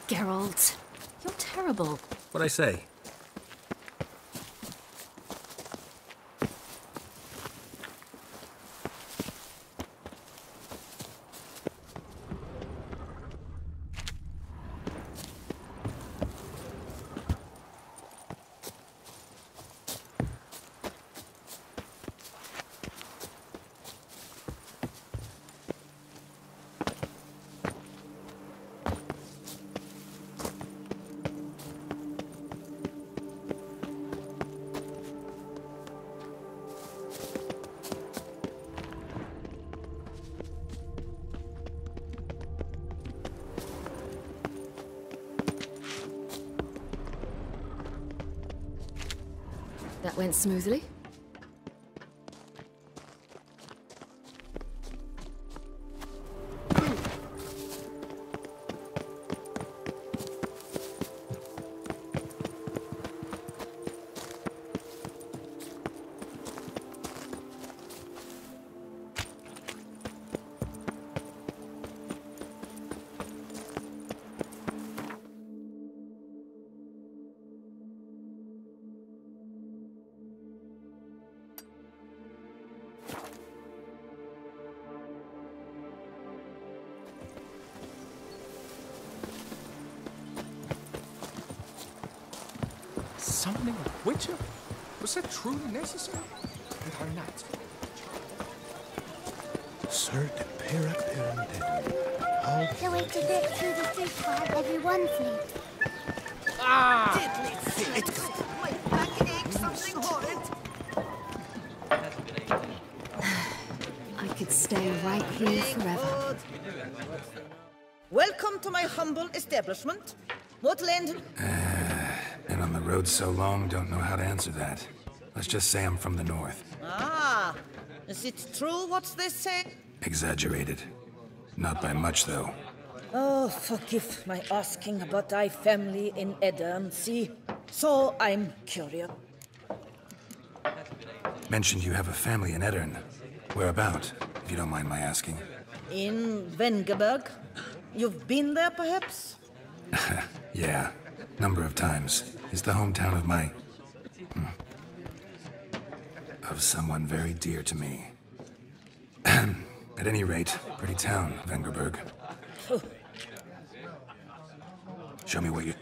Geralt, you're terrible. What'd I say? That went smoothly. Summoning a witcher? Was that truly necessary? And how not? Sir, the how... The way to get through the street for everyone fleet. My back aches something horrid. I could stay right here forever. Welcome to my humble establishment. What land? Been on the road so long, don't know how to answer that. Let's just say I'm from the north. Ah, is it true what they say? Exaggerated. Not by much, though. Oh, forgive my asking about thy family in Edirne, see? So I'm curious. Mentioned you have a family in Edirne. Whereabout, if you don't mind my asking? In Vengerberg. You've been there, perhaps? Yeah, number of times. It's the hometown of my... of someone very dear to me. At any rate, pretty town, Vengerberg. Show me what you...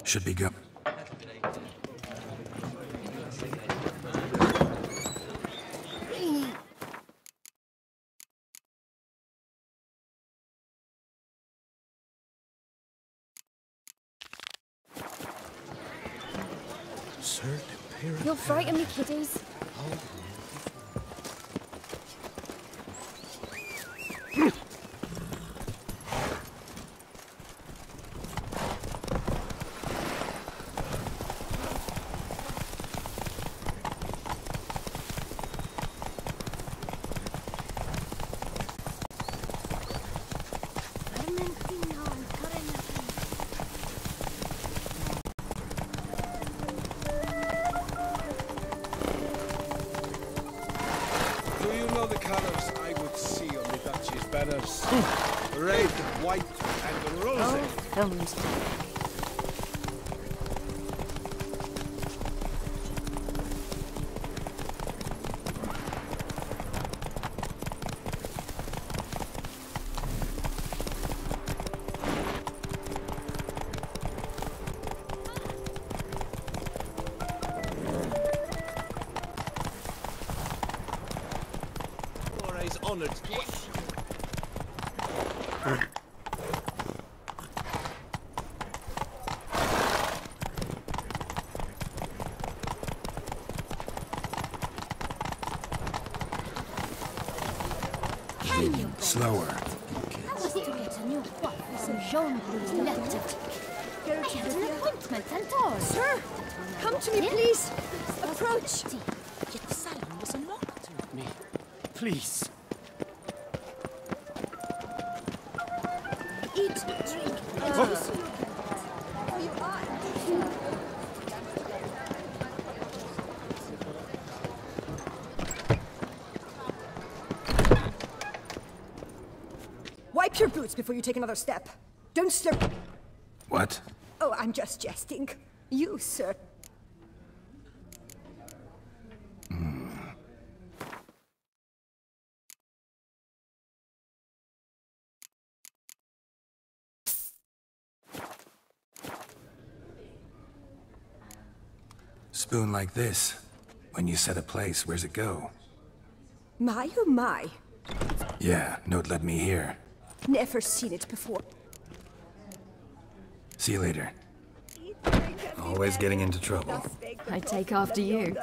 Should be good. Sir, You'll frighten me, kiddies. colors I would see on the Duchy's banners. Red, white, and rosy. Films. Honored. Slower. I was to get a new buff with some Jean Blue's left. I had an appointment and all. Sir, come to me, please. Approach. Yet the salon was unlocked. Me. Please. Eat, drink, and use for your eye. Wipe your boots before you take another step. Don't slip. What? Oh, I'm just jesting. You, sir. Spoon like this. When you set a place, where's it go? My, oh my. Yeah, note let me hear. Never seen it before. See you later. Always getting into trouble. I take after you.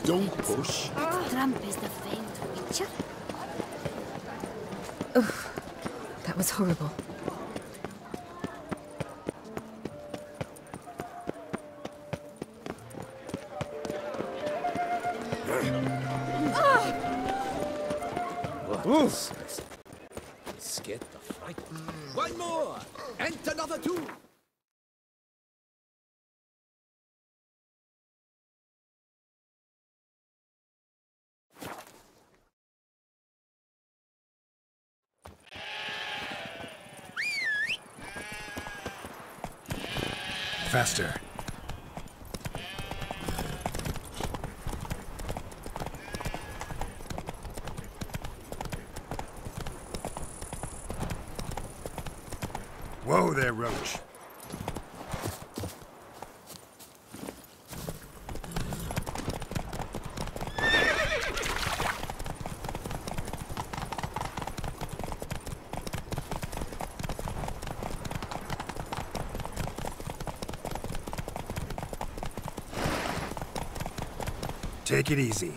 Don't push. Trump is the famed witcher. Ugh, that was horrible. What? Scared the fright. One more! And another two! Faster. Whoa there, Roach. Take it easy.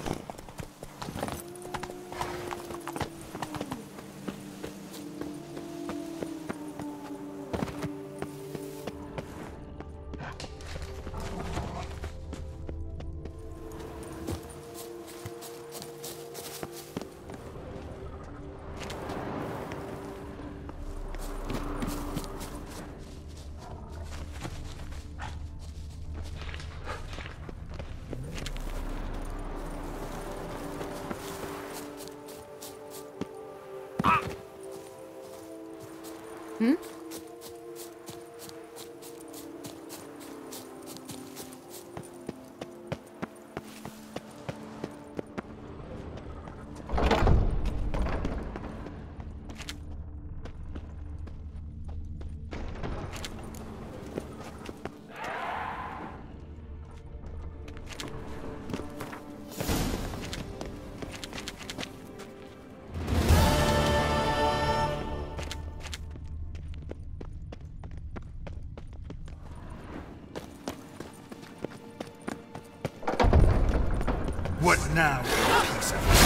Hmm? What now, you piece of